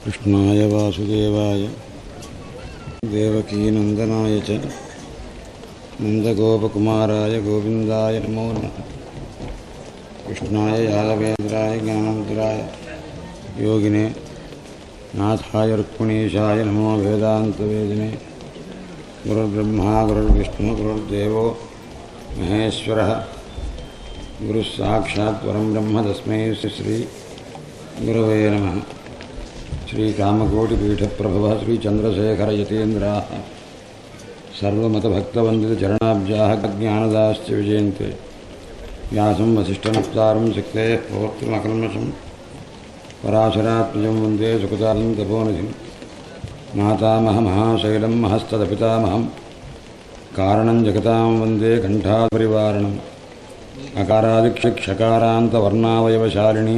कृष्णाय वासुदेवाय देवकीनन्दनाय च नन्दगोपकुमाराय गोविन्दाय नमो नमः। कृष्णाय यादवेन्द्राय ज्ञानमुद्राय योगिने नाथाय रुक्मिणीशाय नमो वेदान्तवेदिने। गुरुर्ब्रह्मा गुरुर्विष्णु गुरुर्देवो महेश्वरः गुरुस्साक्षात् परं ब्रह्म तस्मै श्री गुरवे नमः। श्रीकामकोटिपीठप्रभवः श्रीचन्द्रशेखरयतीन्द्राः सर्वमतभक्तवन्दितचरणाब्जाः ज्ञानदाश्च विजयन्ते। व्यासं वसिष्ठमुक्तारं शक्तेः पौत्रमकल्मषं पराशरात्मजं वन्दे सुकृतालं तपोनिधिं। मातामहमहाशैलं महस्तदपितामहं कारणं जगतां वन्दे कण्ठापरिवारणम्। अकारादिक्षकारान्तवर्णावयवशालिनी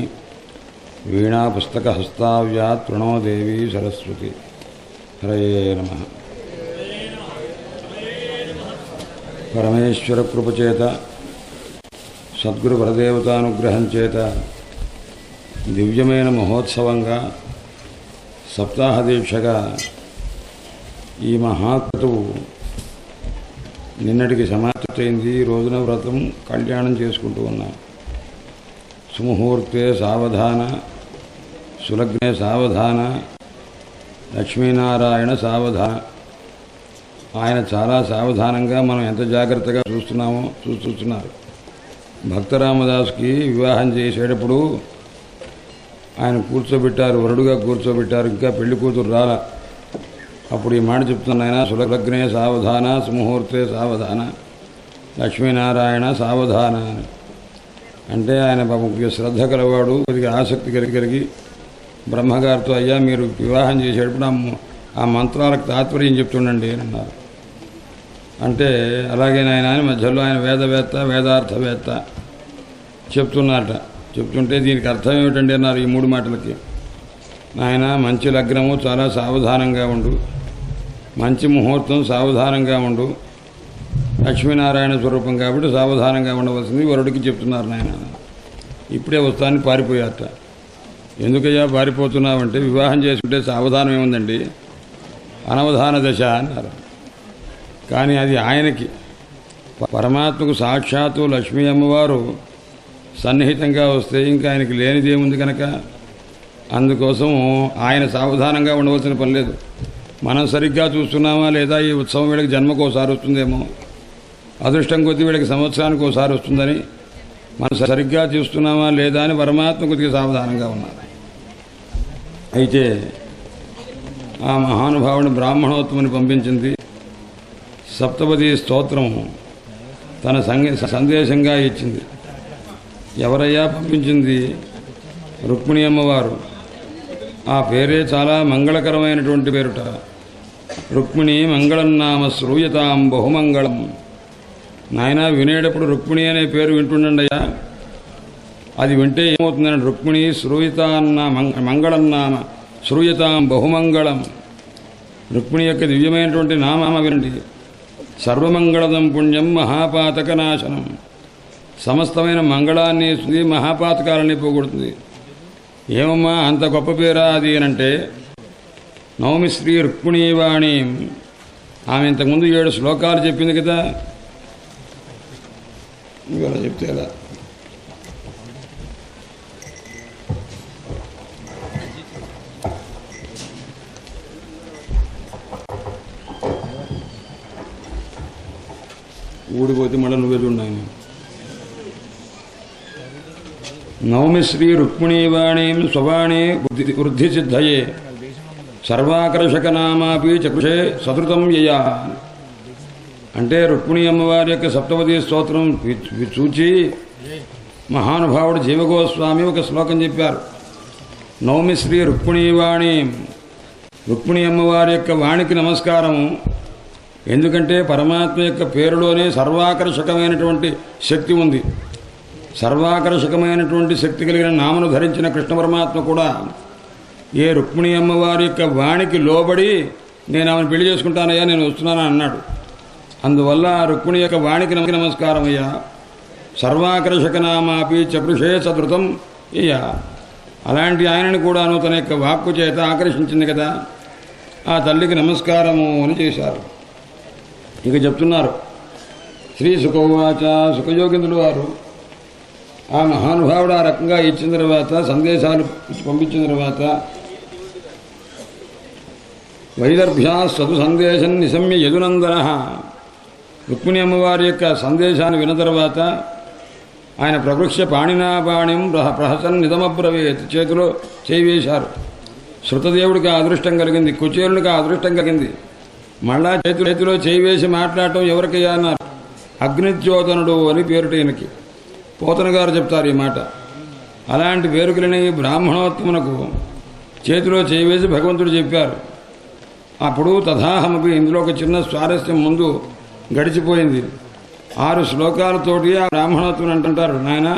वीणापुस्तकहस्ताव्यात् प्रणो देवी सरस्वती। हरये नमः। परमेश्वरकृपचेत సద్గురుపరదేవతానుగ్రహం చేత దివ్యమైన మహోత్సవంగా సప్తాహ దీక్షగా ఈ మహాక్రతువు నిన్నటికి సమాప్తయింది. ఈ రోజున వ్రతం కళ్యాణం చేసుకుంటూ ఉన్నాం. సుముహూర్తే సావధాన, సులగ్నే సావధాన, లక్ష్మీనారాయణ సావధాన. ఆయన చాలా సావధానంగా మనం ఎంత జాగ్రత్తగా చూస్తున్నామో చూస్తున్నారు. భక్తరామదాస్కి వివాహం చేసేటప్పుడు ఆయన కూర్చోబెట్టారు, వరుడుగా కూర్చోబెట్టారు. ఇంకా పెళ్లి కూతురు రాల. అప్పుడు ఈ మాట చెప్తున్నాను, ఆయన సులగ్నే సావధాన, సుముహూర్తే సావధాన, లక్ష్మీనారాయణ సావధాన అని. అంటే ఆయన బాబుకి శ్రద్ధ కలవాడు, కొద్దిగా ఆసక్తి కలిగి బ్రహ్మగారితో అయ్యా మీరు వివాహం చేసేటప్పుడు ఆ మంత్రాలకు తాత్పర్యం చెప్తుండండి అని అన్నారు. అంటే అలాగే నాయన అని మధ్యలో ఆయన వేదవేత్త వేదార్థవేత్త చెప్తున్నారట. చెప్తుంటే దీనికి అర్థం ఏమిటండి అన్నారు ఈ మూడు మాటలకి. నాయన మంచి లగ్నము చాలా సావధానంగా ఉండు, మంచి ముహూర్తం సావధానంగా ఉండు, లక్ష్మీనారాయణ స్వరూపం కాబట్టి సావధానంగా ఉండవలసింది వరుడికి చెప్తున్నారు నాయన. ఇప్పుడే వస్తానని పారిపోయారట. ఎందుకయ్యా పారిపోతున్నావంటే వివాహం చేసుకుంటే సావధానం ఏముందండి, అనవధాన దశ అన్నారు. కానీ అది ఆయనకి పరమాత్మకు సాక్షాత్తు లక్ష్మీ అమ్మవారు సన్నిహితంగా వస్తే ఇంకా ఆయనకి లేనిదేముంది కనుక అందుకోసం ఆయన సావధానంగా ఉండవలసిన పని లేదు. మనం సరిగ్గా చూస్తున్నామా లేదా, ఈ ఉత్సవం వీళ్ళకి జన్మకు ఒకసారి వస్తుందేమో, అదృష్టం కొద్దీ వీళ్ళకి సంవత్సరానికి ఒకసారి వస్తుందని మనం సరిగ్గా చూస్తున్నామా లేదా అని పరమాత్మ కొద్దిగా సావధానంగా ఉన్నారు. అయితే ఆ మహానుభావుని బ్రాహ్మణోత్తముని పంపించింది. సప్తపది స్తోత్రం తన సందేశంగా ఇచ్చింది. ఎవరయ్యా పంపించింది? రుక్మిణి అమ్మవారు. ఆ పేరే చాలా మంగళకరమైనటువంటి పేరుట. రుక్మిణి మంగళం నామ శ్రూయతాం బహుమంగళం. నాయన వినేటప్పుడు రుక్మిణి అనే పేరు వింటుండండి అయ్యా. అది వింటే ఏమవుతుందని రుక్మిణి శ్రూయతాన్న మంగళం నామ శ్రూయతాం బహుమంగళం. రుక్మిణి యొక్క దివ్యమైనటువంటి నామ వినండి. సర్వమంగళదం పుణ్యం మహాపాతక నాశనం. సమస్తమైన మంగళాన్ని ఇస్తుంది, మహాపాతకాలని పోగొడుతుంది. ఏమమ్మా అంత గొప్ప పేరా అది అనంటే, నవమి శ్రీ రుక్మిణీవాణి. ఆమె ఇంతకుముందు 7 శ్లోకాలు చెప్పింది కదా. ఇవాళ చెప్తే కదా ఊడిపోతే మళ్ళీ నువ్వే చూడాను. నవమి శ్రీ రుక్మిణీవాణీం స్వవాణి వృద్ధి సిద్ధయే సర్వాకర్షకనామాపి చకృషే సతృతం యయా. అంటే రుక్మిణీ అమ్మవారి యొక్క సప్తపది స్తోత్రం చూచి మహానుభావుడు జీవగోస్వామి ఒక శ్లోకం చెప్పారు. నవమి శ్రీ రుక్మిణీవాణి, రుక్మిణీ అమ్మవారి యొక్క వాణికి నమస్కారము. ఎందుకంటే పరమాత్మ యొక్క పేరులోనే సర్వాకర్షకమైనటువంటి శక్తి ఉంది. సర్వాకర్షకమైనటువంటి శక్తి కలిగిన నామను ధరించిన కృష్ణ పరమాత్మ కూడా ఏ రుక్మిణీ అమ్మవారి యొక్క వాణికి లోబడి నేను ఆమెను పెళ్లి చేసుకుంటానయ్యా, నేను వస్తున్నానని అన్నాడు. అందువల్ల రుక్మిణి యొక్క వాణికి నమస్కారం అయ్యా. సర్వాకర్షకనామాపి చకృషే సదృతం ఇయ. అలాంటి ఆయనను కూడాను తన యొక్క వాక్కు చేత ఆకర్షించింది కదా, ఆ తల్లికి నమస్కారము అని చేశారు. ఇక చెప్తున్నారు శ్రీ సుఖోవాచ. సుఖయోగింద్రుడు వారు ఆ మహానుభావుడు ఆ రకంగా ఇచ్చిన తర్వాత, సందేశాలు పంపించిన తర్వాత, వైదర్భ్యా సతు సందేశం నిశమ్య యదునందన, రుక్మిణి అమ్మవారి యొక్క సందేశాన్ని విన్న తర్వాత ఆయన ప్రవృక్ష పాణినాపాణిం ప్రహసన్ నిధమబ్రవేత్, చేతిలో చేయి వేశారు. శృతదేవుడికి అదృష్టం కలిగింది, కుచేరునికి అదృష్టం కలిగింది. మళ్ళా చేతిలో చేయి వేసి మాట్లాడటం ఎవరికయ్యా అన్నారు. అగ్నిద్యోతనుడు అని పేరుట ఈయనకి. పోతన గారు చెప్తారు ఈ మాట. అలాంటి పేరుకులని బ్రాహ్మణోత్తమునకు చేతిలో చేయి వేసి భగవంతుడు చెప్పారు. అప్పుడు తథాహమపి, ఇందులో ఒక చిన్న స్వారస్యం ముందు గడిచిపోయింది. 6 శ్లోకాలతోటి ఆ బ్రాహ్మణోత్తముని అంటుంటారు, నాయన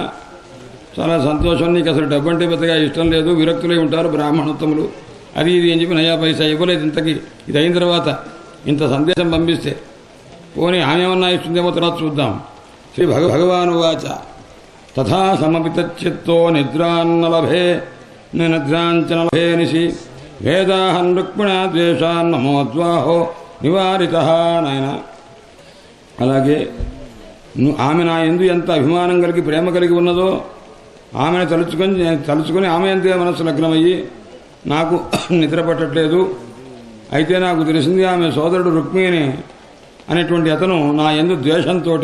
చాలా సంతోషం, నీకు అసలు డబ్బంటే పెద్దగా ఇష్టం లేదు, విరక్తులై ఉంటారు బ్రాహ్మణోత్తములు, అది ఇది అని చెప్పి నయా పైసా ఇవ్వలేదు. ఇంతకీ ఇది అయిన తర్వాత ఇంత సందేశం పంపిస్తే పోనీ ఆమె ఏమన్నా ఇస్తుందేమో తర్వాత చూద్దాం. శ్రీ భగవాను వాచ. తథా సమపితచిత్తో నిద్రాన్నలభే నిద్రాంచనలభే నిశి వేదాహన్ రుక్మిణా ద్వేషాన్ నమోద్వాహో నివారిత. నాయన అలాగే ఆమె నా యందు ఎంత అభిమానం కలిగి ప్రేమ కలిగి ఉన్నదో ఆమెను తలుచుకొని ఆమె అంతే మనస్సు లగ్నమయ్యి నాకు నిద్ర పట్టట్లేదు. అయితే నాకు తెలిసింది ఆమె సోదరుడు రుక్మిణి అనేటువంటి అతను నా యందు ద్వేషంతో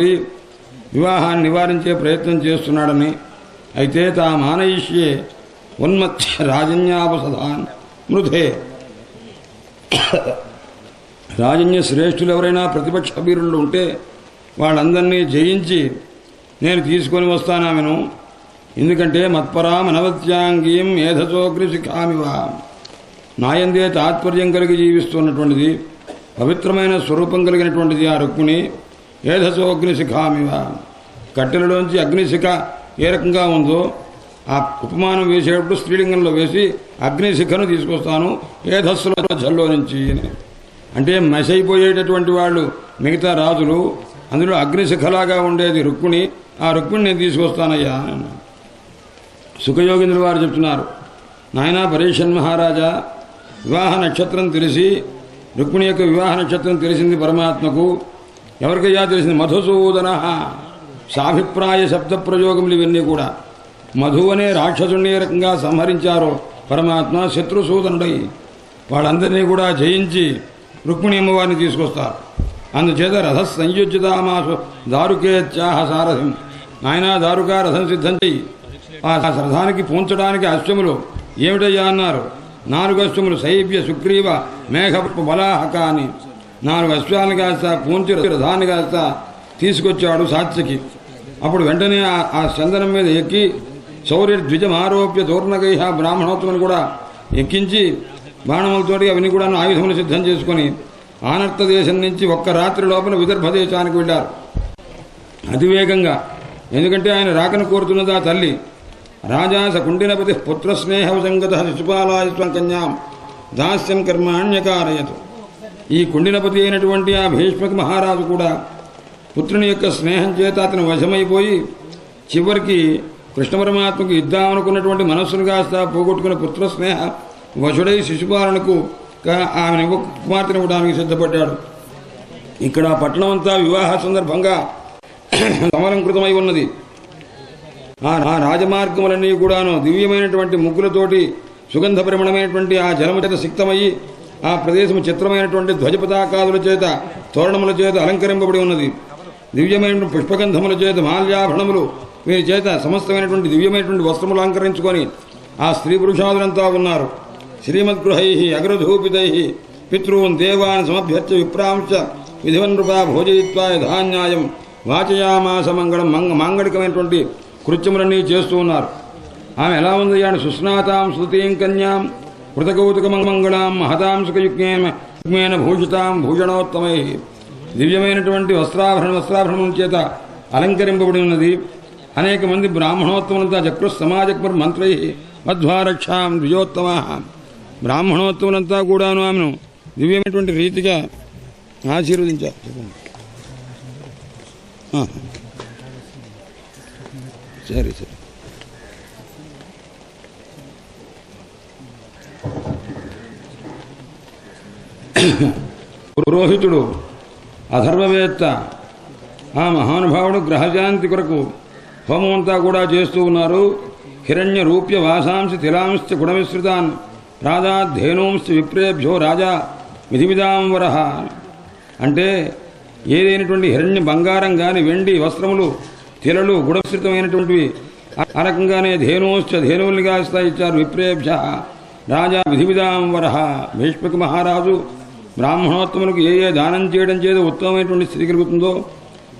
వివాహాన్ని నివారించే ప్రయత్నం చేస్తున్నాడని. అయితే తా మానయిష్యే ఉన్మత్య రాజన్యాపసదాన్ మృధే. రాజన్య శ్రేష్ఠులు ఎవరైనా ప్రతిపక్ష వీరులు ఉంటే వాళ్ళందరినీ జయించి నేను తీసుకొని వస్తాను ఆమెను. ఎందుకంటే మత్పరాం అనవత్యాంగీం మేధసోగ్ని శిఖామివా, నాయందే తాత్పర్యం కలిగి జీవిస్తున్నటువంటిది, పవిత్రమైన స్వరూపం కలిగినటువంటిది ఆ రుక్మిణి. ఏధసోగ్ని శిఖామివ, కట్టెలలోంచి అగ్నిశిఖ ఏ రకంగా ఉందో ఆ ఉపమానం వేసేటప్పుడు స్త్రీలింగంలో వేసి అగ్నిశిఖను తీసుకొస్తాను ఏధస్సుల జల్లో నుంచి. అంటే మసైపోయేటటువంటి వాళ్ళు మిగతా రాజులు, అందులో అగ్నిశిఖలాగా ఉండేది రుక్మిణి, ఆ రుక్మిణి నేను తీసుకొస్తానయ్యా. సుఖయోగింద్రుల వారు చెప్తున్నారు, నాయనా పరీషన్ మహారాజా, వివాహ నక్షత్రం తెలిసి, రుక్మిణి యొక్క వివాహ నక్షత్రం తెలిసింది పరమాత్మకు. ఎవరికయ్యా తెలిసింది? మధుసూదన. సాభిప్రాయ శబ్ద ప్రయోగములు ఇవన్నీ కూడా. మధు అనే రాక్షసుని ఏ రకంగా సంహరించారో పరమాత్మ శత్రుసూదనుడై వాళ్ళందరినీ కూడా జయించి రుక్మిణి అమ్మవారిని తీసుకొస్తారు. అందుచేత రథ సంయుజ్యతామాసు దారుకేత్యాహ సారథిం. నాయనా దారుకా రథం సిద్ధం చెయ్యి. ఆ రథానికి పూంచడానికి అశ్వములు ఏమిటయ్యా అన్నారు. 4 అశ్వములు శైబ్య సుగ్రీవ మేఘ బలాహక అని 4 అశ్వాలను కాస్త పూంచి రథాన్ని కాస్త తీసుకొచ్చాడు సాత్యకి. అప్పుడు వెంటనే ఆ చందనం మీద ఎక్కి శౌర్య ద్విజమారోప్య దూర్ణగై బ్రాహ్మణోత్తముని కూడా ఎక్కించి బాణములతోటి అవన్నీ కూడా ఆయుధములు సిద్ధం చేసుకుని ఆనర్త దేశం నుంచి ఒక్క రాత్రి లోపల విదర్భ దేశానికి వెళ్ళారు అతివేగంగా. ఎందుకంటే ఆయన రాకను కోరుతున్నది ఆ తల్లి. రాజాస కుండినపతి పుత్రస్నేహవసంగత శిశుపాలాయస్వం కన్యాం దాస్యం కర్మాణ్యకారయతు. ఈ కుండినపతి అయినటువంటి ఆ భీష్మక మహారాజు కూడా పుత్రుని యొక్క స్నేహం చేత అతను వశమైపోయి చివరికి కృష్ణ పరమాత్మకు ఇద్దామనుకున్నటువంటి మనస్సును కాస్త పోగొట్టుకున్న పుత్ర స్నేహ వశుడై శిశుపాలనకు ఆమె కుమార్తెను ఇవ్వడానికి సిద్ధపడ్డాడు. ఇక్కడ పట్టణం అంతా వివాహ సందర్భంగా సమలంకృతమై ఉన్నది. ఆ రాజమార్గములన్నీ కూడాను దివ్యమైనటువంటి ముగ్గులతోటి సుగంధ పరిమళమైనటువంటి ఆ జలము చేత సిక్తమయ్యి ఆ ప్రదేశము చిత్రమైనటువంటి ధ్వజపతాకాదుల చేత తోరణముల చేత అలంకరింపబడి ఉన్నది. దివ్యమైనటువంటి పుష్పగంధముల చేత మాల్యాభరణములు వీరి చేత సమస్తమైనటువంటి దివ్యమైనటువంటి వస్త్రములు అలంకరించుకొని ఆ స్త్రీ పురుషాదులంతా ఉన్నారు. శ్రీమద్గృహై అగ్రధూపితై పితॄన్ దేవాన్ సమభ్యర్చ్య విప్రాంశ విధివన్ృపా భోజయిత్వా యథాన్యాయం వాచయామాస మంగళం. మాంగళికమైనటువంటి కృత్యములన్నీ చేస్తూ ఉన్నారు. ఆమె ఎలా ఉంది? అని సుస్నాతాం శృతీం కన్యాం కృతకౌతుక మంగళాం మహతాం సుఖయుక్మేన భూషితాం భూషణోత్తమై. దివ్యమైనటువంటి వస్త్రాభరణం చేత అలంకరింపబడి ఉన్నది. అనేక మంది బ్రాహ్మణోత్తములంతా చక్రు సమాజక్మర్ మంత్రై మధ్వారక్షాం ద్విజోత్తమ. బ్రాహ్మణోత్తములంతా కూడాను ఆమెను దివ్యమైనటువంటి రీతిగా ఆశీర్వదించారు. సరే సరే పురోహితుడు అధర్వవేత్త ఆ మహానుభావుడు గ్రహశాంతి కొరకు హోమం అంతా కూడా చేస్తూ ఉన్నారు. హిరణ్య రూప్య వాసాంశ తిలాంశ గుణమిశ్రితాన్ రాజాధేనోంశ విప్రేభ్యో రాజా విధివిధాంవర. అంటే ఏదైనటువంటి హిరణ్య బంగారం కానీ వెండి వస్త్రములు తిలలు గుణమిశ్రితమైనటువంటివి ఆ రకంగానే ధేనోశ్చ ధేనువుల్ని కాస్తా ఇచ్చారు. విప్రేభ్య రాజా విధివిధాంవర. భీష్మక మహారాజు బ్రాహ్మణోత్తములకు ఏ దానం చేయడం చేత ఉత్తమమైనటువంటి స్థితి కలుగుతుందో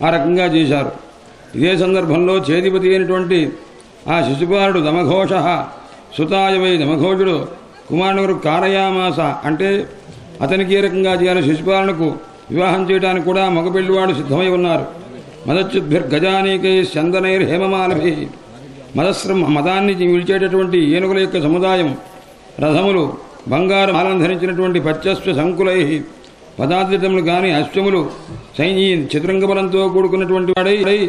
ఆ రకంగా చేశారు. ఇదే సందర్భంలో చేదిపతి అయినటువంటి ఆ శిశుపాలుడు దమఘోష సుతాయవై దమఘోషుడు కుమారుడు కారయామాస. అంటే అతనికి ఏ రకంగా చేయాలి, శిశుపాలనకు వివాహం చేయడానికి కూడా మగపెళ్లివాడు సిద్ధమై ఉన్నారు. మదచ్యుద్భిర్గజానీకై చందనైర్ హేమమాలభి. మదాన్ని విడిచేటటువంటి ఏనుగుల యొక్క సముదాయం, రథములు, బంగారు మాలను ధరించినటువంటి పచ్చస్వ సంకులై పదార్థములు గాని అశ్వములు సైన్యీ చతురంగబలంతో కూడుకున్నటువంటి వాడై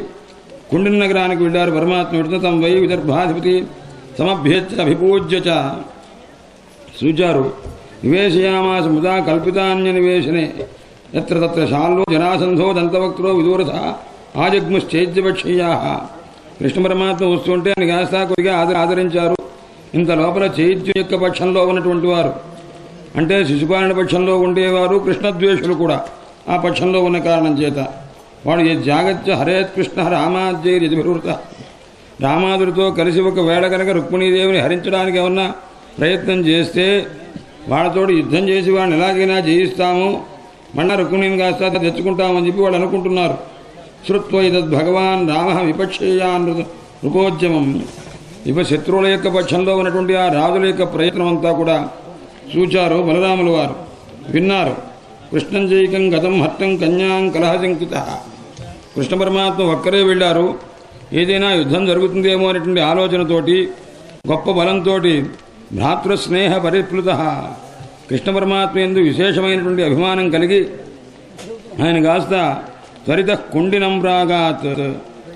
కుండిన నగరానికి వెళ్లారు. పరమాత్మ విడతం వై విదర్భాధిపతి సమభ్యచ్చ అభిపూజ్య సూచారు. నివేశయామాస ముదా కల్పితాన్య నివేశనే ఎత్ర తత్ర శాల్లో జనాసంధో దంతవక్త్రో విదూరథ ఆజగ్ముశ్చైద్యపక్షీయా. కృష్ణ పరమాత్మ వస్తుంటే ఆయన కాస్తా కొద్దిగా ఆదరించారు. ఇంత లోపల చైత్యం యొక్క పక్షంలో ఉన్నటువంటి వారు అంటే శిశుపాలన పక్షంలో ఉండేవారు కృష్ణద్వేషులు కూడా ఆ పక్షంలో ఉన్న కారణం చేత వాడు ఏ జాగత్య హరేత్ కృష్ణ రామాద్యైర్యతిభివృత. రామాదుడితో కలిసి ఒక వేళ కనుక రుక్మిణీదేవిని హరించడానికి ఏమన్నా ప్రయత్నం చేస్తే వాళ్ళతోటి యుద్ధం చేసి వాడిని ఎలాగైనా జయిస్తాము, మళ్ళా రుక్మిణిని కాస్త తెచ్చుకుంటామని చెప్పి వాళ్ళు అనుకుంటున్నారు. శ్రుత్వ ఇదద్ భగవాన్ రామ విపక్షేయాన్ నృపోద్యమం. శత్రువుల యొక్క పక్షంలో ఉన్నటువంటి ఆ రాజుల యొక్క ప్రయత్నం అంతా కూడా చూచారు బలరాములు వారు, విన్నారు. కృష్ణం జైకం గతం హత్తం కన్యాం కలహశంకిత. కృష్ణ పరమాత్మ ఒక్కరే వెళ్ళారు. ఏదైనా యుద్ధం జరుగుతుందేమో అనేటువంటి ఆలోచనతోటి గొప్ప బలంతో భ్రాతృస్నేహ పరిప్లుత కృష్ణ పరమాత్మ యందు విశేషమైనటువంటి అభిమానం కలిగి ఆయన కాస్త త్వరిత కుండినం రాగాత్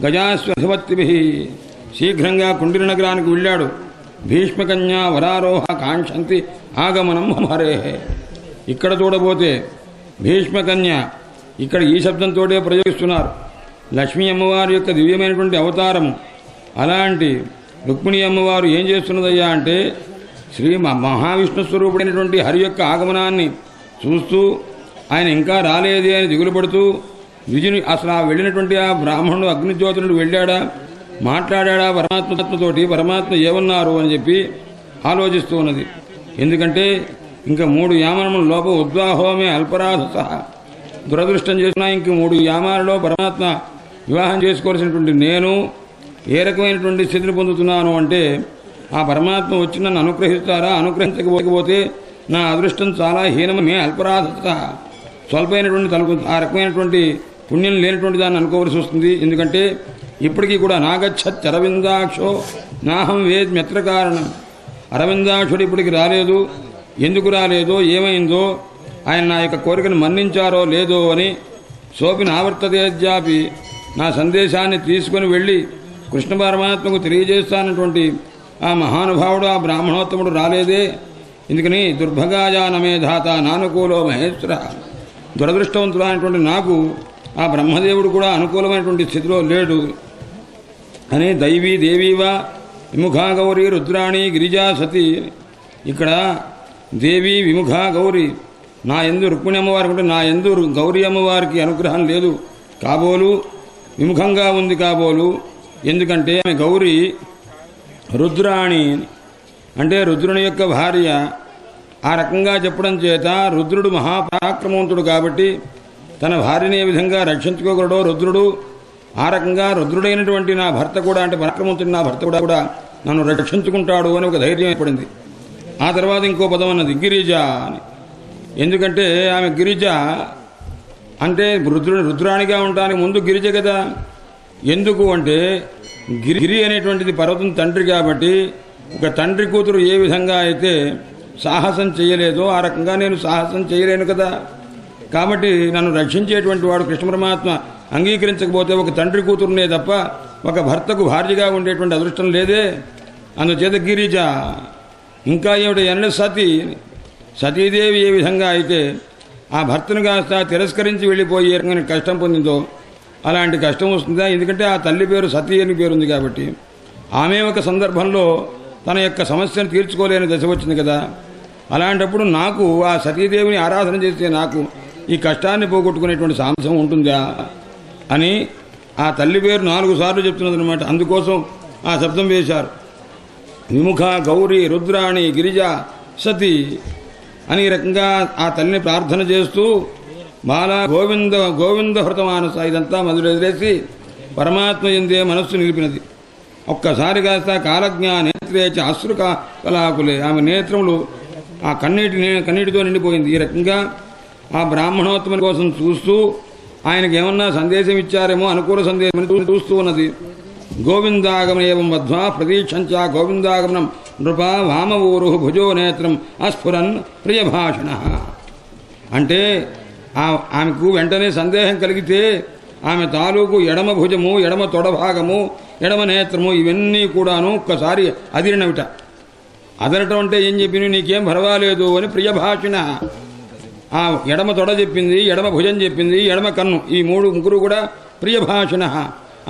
గజాస్వధిపత్తిభి శీఘ్రంగా కుండిన నగరానికి వెళ్ళాడు. భీష్మకన్యా వరారోహ కాంక్షంతి ఆగమనం హరే. ఇక్కడ చూడబోతే భీష్మకన్య ఇక్కడ ఈ శబ్దంతోటే ప్రయోగిస్తున్నారు. లక్ష్మీ అమ్మవారి యొక్క దివ్యమైనటువంటి అవతారము. అలాంటి రుక్మిణి అమ్మవారు ఏం చేస్తున్నదయ్యా అంటే శ్రీ మహావిష్ణు స్వరూపుడైనటువంటి హరి యొక్క ఆగమనాన్ని చూస్తూ ఆయన ఇంకా రాలేదే అని దిగులు పడుతూ విజుని అసలు ఆ వెళ్ళినటువంటి ఆ బ్రాహ్మణుడు అగ్నిజ్యోతునుడు వెళ్ళాడా, మాట్లాడా పరమాత్మతోటి, పరమాత్మ ఏమన్నారు అని చెప్పి ఆలోచిస్తూ ఉన్నది. ఎందుకంటే ఇంకా 3 యామముల లోప ఉద్వాహోమే అల్పరాధ సహా దురదృష్టం చేసినా ఇంక 3 యామాలలో పరమాత్మ వివాహం చేసుకోవాల్సినటువంటి నేను ఏ రకమైనటువంటి స్థితిని పొందుతున్నాను అంటే ఆ పరమాత్మ వచ్చి నన్ను అనుగ్రహిస్తారా, అనుగ్రహించకపోతే నా అదృష్టం చాలా హీనమే అల్పరాధ స్వల్పమైనటువంటి తలకు ఆ రకమైనటువంటి పుణ్యం లేనటువంటి దాన్ని అనుకోవలసి వస్తుంది. ఎందుకంటే ఇప్పటికీ కూడా నాగచ్చత్ అరవిందాక్షో నాహం వేద్మ్యత్ర కారణం. అరవిందాక్షుడు ఇప్పటికి రాలేదు. ఎందుకు రాలేదో ఏమైందో, ఆయన నా యొక్క కోరికను మన్నించారో లేదో అని సోపిన ఆవర్తదేజ్యాపి నా సందేశాన్ని తీసుకుని వెళ్ళి కృష్ణ పరమాత్మకు తెలియజేస్తానటువంటి ఆ మహానుభావుడు ఆ బ్రాహ్మణోత్తముడు రాలేదే. ఎందుకని దుర్భగాజానమే ధాత నానుకూలో మహేశ్వర. దురదృష్టవంతుడైనటువంటి నాకు ఆ బ్రహ్మదేవుడు కూడా అనుకూలమైనటువంటి స్థితిలో లేడు అని దైవీ దేవీవా విముఖా గౌరీ రుద్రాణి గిరిజా సతీ. ఇక్కడ దేవి విముఖా గౌరీ నా యందు రుక్మిణి అమ్మవారి అంటే నా యందు గౌరీ అమ్మవారికి అనుగ్రహం లేదు కాబోలు, విముఖంగా ఉంది కాబోలు. ఎందుకంటే ఆమె గౌరీ రుద్రాణి అంటే రుద్రుని యొక్క భార్య. ఆ రకంగా చెప్పడం చేత రుద్రుడు మహాపరాక్రమవంతుడు కాబట్టి తన భార్యని ఏ విధంగా రక్షించుకోగలడో రుద్రుడు, ఆ రకంగా రుద్రుడైనటువంటి నా భర్త కూడా అంటే పరాక్రమవంతుడు నా భర్త కూడా నన్ను రక్షించుకుంటాడు అని ఒక ధైర్యం ఏర్పడింది. ఆ తర్వాత ఇంకో పదం అన్నది గిరిజ అని. ఎందుకంటే ఆమె గిరిజ అంటే రుద్రాణిగా ఉండడానికి ముందు గిరిజ కదా. ఎందుకు అంటే గిరి అనేటువంటిది పర్వతం తండ్రి కాబట్టి ఒక తండ్రి కూతురు ఏ విధంగా అయితే సాహసం చేయలేదో ఆ రకంగా నేను సాహసం చేయలేను కదా. కాబట్టి నన్ను రక్షించేటువంటి వాడు కృష్ణ పరమాత్మ అంగీకరించకపోతే ఒక తండ్రి కూతురునే తప్ప ఒక భర్తకు భార్యగా ఉండేటువంటి అదృష్టం లేదే. అందుచేత గిరిజ. ఇంకా ఏమిటి అంటే సతీదేవి ఏ విధంగా అయితే ఆ భర్తను కాస్త తిరస్కరించి వెళ్ళిపోయే కష్టం పొందిందో అలాంటి కష్టం వస్తుందా? ఎందుకంటే ఆ తల్లి పేరు సతీ అని పేరుంది కాబట్టి. ఆమె ఒక సందర్భంలో తన యొక్క సమస్యను తీర్చుకోలేని దశ వచ్చింది కదా. అలాంటప్పుడు నాకు ఆ సతీదేవిని ఆరాధన చేస్తే నాకు ఈ కష్టాన్ని పోగొట్టుకునేటువంటి సామర్థ్యం ఉంటుందా అని ఆ తల్లి పేరు 4 సార్లు చెప్తున్నదనమాట. అందుకోసం ఆ శబ్దం వేశారు. విముఖ గౌరీ రుద్రాణి గిరిజ సతీ అని ఈ రకంగా ఆ తల్లిని ప్రార్థన చేస్తూ బాల గోవింద గోవింద హృతమానస ఇదంతా మొదలెదిరేసి పరమాత్మ ఎందే మనస్సు నిలిపినది. ఒక్కసారి కాస్త కాలజ్ఞా నేత్రేచ అశ్రు కలాకులే ఆమె నేత్రములు ఆ కన్నీటితో నిండిపోయింది. ఈ రకంగా ఆ బ్రాహ్మణోత్తముని కోసం చూస్తూ ఆయనకి ఏమన్నా సందేశం ఇచ్చారేమో అనుకూల సందేశం చూస్తూ ఉన్నది. గోవిందాగమనేవం వధ్వా ప్రతీక్షంచ గోవిందాగమనం నృప వామవూరు భుజో నేత్రం అస్ఫురన్ ప్రియభాషణ అంటే ఆమెకు వెంటనే సందేహం కలిగితే ఆమె తాలూకు ఎడమ భుజము, ఎడమ తొడభాగము, ఎడమ నేత్రము ఇవన్నీ కూడాను ఒక్కసారి అదిరినవిట. అదనటం అంటే ఏం చెప్పింది? నీకేం పర్వాలేదు అని ప్రియభాషణ. ఆ ఎడమ తొడ చెప్పింది, ఎడమ భుజం చెప్పింది, ఎడమ కన్ను ఈ ముగ్గురు కూడా ప్రియభాషణ.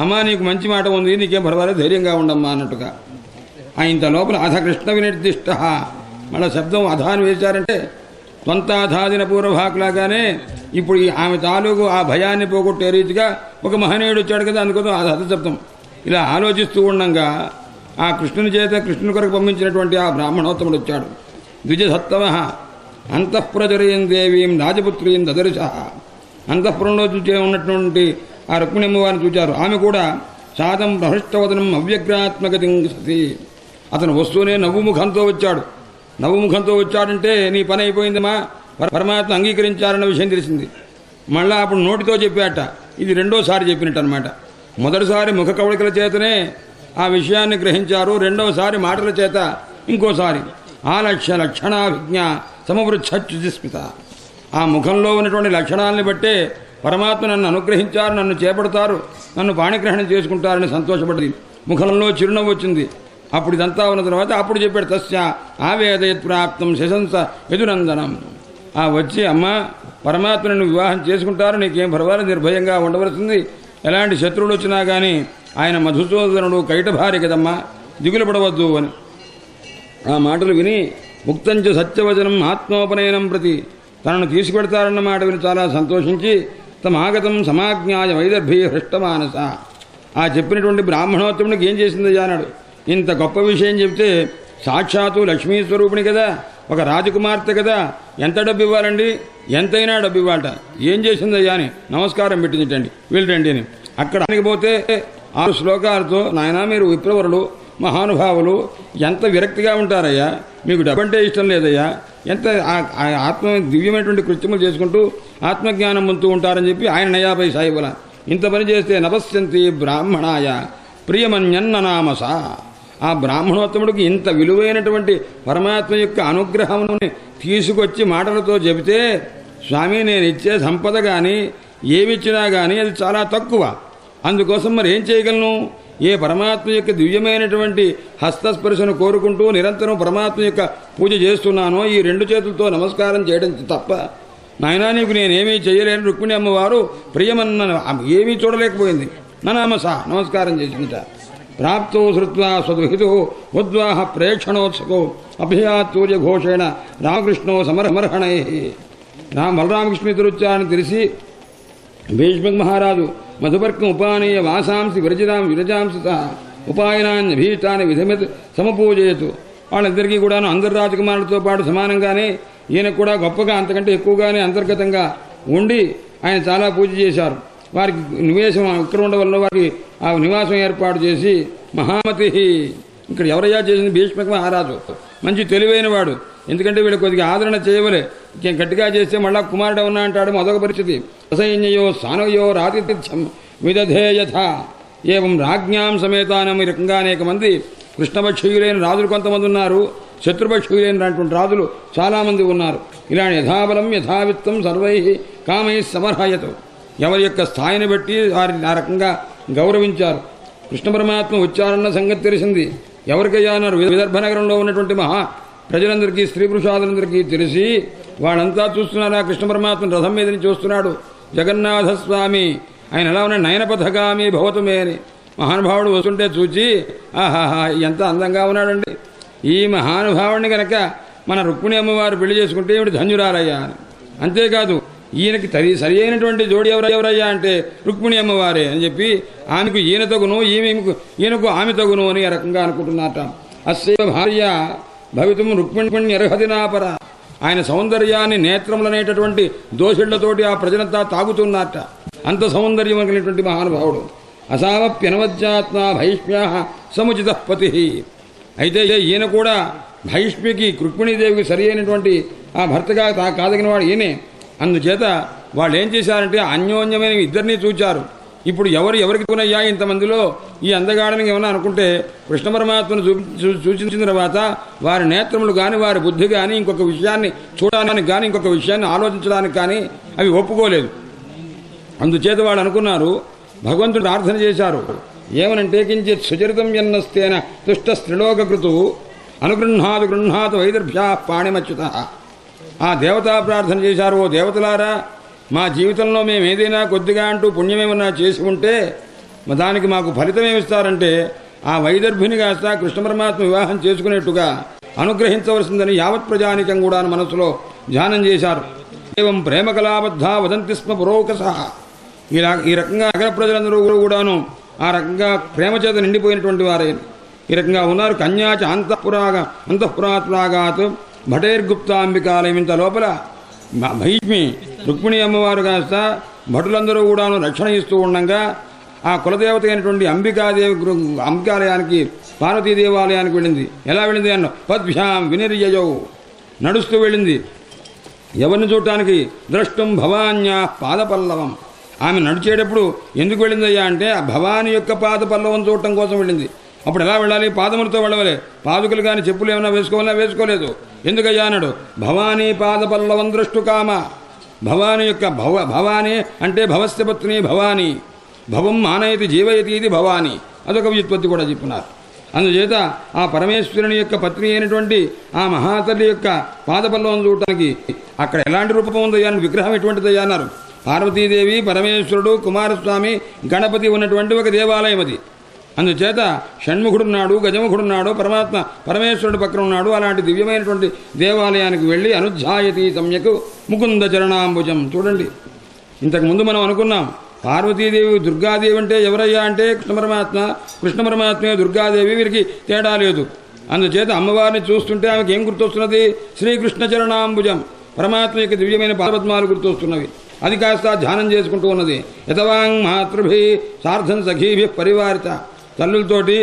అమ్మా నీకు మంచి మాట ఉంది, నీకేం పర్వాలేదు, ధైర్యంగా ఉండమ్మా అన్నట్టుగా. ఇంత లోపల అధ కృష్ణ వినిర్దిష్ట మళ్ళీ శబ్దం అధాన్ని వేశారంటే త్వంతాధాదిన పూర్వభాకులాగానే ఇప్పుడు ఆమె తాలూకు ఆ భయాన్ని పోగొట్టే రీతిగా ఒక మహనీయుడు వచ్చాడు కదా, అందుకోసం అధ శబ్దం. ఇలా ఆలోచిస్తూ ఉండగా ఆ కృష్ణుని చేత కృష్ణుని కొరకు పంపించినటువంటి ఆ బ్రాహ్మణోత్తముడు వచ్చాడు. ద్విజసత్తమ అంతఃపురచరయం దేవీం రాజపుత్రీం దదర్శ. అంతఃపురంలో చూచే ఉన్నటువంటి ఆ రుక్మిణమ్మ వారిని చూచారు. ఆమె కూడా శాతం ప్రహృష్టవదనం అవ్యగ్రాత్మగతిం సతి. అతను వస్తూనే నవ్వుముఖంతో వచ్చాడు. నవ్వుముఖంతో వచ్చాడంటే నీ పని అయిపోయిందమ్మా, పరమాత్మ అంగీకరించారన్న విషయం తెలిసింది. మళ్ళా అప్పుడు నోటితో చెప్పాట. ఇది రెండోసారి చెప్పినట్టు అనమాట. మొదటిసారి ముఖ కవళికల చేతనే ఆ విషయాన్ని గ్రహించారు, రెండవసారి మాటల చేత ఇంకోసారి ఆలక్ష్య లక్షణాభిజ్ఞ సమవృచ్ఛస్మిత. ఆ ముఖంలో ఉన్నటువంటి లక్షణాలని బట్టే పరమాత్మ నన్ను అనుగ్రహించారు, నన్ను చేపడతారు, నన్ను పాణిగ్రహణం చేసుకుంటారని సంతోషపడింది. ముఖంలో చిరునవ్వు వచ్చింది. అప్పుడు ఇదంతా ఉన్న తర్వాత అప్పుడు చెప్పాడు తస్య ఆవేదయత్ ప్రాప్తం శశంస యదునందనం. ఆ వచ్చి అమ్మ పరమాత్మను వివాహం చేసుకుంటారు, నీకేం పర్వాలేదు, నిర్భయంగా ఉండవలసింది, ఎలాంటి శత్రువులు వచ్చినా కానీ ఆయన మధుసూదనుడు కైటభార్య కదమ్మా, దిగులు పడవద్దు అని ఆ మాటలు విని ముక్తంచ సత్యవచనం ఆత్మోపనయనం ప్రతి తనను తీసుకెడతారన్న మాట విని చాలా సంతోషించి తమ ఆగతం సమాజ్ఞాయ వైదర్భీ హృష్టమానస. ఆ చెప్పినటువంటి బ్రాహ్మణోత్తమునికి ఏం చేసిందయ్యా అన్నాడు. ఇంత గొప్ప విషయం చెప్తే సాక్షాత్తు లక్ష్మీ స్వరూపిణి కదా, ఒక రాజకుమార్తె కదా, ఎంత డబ్బు ఇవ్వాలండి? ఎంతైనా డబ్బు ఇవ్వాలట. ఏం చేసిందయ్యా అని నమస్కారం పెట్టిందిటండి. వీళ్ళండి అని అక్కడ పోతే 6 శ్లోకాలతో నాయన మీరు విప్రవరులు మహానుభావులు ఎంత విరక్తిగా ఉంటారయ్యా, మీకు డబ్బంటే ఇష్టం లేదయ్యా, ఎంత ఆత్మ దివ్యమైనటువంటి కృత్యములు చేసుకుంటూ ఆత్మజ్ఞానం పొందుతూ ఉంటారని చెప్పి ఆయన నయాపై సాయిబల ఇంత పని చేస్తే నపశ్యంతి బ్రాహ్మణాయ ప్రియమన్యన్ననామస. ఆ బ్రాహ్మణోత్తముడికి ఇంత విలువైనటువంటి పరమాత్మ యొక్క అనుగ్రహముని తీసుకొచ్చి మాటలతో చెబితే స్వామి నేను ఇచ్చే సంపద కానీ ఏమిచ్చినా కానీ అది చాలా తక్కువ, అందుకోసం మరి ఏం చేయగలను? ఏ పరమాత్మ యొక్క దివ్యమైనటువంటి హస్తస్పర్శను కోరుకుంటూ నిరంతరం పరమాత్మ యొక్క పూజ చేస్తున్నానో ఈ 2 చేతులతో నమస్కారం చేయడం తప్ప నాయనా నీకు నేనేమీ చేయలేను. రుక్మిణి అమ్మవారు ప్రియమన్న ఏమీ చూడలేకపోయింది. ననామస నమస్కారం చేసింట. ప్రాప్తో శ్రుత్వా స్వదుహితో ఉద్వాహ ప్రేక్షణోత్సకో అభయాతూర్య ఘోషేణ రామకృష్ణో సమరమర్హణై. బలరామకృష్ణితురుచ్చారని తెలిసి భీష్మ మహారాజు మధుపర్కం ఉపానీయ వాసాంసి విరజాంసి సహ ఉపాయనాన్ని భీష్టాన్ని విధమిత్ సమపూజయతు. వాళ్ళిద్దరికీ కూడాను అందరు రాజకుమారులతో పాటు సమానంగానే ఈయనకు కూడా గొప్పగా అంతకంటే ఎక్కువగానే అంతర్గతంగా ఉండి ఆయన చాలా పూజ చేశారు. వారికి నివేశం ఇక్కడ ఉండవల్ల వారికి ఆ నివాసం ఏర్పాటు చేసి మహామతి ఇక్కడ ఎవరయ్యా చేసింది? భీష్మ మహారాజు. మంచి తెలివైన వాడు. ఎందుకంటే వీళ్ళు కొద్దిగా ఆదరణ చేయవలే, ఇంకేం గట్టిగా చేస్తే మళ్ళా కుమారుడు ఉన్నా అంటాడు. మొదటి పరిస్థితి ససైన్యయో సానయో రాతిథ్యం విదధేయథ ఏం రాజ్ఞాం సమేతానం. ఈ రకంగా అనేక మంది కృష్ణపక్షీయులైన రాజులు కొంతమంది ఉన్నారు, శత్రుపక్షీయులైనటువంటి రాజులు చాలామంది ఉన్నారు. ఇలాంటి యథాబలం యథావిత్తం సర్వై కామై సమర్హయతు. ఎవరి యొక్క స్థాయిని బట్టి వారిని ఆ రకంగా గౌరవించారు. కృష్ణ పరమాత్మ వచ్చారన్న సంగతి తెలిసింది. ఎవరికయ్యా అన్నారు? విదర్భ నగరంలో ఉన్నటువంటి ప్రజలందరికీ స్త్రీ పురుషాదులందరికీ తెలిసి వాళ్ళంతా చూస్తున్నారు. ఆ కృష్ణ పరమాత్మ రథం మీద నుంచి వస్తున్నాడు. జగన్నాథస్వామి ఆయన ఎలా ఉన్నాడు, నయనపథగామి భవతుమే అని మహానుభావుడు వస్తుంటే చూచి ఆహాహా ఎంత అందంగా ఉన్నాడండి, ఈ మహానుభావుడిని గనక మన రుక్మిణి అమ్మవారు పెళ్లి చేసుకుంటే ఏమిటి ధన్యురాలయ్యా అని. అంతేకాదు ఈయనకి సరి అయినటువంటి జోడి ఎవరయ్యా అంటే రుక్మిణి అమ్మవారే అని చెప్పి ఆమెకు ఈయన తగును, ఈయనకు ఆమె తగును అని ఆ రకంగా అనుకుంటున్నట. అస్య భార్య భవితం రుక్మిణి అర్హతి నాపర. ఆయన సౌందర్యాన్ని నేత్రములనేటటువంటి దోషుళ్లతోటి ఆ ప్రజలంతా తాగుతున్నట్ట. అంత సౌందర్యం కలిగినటువంటి మహానుభావుడు. అసామప్యనవజ్జాత్మ భైష్మ్య సముచిత పతి. అయితే ఈయన కూడా భైష్మికి రుక్మిణీదేవికి సరి అయినటువంటి ఆ భర్తగా కాదగిన వాడు ఈయనే. అందుచేత వాళ్ళు ఏం చేశారంటే అన్యోన్యమైన ఇద్దరినీ చూచారు. ఇప్పుడు ఎవరికి కొనయ్యా ఇంతమందిలో ఈ అందగాడని ఏమన్నా అనుకుంటే కృష్ణ పరమాత్మను సూచించిన తర్వాత వారి నేత్రములు కానీ వారి బుద్ధి కానీ ఇంకొక విషయాన్ని చూడడానికి కానీ ఇంకొక విషయాన్ని ఆలోచించడానికి కానీ అవి ఒప్పుకోలేదు. అందుచేత వాళ్ళు అనుకున్నారు, భగవంతుడు ప్రార్థన చేశారు. ఏమనంటే కించిత్ సుచరితం ఎన్నస్తేన తుష్ట స్త్రిలోకృతు గృహాతు వైదర్భ్యా పాణిమచ్యుత. ఆ దేవతా ప్రార్థన చేశారు. ఓ దేవతలారా, మా జీవితంలో మేము ఏదైనా కొద్దిగా అంటూ పుణ్యమేమన్నా చేసి ఉంటే దానికి మాకు ఫలితం ఏమిస్తారంటే ఆ వైదర్భిని కాస్త కృష్ణ పరమాత్మ వివాహం చేసుకునేట్టుగా అనుగ్రహించవలసిందని యావత్ ప్రజానికం కూడా మనసులో ధ్యానం చేశారు. ఏవం ప్రేమ కళాబద్ధ వదంతి స్మ పురోకస. ఈ రకంగా నగర ప్రజలందరూ కూడాను ఆ రకంగా ప్రేమ చేత నిండిపోయినటువంటి వారే ఈ రకంగా ఉన్నారు. కన్యాచ అంతఃపురాత్రాగాత్ భటైర్గుప్తాంబికాలయం. ఇంత లోపల భైష్మి రుక్మిణి అమ్మవారు కాస్త భటులందరూ కూడాను రక్షణ ఇస్తూ ఉండగా ఆ కులదేవత అయినటువంటి అంబికాలయానికి పార్వతీ దేవాలయానికి వెళ్ళింది. ఎలా వెళ్ళింది అన్న పద్భ్యాం వినిర్యయౌ, నడుస్తూ వెళ్ళింది. ఎవరిని చూడటానికి? ద్రష్టం భవాన్యా పాదపల్లవం. ఆమె నడిచేటప్పుడు ఎందుకు వెళ్ళిందయ్యా అంటే ఆ భవాని యొక్క పాదపల్లవం చూడటం కోసం వెళ్ళింది. అప్పుడు ఎలా వెళ్ళాలి? పాదములతో వెళ్ళవలే. పాదుకలు కానీ చెప్పులు ఏమైనా వేసుకోవాలా? వేసుకోలేదు. ఎందుకయ్యా అన్నాడు. భవానీ పాదపల్లవం ద్రష్టు కామ. భవాని యొక్క భవాని అంటే భవస్య పత్ని భవాని. భవం మానయతి జీవయతి ఇది భవాని. అదొక వ్యుత్పత్తి కూడా చెప్పున్నారు. అందుచేత ఆ పరమేశ్వరుని యొక్క పత్ని అయినటువంటి ఆ మహాతల్లి యొక్క పాదపల్లవం చూడటానికి అక్కడ ఎలాంటి రూపం ఉందయ్యా, విగ్రహం ఎటువంటిదయ్యా అన్నారు. పార్వతీదేవి, పరమేశ్వరుడు, కుమారస్వామి, గణపతి ఉన్నటువంటి ఒక దేవాలయం అది. అందుచేత షణ్ముఖుడున్నాడు, గజముఖుడున్నాడు, పరమేశ్వరుడు పక్కన ఉన్నాడు. అలాంటి దివ్యమైనటువంటి దేవాలయానికి వెళ్ళి అనుధ్యాయతి సమ్యక్ ముకుంద చరణాంబుజం. చూడండి, ఇంతకుముందు మనం అనుకున్నాం పార్వతీదేవి దుర్గాదేవి అంటే ఎవరయ్యా అంటే కృష్ణ పరమాత్మే దుర్గాదేవి, వీరికి తేడా లేదు. అందుచేత అమ్మవారిని చూస్తుంటే ఆమెకి ఏం గుర్తొస్తున్నది? శ్రీకృష్ణ చరణాంబుజం, పరమాత్మ యొక్క దివ్యమైన పాదపద్మాలు గుర్తొస్తున్నవి. అది కాస్త ధ్యానం చేసుకుంటూ ఉన్నది. యతవాంగ్ మాతృభి సార్థం సఖీభి పరివారిత. తల్లులతోటి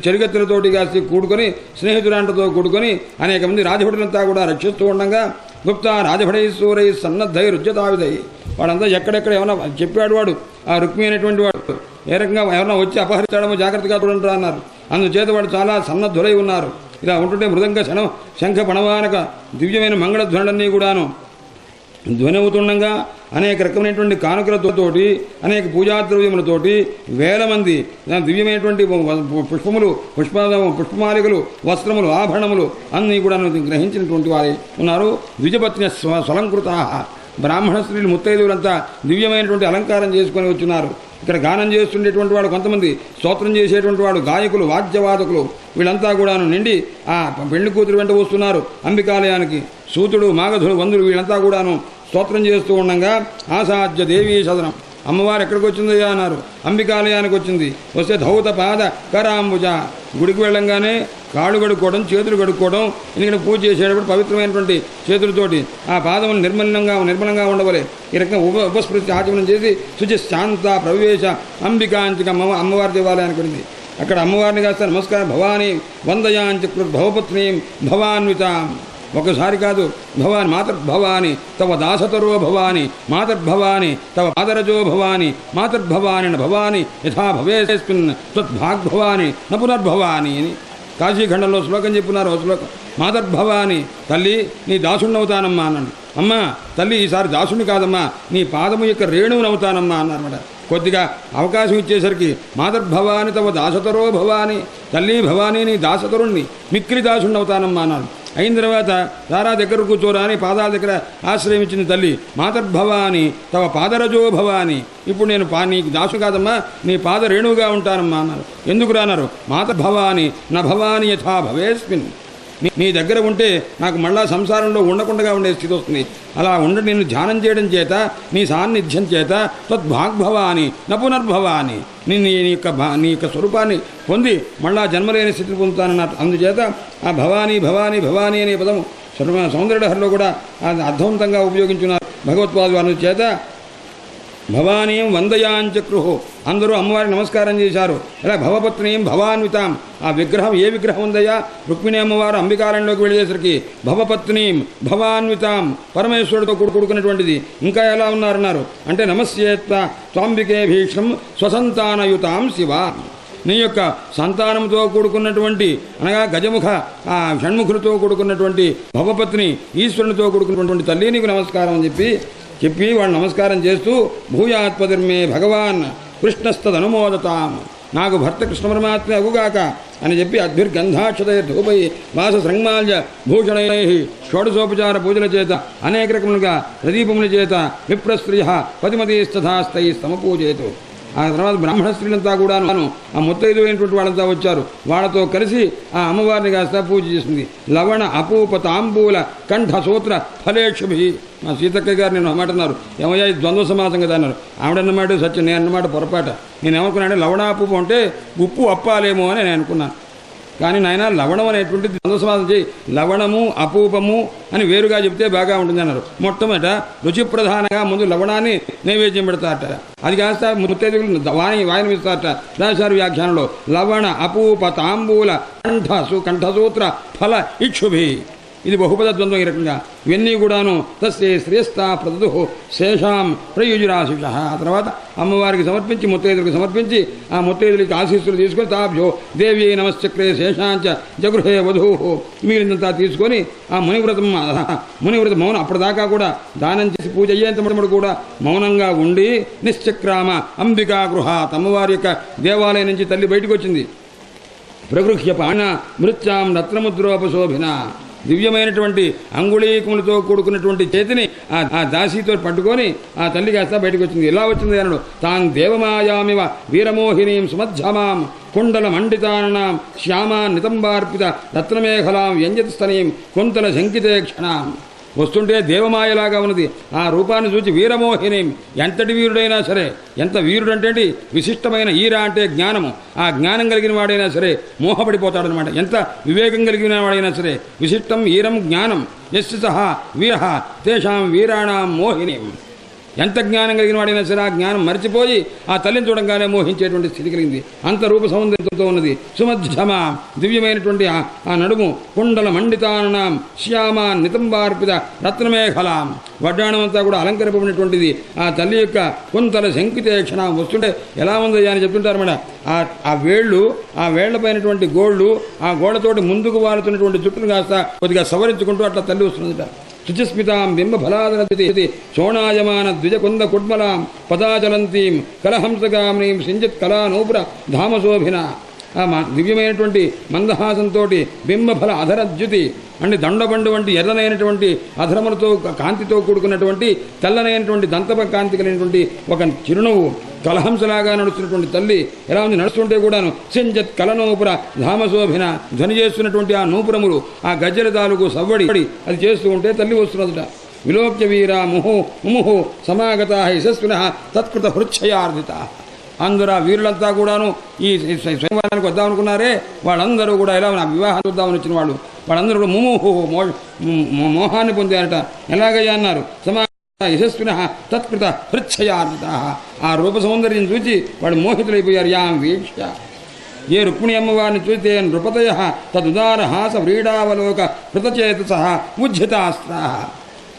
చెరిగత్తులతోటి కాస్త కూడుకొని స్నేహితురాంటతో కూడుకొని అనేక మంది రాజభటులంతా కూడా రక్షిస్తూ ఉండగా గుప్త రాజభడై సూరై సన్నద్ధై రుజ్యతావిదై. వాడంతా ఎక్కడెక్కడ ఏమన్నా చెప్పాడు వాడు, ఆ రుక్మి అనేటువంటి వాడు ఏ రకంగా ఎవరన్నా వచ్చి అపహరించడమో జాగ్రత్తగా చూడండి అన్నారు. అందుచేత వాడు చాలా సన్నద్ధులై ఉన్నారు. ఇలా ఉంటుంటే మృదంగ శంఖ పణవానక దివ్యమైన మంగళధ్వనులన్నీ కూడాను ధ్వనవుతుండగా అనేక రకమైనటువంటి కానుకలతోటి అనేక పూజాద్రవ్యములతోటి వేల మంది దివ్యమైనటువంటి పుష్పమాలికలు, వస్త్రములు, ఆభరణములు అన్నీ కూడా గ్రహించినటువంటి వారు ఉన్నారు. ద్విజపత్ని స్వలంకృత. బ్రాహ్మణ స్త్రీలు ముత్తైదువులంతా దివ్యమైనటువంటి అలంకారం చేసుకొని వచ్చున్నారు. ఇక్కడ గానం చేస్తుండేటువంటి వాడు కొంతమంది, స్తోత్రం చేసేటువంటి వాడు గాయకులు, వాద్యవాదకులు, వీళ్ళంతా కూడాను నిండి ఆ పెళ్లి కూతురు వెంట వస్తున్నారు అంబికాలయానికి. సూతుడు, మాగధుడు, వందుడు వీళ్ళంతా కూడాను స్తోత్రం చేస్తూ ఉండగా ఆసాధ్య దేవీ సదనం. అమ్మవారు ఎక్కడికి వచ్చిందయ్యా అన్నారు. అంబికాలయానికి వచ్చింది. వస్తే ధౌత పాద కరాంబుజ. గుడికి వెళ్ళంగానే కాళ్ళు కడుక్కోవడం, చేతులు కడుక్కోవడం. ఎందుకంటే పూజ చేసేటప్పుడు పవిత్రమైనటువంటి చేతులతోటి ఆ పాదములు నిర్మలంగా ఉండవలే. ఈ రకంగా ఉపస్మృతి ఆచమనం చేసి శుచి శాంత ప్రవేశ అంబికాంచిక అమ్మవారి దేవాలయానికి వెళ్ళింది. అక్కడ అమ్మవారిని కాస్త నమస్కారం భవానీ వందయాంచ భవపత్ని భవాన్వితాం. ఒకసారి కాదు, భవాని మాతర్భవాని తవ దాసతరో భవాని మాతర్భవాని తవ పాదరజో భవాని మాతర్భవాని భవాని యథా భవేస్మిన్ త్వద్భాగ్భవాని న పునర్భవాని అని కాశీఖండంలో శ్లోకం చెప్పున్నారు. శ్లోకం మాతర్భవాని, తల్లి నీ దాసుణ్ణవుతానమ్మా అన్నాడు. అమ్మ తల్లి ఈసారి దాసుని కాదమ్మా, నీ పాదము యొక్క రేణువునవుతానమ్మా అన్నారన్నమాట. కొద్దిగా అవకాశం ఇచ్చేసరికి మాతర్భవాని తవ దాసతరో భవాని, తల్లి భవానీ నీ దాసతరుణ్ణి మిక్కిలి దాసుణ్ణవుతానమ్మా అన్నాడు. అయిన తర్వాత తారా దగ్గర కూర్చోరా అని పాదాల దగ్గర ఆశ్రయించింది తల్లి. మాతర్భవాని తవ పాదరజో భవాని, ఇప్పుడు నేను నీకు దాసు కాదమ్మా, నీ పాద రేణువుగా ఉంటానమ్మా అన్నారు. ఎందుకు రాన్నారు? మాతర్భవాని నా భవాని యథా భవేస్మిన్, నీ దగ్గర ఉంటే నాకు మళ్ళా సంసారంలో ఉండకుండా ఉండే స్థితి వస్తుంది. అలా నిన్ను ధ్యానం చేయడం చేత, నీ సాన్నిధ్యం చేత తద్భాగ్భవాని న పునర్భవాని, నీ యొక్క స్వరూపాన్ని పొంది మళ్ళా జన్మలేని స్థితిని పొందుతానన్నారు. అందుచేత ఆ భవానీ భవానీ భవానీ అనే పదము సౌందర్యహరిలో కూడా అర్థవంతంగా ఉపయోగించున్నారు భగవత్పాదు వారి చేత. భవానీం వందయాంచక్రుహు, అందరూ అమ్మవారికి నమస్కారం చేశారు. ఇలా భవపత్నీం భవాన్వితాం, ఆ విగ్రహం ఏ విగ్రహం ఉందయ్యా? రుక్మిణి అమ్మవారు అంబికాలయంలోకి వెళ్ళేసరికి భవపత్నీం భవాన్వితాం, పరమేశ్వరుడితో కూడుకున్నటువంటిది. ఇంకా ఎలా ఉన్నారన్నారు అంటే నమస్యేత్వ త్వాంబికే భీష్ణం స్వసంతానయుతాం శివ, నీ యొక్క సంతానంతో కూడుకున్నటువంటి అనగా గజముఖ షణ్ముఖులతో కూడుకున్నటువంటి భవపత్ని ఈశ్వరునితో కూడుకున్నటువంటి తల్లి నీకు నమస్కారం అని చెప్పి వాళ్ళు నమస్కారం చేస్తూ భూయాత్పదిర్మే భగవాన్ కృష్ణస్తదనుమోదతాం, నాకు భర్త కృష్ణ పరమాత్మ అగుగాక అని చెప్పి అద్భిర్గంధాక్షతై ధూపై వాస శృంగమాల్య భూషణై షోడశోపచార పూజల చేత అనేక రకములుగా ప్రదీపముల చేత విప్రస్త్రియ పతిమతీస్తథాస్తై సమపూజేతు. ఆ తర్వాత బ్రాహ్మణ స్త్రీలంతా కూడాను ఆ ముత్తైదు అయినటువంటి వాళ్ళంతా వచ్చారు. వాళ్ళతో కలిసి ఆ అమ్మవారిని కాస్త పూజ చేసింది. లవణ అపూప తాంబూల కంఠ సూత్ర ఫలేక్షుభి. మా సీతక్క గారు నేను అన్నమాట అన్నారు, ఏమయ్యా ఇది ద్వంద్వ సమాసం కదా అన్నారు. ఆవిడన్నమాట సత్యం, నేను అన్నమాట పొరపాట. నేను ఏమనుకున్నాను, లవణాపూపం అంటే ఉప్పు అప్పాలేమో అని నేను అనుకున్నాను. కానీ నాయన లవణం అనేటువంటిది ద్వంద్వ సమాసం చేయి, లవణము అపూపము అని వేరుగా చెప్తే బాగా ఉంటుంది అన్నారు. మొట్టమొదట రుచి ప్రధానంగా ముందు లవణాన్ని నైవేద్యం పెడతారట, అది కాస్త ముత్తైదువులు వాయనం ఇస్తారట. రాశారు వ్యాఖ్యానంలో లవణ అపూప తాంబూల కంఠసూత్ర ఫల ఇక్షుభి, ఇది బహుపద ద్వంద్వం. ఈ రకంగా ఇవన్నీ కూడాను తస్యే శ్రేష్ఠ ప్రదదు శేషాం ప్రయుజురాశిష. ఆ తర్వాత అమ్మవారికి సమర్పించి ముత్తైదులకు సమర్పించి ఆ ముత్తైదులకి ఆశీస్సులు తీసుకొని తాభ్యో దేవి నమశ్చక్రే శేషాంచ జగృహే వధూ, మిగిలినంతా తీసుకొని ఆ మునివ్రత మౌనం అప్పటిదాకా కూడా దానం చేసి పూజ అయ్యేంత కూడా మౌనంగా ఉండి నిశ్చక్రామ అంబికా గృహాత్, అమ్మవారి యొక్క దేవాలయం నుంచి తల్లి బయటకు వచ్చింది. ప్రగృహ్య పాణ మృత్యాం రత్నముద్రోపశోభిన, దివ్యమైనటువంటి అంగుళీకములతో కూడుకున్నటువంటి చేతిని ఆ దాసీతో పట్టుకొని ఆ తల్లి కాస్త బయటకు వచ్చింది. ఎలా వచ్చింది అన్నాడు, తాన్ దేవమాయామివ వీరమోహినీం సుమధ్యమాం కుండల మండితానాం శ్యామా నితంబార్పిత రత్నమేఖలాం వ్యంజతస్తనీం కుంతల శంకితే క్షణాం. వస్తుంటే దేవమాయలాగా ఉన్నది. ఆ రూపాన్ని చూసి వీరమోహినీం, ఎంతటి వీరుడైనా సరే, ఎంత వీరుడంటే విశిష్టమైన ఈర అంటే జ్ఞానము, ఆ జ్ఞానం కలిగిన వాడైనా సరే మోహపడిపోతాడనమాట. ఎంత వివేకం కలిగిన వాడైనా సరే, విశిష్టం ఈరం జ్ఞానం యస్య సహా వీర తేషాం వీరాణాం మోహినీం, ఎంత జ్ఞానం కలిగిన వాడైనా సరే ఆ జ్ఞానం మరిచిపోయి ఆ తల్లిని చూడంగానే మోహించేటువంటి స్థితి కలిగింది. అంత రూప సౌందర్యంతో ఉన్నది. సుమధ్యమ, దివ్యమైనటువంటి ఆ నడుము, కుండల మండితానాం శ్యామ నితంబార్పిత రత్నమేఖలాం, వడ్డాణం అంతా కూడా అలంకరింపబడినటువంటిది. ఆ తల్లి యొక్క కుంతల శంకితే క్షణం. వస్తుంటే ఎలా ఉందయ్యా అని చెప్తుంటారు మేడం. ఆ వేళ్ళు, ఆ వేళ్లపైనటువంటి గోళ్ళు, ఆ గోళ్లతోటి ముందుకు వారుతున్నటువంటి జుట్టును కాస్త కొద్దిగా సవరించుకుంటూ అట్లా తల్లి వస్తుందట. శుచిస్మితాం బింబఫలాదనతి శోణాయమాన ద్విజకుంద కుడ్మలాం పదాచలంతీం కలహంసగామినీం సింజిత్ కళానూపుర ధామశోభిన. ఆ దివ్యమైనటువంటి మందహాసంతో బింబఫల అధరద్యుతి అంటే దండబండు వంటి ఎర్రనైనటువంటి అధరములతో కాంతితో కూడుకున్నటువంటి తెల్లనైనటువంటి దంతప కాంతి కలిగినటువంటి ఒక చిరునవ్వు, కలహంసలాగా నడుస్తున్నటువంటి తల్లి ఎలా ఉంది. నడుస్తుంటే కూడాను సింజత్ కలనూపుర ధామశోభిన, ధ్వని చేస్తున్నటువంటి ఆ నూపురములు, ఆ గజ్జల తాలూకు సవ్వడి అది చేస్తూ ఉంటే తల్లి వస్తున్నదట. విలోక్య వీర ముముహు సమాగత యశస్విన తత్కృత హృచ్ఛయార్జిత. అందరూ ఆ వీరులంతా కూడాను ఈ స్వయంవరానికి వద్దామనుకున్నారే, వాళ్ళందరూ కూడా ఎలా వివాహం చూద్దామని వచ్చిన వాళ్ళందరూ కూడా ముముహు మోహాన్ని పొందారట. ఎలాగయ్యా అన్నారు, యశస్విన తత్కృత హృచ్ఛయార్జిత. ఆ రూప సౌందర్యం చూసి వాళ్ళు మోహితులైపోయారు. యాం వీక్ష్య, ఏ రుక్మిణి అమ్మవారిని చూస్తే నృపతయ తదుదార హాస వ్రీడావలోక కృతచేతస ఉజ్జితాస్త్రా.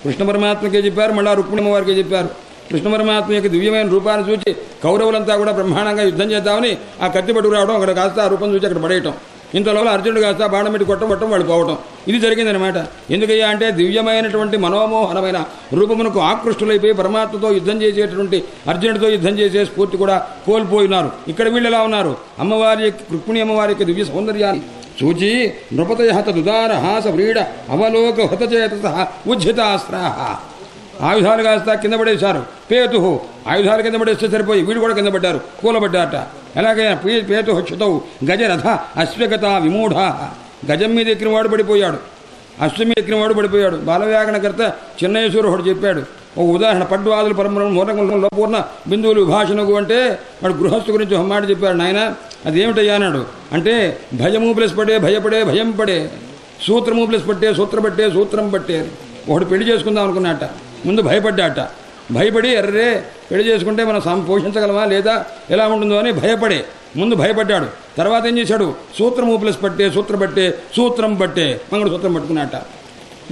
కృష్ణ పరమాత్మకే చెప్పారు, మళ్ళా రుక్మిణి అమ్మవారికే చెప్పారు. కృష్ణ పరమాత్మ యొక్క దివ్యమైన రూపాన్ని చూసి కౌరవులంతా కూడా బ్రహ్మాండంగా యుద్ధం చేద్దామని ఆ కత్తి పట్టుకు రావడం, అక్కడ కాస్త ఆ రూపం చూసి అక్కడ పడేయటం, ఇంతలో అర్జునుడు కాస్త బాణం పెట్టి కొట్టం వాళ్ళు పోవటం, ఇది జరిగిందనమాట. ఎందుకయ్యా అంటే దివ్యమైనటువంటి మనోమోహనమైన రూపమునకు ఆకృష్టులైపోయి పరమాత్మతో యుద్ధం చేసేటువంటి అర్జునుడితో యుద్ధం చేసే స్ఫూర్తి కూడా కోల్పోయినారు. ఇక్కడ వీళ్ళు ఎలా ఉన్నారు, అమ్మవారి రుక్మిణి అమ్మవారి యొక్క దివ్య సౌందర్యాన్ని సూచి నృపతయ తదుదార హాస వ్రీడ అవలోక హృతచేత ఉజ్జితాస్త్రా. ఆయుధాలు కాస్తా కింద పడేశారు. పేతు ఆయుధాలు కింద పడేస్తే సరిపోయి వీడు కూడా కింద పడ్డారు, కూలబడ్డారట. ఎలాగైనా పేతు క్షతవు గజరథ అశ్వగత విమూఢ. గజం మీద ఎక్కినవాడు పడిపోయాడు, అశ్వం మీద ఎక్కినవాడు పడిపోయాడు. బాలవ్యాకరణకర్త చిన్నయేశ్వరు ఒకటి చెప్పాడు ఒక ఉదాహరణ. పడ్వాదులు పరమరం మూలకంలో పూర్ణ బిందువులు విభాషణకు అంటే వాడు గృహస్థు గురించి ఒక మాట చెప్పాడు. నాయన అదేమిటయ్యా అన్నాడు. అంటే భయము ప్లస్ పడే భయపడే భయం పడే, సూత్రము ప్లస్ పట్టే సూత్రపట్టే సూత్రం పట్టే. ఒకడు పెళ్లి చేసుకుందాం అనుకున్నట్ట, ముందు భయపడ్డాట. భయపడి ఎర్రే పెళ్లి చేసుకుంటే మనం పోషించగలమా లేదా ఎలా ఉంటుందో అని భయపడే ముందు భయపడ్డాడు. తర్వాత ఏం చేశాడు, సూత్రము ప్లస్ పట్టే సూత్రపట్టే సూత్రం పట్టే మంగళ సూత్రం పట్టుకున్నట్ట.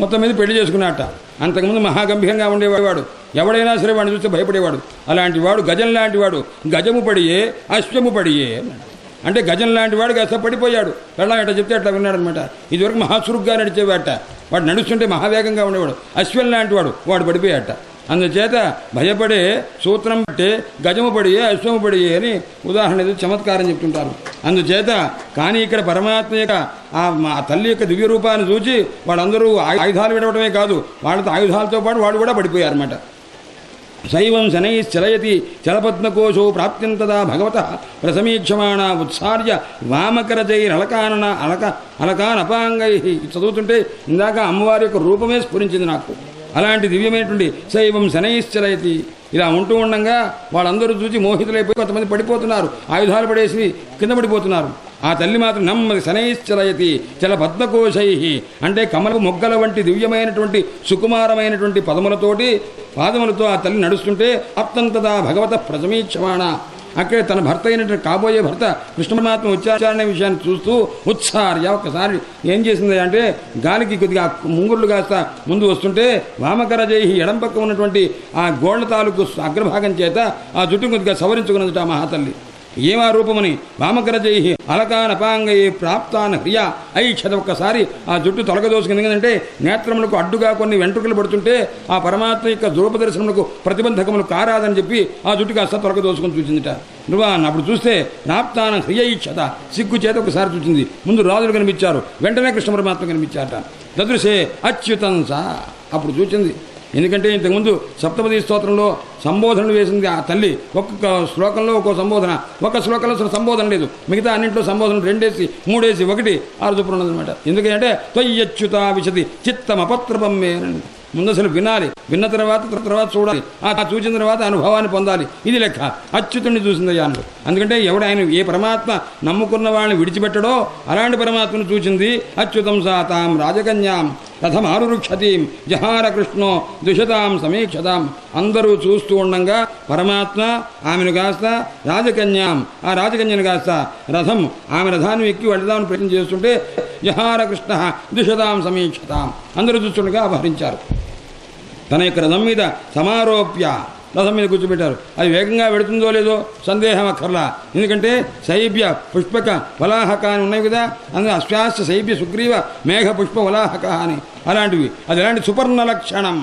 మొత్తం మీద పెళ్లి చేసుకున్నట్ట. అంతకుముందు మహాగంభీరంగా ఉండేవాడు, ఎవడైనా సరే వాడిని చూస్తే భయపడేవాడు. అలాంటి వాడు గజం లాంటి వాడు, గజము పడియే అశ్వము పడియే అన్నాడు. అంటే గజం లాంటి వాడు కాస్త పడిపోయాడు. వెళ్ళా ఎట్లా చెప్తే అట్లా విన్నాడనమాట. ఇదివరకు మహాచురుగ్గా నడిచేవాట, వాడు నడుస్తుంటే మహావేగంగా ఉండేవాడు. అశ్వం లాంటి వాడు పడిపోయాట. అందుచేత భయపడే సూత్రం పట్టే గజము పడియే అశ్వము పడియే అని ఉదాహరణ చమత్కారం చెప్తుంటారు. అందుచేత కానీ ఇక్కడ పరమాత్మ యొక్క ఆ తల్లి యొక్క దివ్య రూపాన్ని చూసి వాళ్ళందరూ ఆయుధాలు విడవడమే కాదు, వాళ్ళతో ఆయుధాలతో పాటు వాళ్ళు కూడా పడిపోయారన్నమాట. శైవం శనైశ్చలయతి చలపద్మకోశో ప్రాప్త్యంతదా భగవత ప్రసమీక్షమాణ ఉత్సార్య వామకరజైరలకానన అలకానపాంగై. చదువుతుంటే ఇందాక అమ్మవారి యొక్క రూపమే స్ఫురించింది నాకు. అలాంటి దివ్యమైనటువంటి శైవం శనైశ్చలయతి ఇలా ఉంటూ ఉండగా వాళ్ళందరూ చూసి మోహితులైపోయి కొంతమంది పడిపోతున్నారు, ఆయుధాలు పడేసి కింద పడిపోతున్నారు. ఆ తల్లి మాత్రం నెమ్మది శనైశ్చలయతి చల పద్మకోశై అంటే కమల మొగ్గల వంటి దివ్యమైనటువంటి సుకుమారమైనటువంటి పాదములతో ఆ తల్లి నడుస్తుంటే అప్తంతదా భగవత ప్రసమీక్షమాణ. అక్కడే తన భర్త అయినటువంటి కాబోయే భర్త కృష్ణ పరమాత్మ ఉచ్చారణ విషయాన్ని చూస్తూ ఉత్సార్య ఒక్కసారి ఏం చేసింది అంటే గాలికి కొద్దిగా ముంగుర్లు కాస్త ముందు వస్తుంటే వామకరజైహి ఎడం పక్క ఉన్నటువంటి ఆ గోళ్ల తాలూకు అగ్రభాగం చేత ఆ జుట్టు కొద్దిగా సవరించుకున్నది ఆ మహాతల్లి. ఏమా రూపమని వామకరజైహి అలకానపాంగై ప్రాప్తాన్ హ్రియ ఐక్షత. ఒక్కసారి ఆ జుట్టు తొలగదోసుకుంది. ఎందుకంటే నేత్రములకు అడ్డుగా కొన్ని వెంట్రుకలు పడుతుంటే ఆ పరమాత్మ యొక్క రూపదర్శనములకు ప్రతిబంధకములు కారాదని చెప్పి ఆ జుట్టు కాస్త తొలగదోసుకొని చూసిందిట. నువ్వు అప్పుడు చూస్తే ప్రాప్తాన హ్రియ ఇక్షత సిగ్గు చేత ఒకసారి చూసింది. ముందు రాజులు కనిపించారు, వెంటనే కృష్ణ పరమాత్మ కనిపించారట. దదృశే అచ్యుతంస అప్పుడు చూసింది. ఎందుకంటే ఇంతకుముందు సప్తపది స్తోత్రంలో సంబోధనలు వేసింది ఆ తల్లి. ఒక్కొక్క శ్లోకంలో ఒక్కో సంబోధన, ఒక శ్లోకంలో సంబోధన లేదు, మిగతా అన్నింటిలో సంబోధన 2 3 1 6 చొప్పున ఉన్నదనమాట. ఎందుకంటే త్వయ్యచ్యుత విశది చిత్తమపత్రపం మే. ముందు అసలు వినాలి, విన్న తర్వాత చూడాలి, ఆ చూసిన తర్వాత అనుభవాన్ని పొందాలి. ఇది లెక్క. అచ్యుతుడిని చూసిందయ్యా అన్నాడు. ఎందుకంటే ఎవడు ఆయన ఏ పరమాత్మ నమ్ముకున్న వాళ్ళని విడిచిపెట్టడో అలాంటి పరమాత్మను చూసింది. అచ్యుతం సాతాం రాజకన్యాం రథమారురుక్షతీం జహార కృష్ణో దుషతాం సమీక్షతాం. అందరూ చూస్తూ ఉండంగా పరమాత్మ ఆమెను కాస్త రాజకన్యాం, ఆ రాజకన్యను కాస్త రథం, ఆమె రథాన్ని ఎక్కి వెళ్దామని ప్రయత్నం చేస్తుంటే జహార కృష్ణ దుషతాం సమీక్షతాం. అందరూ చూస్తుండగా అపహరించారు. తన యొక్క రథం మీద సమారోప్య రథం మీద కూర్చోబెట్టారు. అది వేగంగా వెడుతుందో లేదో సందేహం అక్కర్లా. ఎందుకంటే శైబ్య పుష్పక వలాహక అని ఉన్నాయి కదా, అందులో అశ్వాస శైబ్య సుగ్రీవ మేఘ పుష్ప వలాహక అని అలాంటివి. అది ఎలాంటి సుపర్ణ లక్షణం.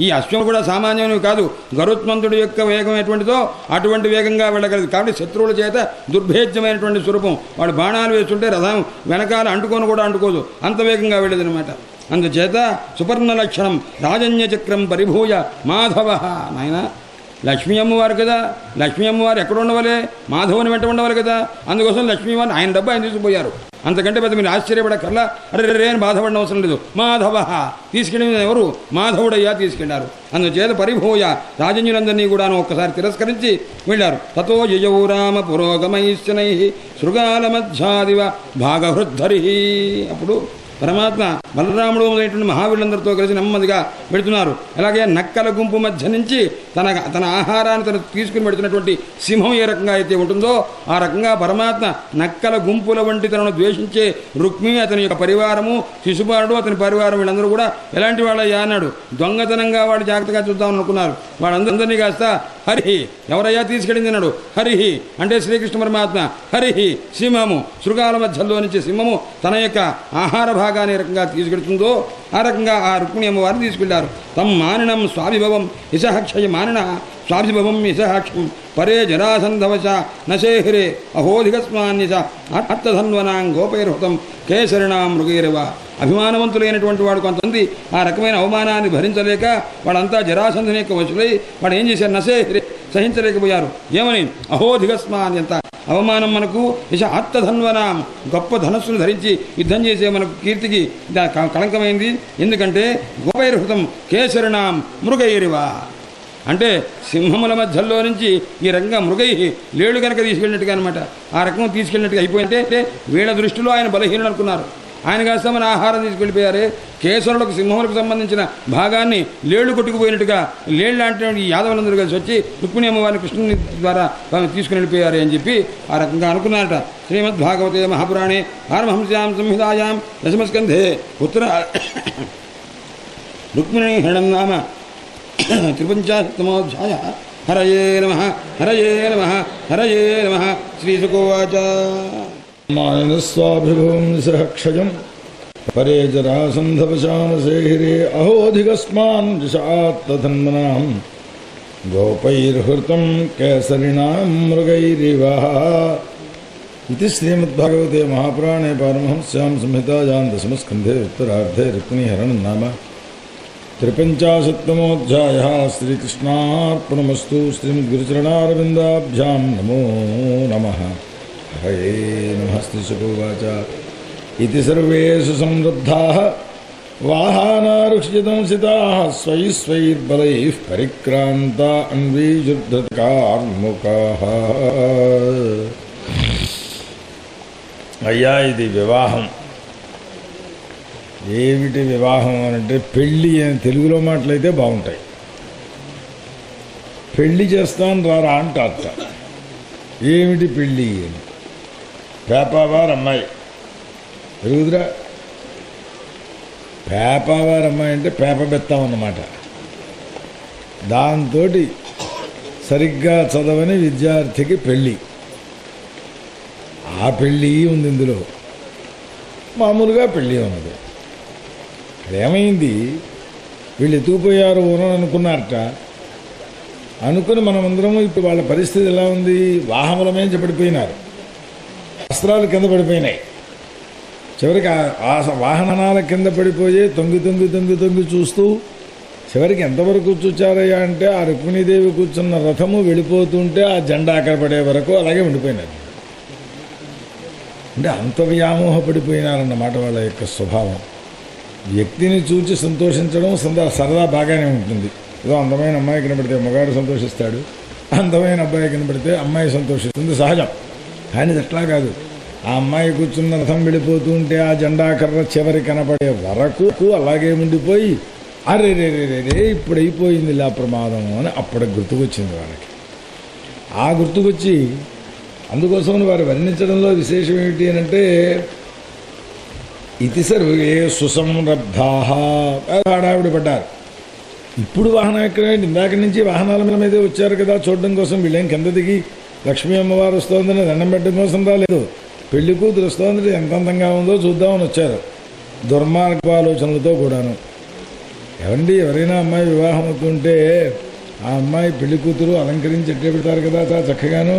ఈ అశ్వం కూడా సామాన్యమైనవి కాదు. గరుత్మంతుడి యొక్క వేగం ఎటువంటిదో అటువంటి వేగంగా వెళ్ళగలదు. కాబట్టి శత్రువుల చేత దుర్భేద్యమైనటువంటి స్వరూపం. వాడు బాణాలు వేస్తుంటే రథం వెనకాల అంటుకొని కూడా అంటుకోదు, అంత వేగంగా వెళ్ళేదనమాట. అందుచేత సుపర్ణ లక్షణం రాజన్య చక్రం పరిభూయ మాధవ. నాయన లక్ష్మీ అమ్మవారు కదా, లక్ష్మీ అమ్మవారు ఎక్కడ ఉండవలే, మాధవుని వెంట ఉండవాలి కదా. అందుకోసం లక్ష్మీవారిని ఆయన డబ్బు ఆయన తీసుకుపోయారు. అంతకంటే పెద్ద మీరు ఆశ్చర్యపడక్కర్లా. అరే అని బాధపడిన అవసరం లేదు. మాధవ తీసుకెళ్ళిన ఎవరు? మాధవుడయ్యా తీసుకెళ్లారు. అందుచేత పరిభూయ రాజన్యులందరినీ కూడాను ఒక్కసారి తిరస్కరించి వెళ్ళారు. తతో యయౌ రామ పురోగమైశ్చనై శృగాల మధ్యాదివ భాగహృద్ధరి. అప్పుడు పరమాత్మ బలరాముడు మొదలైనటువంటి మహావీరులందరితో కలిసి నెమ్మదిగా పెడుతున్నారు. అలాగే నక్కల గుంపు మధ్య నుంచి తన ఆహారాన్ని తను తీసుకుని పెడుతున్నటువంటి సింహం ఏ రకంగా అయితే ఉంటుందో ఆ రకంగా పరమాత్మ నక్కల గుంపుల వంటి తనను ద్వేషించే రుక్మి, అతని యొక్క పరివారము, శిశుపాలుడు అతని పరివారం, వీళ్ళందరూ కూడా ఎలాంటి వాళ్ళయ్యా అన్నాడు. దొంగతనంగా వాళ్ళు జాగ్రత్తగా చూద్దామని అనుకున్నారు. వాళ్ళందరినీ కాస్త హరిహి ఎవరయ్యా తీసుకెళ్ళింది అన్నాడు. హరిహి అంటే శ్రీకృష్ణ పరమాత్మ. హరిహి సింహము, శృగాల మధ్యలో నుంచి సింహము తన యొక్క ఆహార భాగాన్ని రకంగా తీసుకెడుతుందో ఆ రకంగా ఆ రుక్మిణి అమ్మవారిని తీసుకెళ్లారు. తమ్ మానినం స్వాభిభవం యశక్షయ మానిన స్వాభిభవం యశక్షం పరే జరాసంధవశ నశేహిరే అహోధిగస్మాన్యశ అర్థధన్వనాం గోపైర్హృతం కేసరిణాం మృగైరవ. అభిమానవంతులైనటువంటి వాడు కొంతమంది ఆ రకమైన అవమానాన్ని భరించలేక వాళ్ళంతా జరాసంధుని యొక్క వశులై వాడు ఏం చేశారు, నశేహిరే సహించలేకపోయారు. ఏమని, అహోధిగస్మాన్, ఎంత అవమానం మనకు, యశ ఆత్మధన్వనాం, గొప్ప ధనస్సును ధరించి యుద్ధం చేసే మనకు కీర్తికి కళంకమైంది. ఎందుకంటే గోపైర్హృతం కేసరిణాం మృగైరివ, అంటే సింహముల మధ్యలో నుంచి ఈ రకంగా మృగై లేడు కనుక తీసుకెళ్ళినట్టుగా అనమాట. ఆ రకంగా తీసుకెళ్ళినట్టుగా అయిపోయింటే వీళ్ళ దృష్టిలో ఆయన బలహీనుడు అనుకున్నారు. ఆయన కాస్త మన ఆహారం తీసుకెళ్ళిపోయారే. కేసరులకు సింహములకు సంబంధించిన భాగాన్ని లేళ్లు కొట్టుకుపోయినట్టుగా లేళ్ళు అంటే ఈ యాదవులందరూ కలిసి వచ్చి రుక్మిణి అమ్మవారిని కృష్ణుని ద్వారా తీసుకుని వెళ్ళిపోయారు అని చెప్పి ఆ రకంగా అనుకున్నారట. శ్రీమద్భాగవతే మహాపురాణే పారమహంస్యాం సంహితాయాం దశమస్కంధే ఉత్తర రుక్మిణి హరణం నామ త్రిపంచాశతమోధ్యాయ. హరయే నమః హరయే నమః హరయే నమః. శ్రీశుకోవాచ స్వాభిభవం సహక్షయం పరే జరాసంధవశానశేహిరే అహోధిగస్మాన్ దిశాత్తధన్మనాం గోపైర్హృతం కేసరిణాం మృగైరివ. ఇది శ్రీమద్భాగవతే మహాపురాణే పారమహంస్యాం సంహితాయాం దశమస్కంధే ఉత్తరార్ధే రుక్మిణీహరణం నామ త్రిపంచాశత్తమోధ్యాయः. శ్రీకృష్ణార్పణమస్తు. శ్రీమద్గురుచరణారవిందాభ్యాం నమో నమః. హరే నమః. శ్రీశుకోవాచ ఇతి సర్వేషు సంవృద్ధాః వాహనారుష్యదంసితాః స్వై స్వైర్బలైః పరిక్రాంతా అన్వీజుద్ధకార్ముకాః. అయ్యా, ఇది వివాహం. ఏమిటి వివాహం అంటే పెళ్ళి అని తెలుగులో మాటలైతే బాగుంటాయి. పెళ్ళి చేస్తాను రారా అంటారట. ఏమిటి పెళ్ళి అని, పేపావారు అమ్మాయి ఎరుగుదురా. పేపావారు అమ్మాయి అంటే పేప బెత్తాం అన్నమాట. దాంతో సరిగ్గా చదవని విద్యార్థికి పెళ్ళి. ఆ పెళ్ళి ఉంది ఇందులో, మామూలుగా పెళ్ళి ఉన్నది. ఏమైంది, వీళ్ళు ఎత్తుకుపోయారు అని అనుకున్నారట. అనుకుని మనమందరము ఇప్పుడు వాళ్ళ పరిస్థితి ఎలా ఉంది, వాహనముల మీద పడిపోయినారు, వస్త్రాలు కింద పడిపోయినాయి. చివరికి ఆ వాహనాల కింద పడిపోయి తొంగి తొంగి తొంగి తొంగి చూస్తూ చివరికి ఎంతవరకు చూచారయ్యా అంటే ఆ రుక్మిణీదేవి కూర్చున్న రథము వెళ్ళిపోతుంటే ఆ జెండా అక్కడ పడే వరకు అలాగే ఉండిపోయినారు. అంటే అంత వ్యామోహపడిపోయినారన్నమాట వాళ్ళ యొక్క స్వభావం. వ్యక్తిని చూచి సంతోషించడం సరదా బాగానే ఉంటుంది. ఏదో అందమైన అమ్మాయి కనబడితే మగాడు సంతోషిస్తాడు, అందమైన అబ్బాయి కనబడితే అమ్మాయి సంతోషిస్తుంది, సహజం. కానీ ఇది అట్లా కాదు. ఆ అమ్మాయి కూర్చున్న రథం వెళ్ళిపోతుంటే ఆ జెండా కర్ర చివరి కనపడే వరకు అలాగే ఉండిపోయి అరే రే రే రే రే ఇప్పుడు అయిపోయింది ఇలా ప్రమాదం అని అప్పటికి గుర్తుకొచ్చింది వాళ్ళకి. ఆ గుర్తుకొచ్చి అందుకోసం వారు వర్ణించడంలో విశేషం ఏమిటి అని అంటే ఇతి సర్వే సుసంరబ్ధాః హడావిడి పడ్డారు. ఇప్పుడు వాహనం ఎక్కడ, ఇందాక నుంచి వాహనాల మీదే వచ్చారు కదా చూడడం కోసం. వీళ్ళేం కింద దిగి లక్ష్మీ అమ్మవారు వస్తోందని దండం పెట్టడం కోసం రాలేదు. పెళ్లి కూతురు వస్తోంది, ఎంత అందంగా ఉందో చూద్దామని వచ్చారు, దుర్మార్గ ఆలోచనలతో కూడాను. ఏమండి, ఎవరైనా అమ్మాయి వివాహం అవుతుంటే ఆ అమ్మాయి పెళ్లి కూతురు అలంకరించి అట్టే పెడతారు కదా చక్కగాను.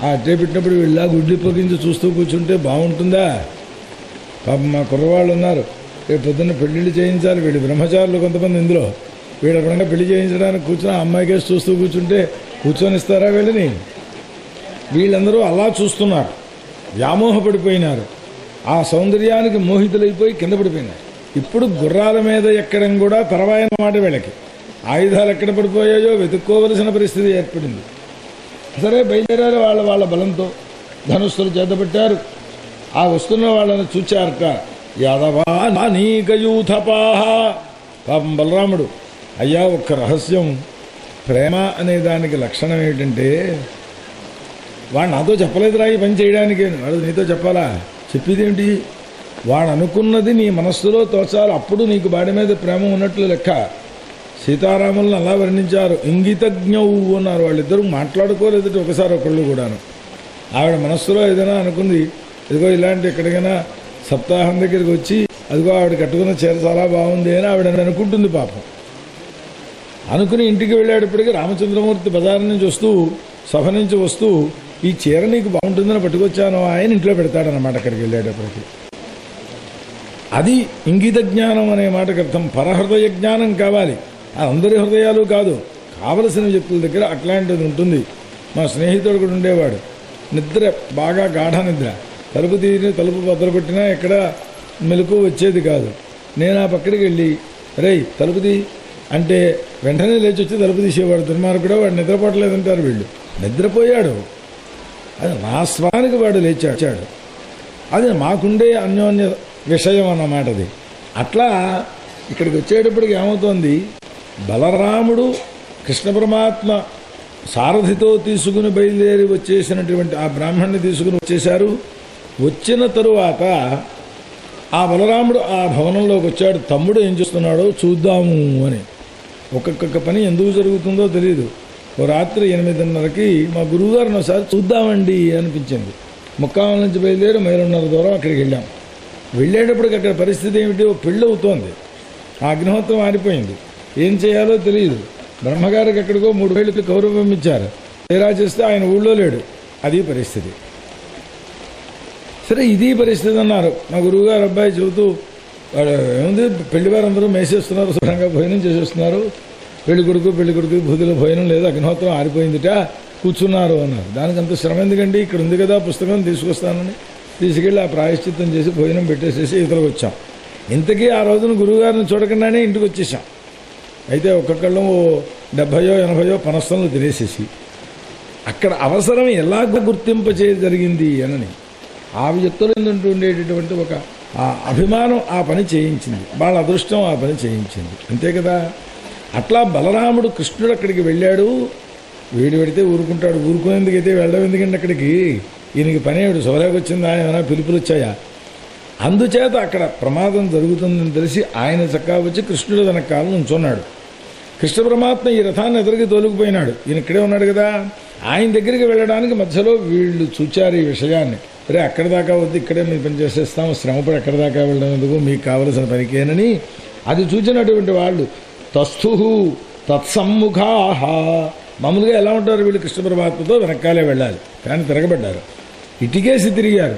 ఆ అట్టే పెట్టినప్పుడు వీళ్ళ గుడ్లు పొగించి చూస్తూ కూర్చుంటే బాగుంటుందా? పాపం మా కుర్రవాళ్ళు ఉన్నారు, రేపు పొద్దున్న పెళ్లిళ్ళు చేయించాలి. వీళ్ళు బ్రహ్మచారులు కొంతమంది ఇందులో. వీళ్ళ పరంగా పెళ్లి చేయించడానికి కూర్చొని ఆ అమ్మాయికేసి చూస్తూ కూర్చుంటే కూర్చొనిస్తారా వీళ్ళని? వీళ్ళందరూ అలా చూస్తున్నారు, వ్యామోహపడిపోయినారు, ఆ సౌందర్యానికి మోహితులైపోయి కింద పడిపోయినారు. ఇప్పుడు గుర్రాల మీద ఎక్కడం కూడా పరవాయన మాట వీళ్ళకి. ఆయుధాలు ఎక్కడ పడిపోయాయో వెతుక్కోవలసిన పరిస్థితి ఏర్పడింది. సరే బయలుదేరారు వాళ్ళ బలంతో, ధనుస్సులు చేతపట్టారు. ఆ వస్తున్న వాళ్ళని చూచారట. యాదవానీకయూథపాహ. పాపం బలరాముడు, అయ్యా ఒక్క రహస్యం, ప్రేమ అనే దానికి లక్షణం ఏమిటంటే వాడు నాతో చెప్పలేదురా ఈ పని చేయడానికి, వాడు నీతో చెప్పాలా? చెప్పేదేమిటి? వాడు అనుకున్నది నీ మనస్సులో తోచాలి, అప్పుడు నీకు వాడి మీద ప్రేమ ఉన్నట్లు లెక్క. సీతారాములను అలా వర్ణించారు. ఇంగితజ్ఞవు అన్నారు. వాళ్ళిద్దరూ మాట్లాడుకోలేదు ఒకసారి ఒకళ్ళు కూడాను. ఆవిడ మనస్సులో ఏదైనా అనుకుంది, ఇదిగో ఇలాంటి ఎక్కడికైనా సప్తాహం దగ్గరికి వచ్చి అదిగో ఆవిడ కట్టుకున్న చీర చాలా బాగుంది అని ఆవిడ అనుకుంటుంది పాపం. అనుకుని ఇంటికి వెళ్ళేటప్పటికి రామచంద్రమూర్తి బజారు నుంచి వస్తూ, సభ నుంచి వస్తూ, ఈ చీర నీకు బాగుంటుందని పట్టుకొచ్చాను ఆయన ఇంట్లో పెడతాడనమాట అక్కడికి వెళ్ళేటప్పటికి. అది ఇంగిత జ్ఞానం అనే మాటకు అర్థం. పరహృదయ జ్ఞానం కావాలి. అది అందరి హృదయాలు కాదు, కావలసిన వ్యక్తుల దగ్గర అట్లాంటిది ఉంటుంది. మా స్నేహితుడు కూడా ఉండేవాడు, నిద్ర బాగా గాఢ నిద్ర, తలుపు తీరి తలుపు బద్దలు ఎక్కడ మెలకు వచ్చేది కాదు. నేను ఆ పక్కడికి వెళ్ళి రేయ్ తలుపు తీ అంటే వెంటనే లేచి వచ్చి తలుపు తీసేవాడు. దుర్మార్గుడు, వాడు నిద్రపోవట్లేదంటారు వీళ్ళు. నిద్రపోయాడు, అది నా స్వానికి వాడు లేచాడు. అది మాకుండే అన్యోన్య విషయం అన్నమాట. అది అట్లా ఇక్కడికి వచ్చేటప్పటికి ఏమవుతోంది, బలరాముడు కృష్ణ పరమాత్మ సారథితో తీసుకుని బయలుదేరి వచ్చేసినటువంటి ఆ బ్రాహ్మణ్ణి తీసుకుని వచ్చేశారు. వచ్చిన తరువాత ఆ బలరాముడు ఆ భవనంలోకి వచ్చాడు. తమ్ముడు ఏం చేస్తున్నాడో చూద్దాము అని. ఒక్కొక్క పని ఎందుకు జరుగుతుందో తెలియదు. ఓ రాత్రి 8:30కి మా గురువుగారిని ఒకసారి చూద్దామండి అనిపించింది. ముక్కామల నుంచి బయలుదేరి 1.5 దూరం అక్కడికి వెళ్ళాం. వెళ్ళేటప్పటికి అక్కడ పరిస్థితి ఏమిటి, ఓ పెళ్ళి అవుతోంది. ఆ అగ్నిహోత్రం ఆరిపోయింది. ఏం చేయాలో తెలియదు. బ్రహ్మగారికి ఎక్కడికో 3,000 గౌరవం ఇచ్చారు. తీరా చేస్తే ఆయన ఊళ్ళో లేడు. అది పరిస్థితి. సరే ఇది పరిస్థితి అన్నారు. మా గురువుగారు అబ్బాయి చెబుతూ, ఏముంది పెళ్లివారందరూ మేసేస్తున్నారు, శుభ్రంగా భోజనం చేసేస్తున్నారు, పెళ్లి కొడుకు భూతిలో భోజనం లేదు, అగ్నిహోత్రం ఆరిపోయిందిట, కూర్చున్నారు అన్నారు. దానికి అంత శ్రమ ఎందుకండి, ఇక్కడ ఉంది కదా పుస్తకం తీసుకొస్తానని తీసుకెళ్ళి ఆ ప్రాయశ్చిత్తం చేసి భోజనం పెట్టేసేసి ఇతరులకు వచ్చాం. ఇంతకీ ఆ రోజున గురువుగారిని చూడకుండానే ఇంటికి వచ్చేసాం. అయితే ఒక్కొక్కళ్ళు 70-80 పనస్తలు తినేసేసి అక్కడ అవసరం ఎలా గుర్తింపచే జరిగింది అనని ఆ వ్యక్తులు ఉండేటటువంటి ఒక ఆ అభిమానం ఆ పని చేయించింది. వాళ్ళ అదృష్టం ఆ పని చేయించింది. అంతే కదా. అట్లా బలరాముడు కృష్ణుడు అక్కడికి వెళ్ళాడు. వేడి పెడితే ఊరుకుంటాడు, ఊరుకునేందుకైతే వెళ్ళడం ఎందుకంటే అక్కడికి ఈయనకి పని ఏమిటి, సోలాకి వచ్చిందా, ఏమైనా పిలుపులు వచ్చాయా? అందుచేత అక్కడ ప్రమాదం జరుగుతుందని తెలిసి ఆయన చక్కగా వచ్చి కృష్ణుడు వెనకాల నుంచున్నాడు. కృష్ణ పరమాత్మ ఈ రథాన్ని ఎదురుకి తోలుకుపోయినాడు. ఈయన ఇక్కడే ఉన్నాడు కదా. ఆయన దగ్గరికి వెళ్ళడానికి మధ్యలో వీళ్ళు చూచారు ఈ విషయాన్ని. రే అక్కడి దాకా వద్దు, ఇక్కడే మీరు పని చేసేస్తాము, శ్రమపడి ఎక్కడి దాకా వెళ్ళడం ఎందుకు, మీకు కావలసిన పనికేనని అది చూచినటువంటి వాళ్ళు తస్థు తత్సమ్ముఖాహ. మామూలుగా ఎలా ఉంటారు వీళ్ళు, కృష్ణ పరమాత్మతో వెనకాలే వెళ్ళాలి, కానీ తిరగబడ్డారు, ఇటుకేసి తిరిగారు.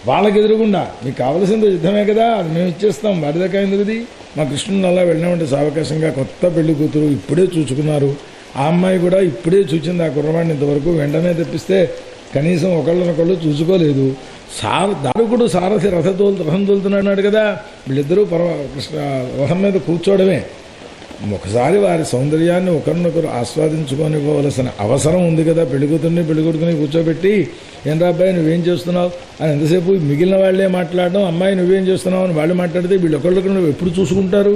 వాళ్ళకి ఎదురుగుండా మీకు కావలసింది యుద్ధమే కదా, అది మేము ఇచ్చేస్తాం, వాడి దాకా ఎందుకుది. మా కృష్ణుని అలా వెళ్ళినామంటే సావకాశంగా కొత్త పెళ్లి కూతురు ఇప్పుడే చూచుకున్నారు. ఆ అమ్మాయి కూడా ఇప్పుడే చూచింది ఆ కుర్రవాడిని. ఇంతవరకు వెంటనే తెప్పిస్తే కనీసం ఒకళ్ళనొకళ్ళు చూసుకోలేదు. దారుకుడు సారథి రథం తోలుతున్నాడు కదా, వీళ్ళిద్దరూ కృష్ణ రథం మీద కూర్చోవడమే. ఒకసారి వారి సౌందర్యాన్ని ఒకరినొకరు ఆస్వాదించుకోనివ్వవలసిన అవసరం ఉంది కదా. పెళ్ళికొడుకుని కూర్చోబెట్టి ఏం రా అబ్బాయి నువ్వేం చేస్తున్నావు అని ఎంతసేపు మిగిలిన వాళ్లే మాట్లాడడం, అమ్మాయి నువ్వేం చేస్తున్నావు అని వాళ్ళు మాట్లాడితే వీళ్ళు ఒకళ్ళొకరు నువ్వు ఎప్పుడు చూసుకుంటారు?